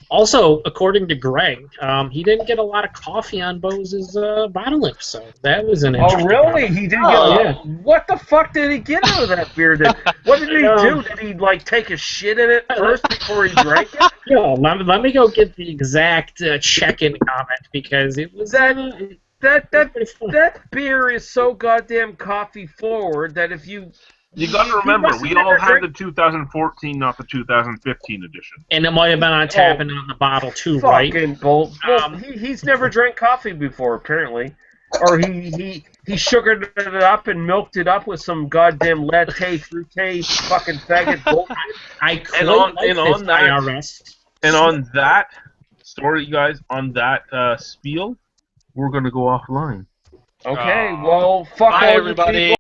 Also, according to Greg, he didn't get a lot of coffee on Bose's bottle lip, so that was an interesting. Oh, really? He didn't get. What the fuck did he get out of that beer? What did he do? Did he take a shit in it first before he drank it? Yeah, let me go get the exact check-in comment because it was that beer is so goddamn coffee forward that if you. You got to remember, we all had the 2014, not the 2015 edition. And it might have been on tap and on the bottle too, right? Fucking bull. He's never drank coffee before, apparently, or he sugared it up and milked it up with some goddamn latte fruite fucking faggot bullshit. And on that story, guys, on that spiel, we're gonna go offline. Okay, well, fuck Bye, all you everybody. people.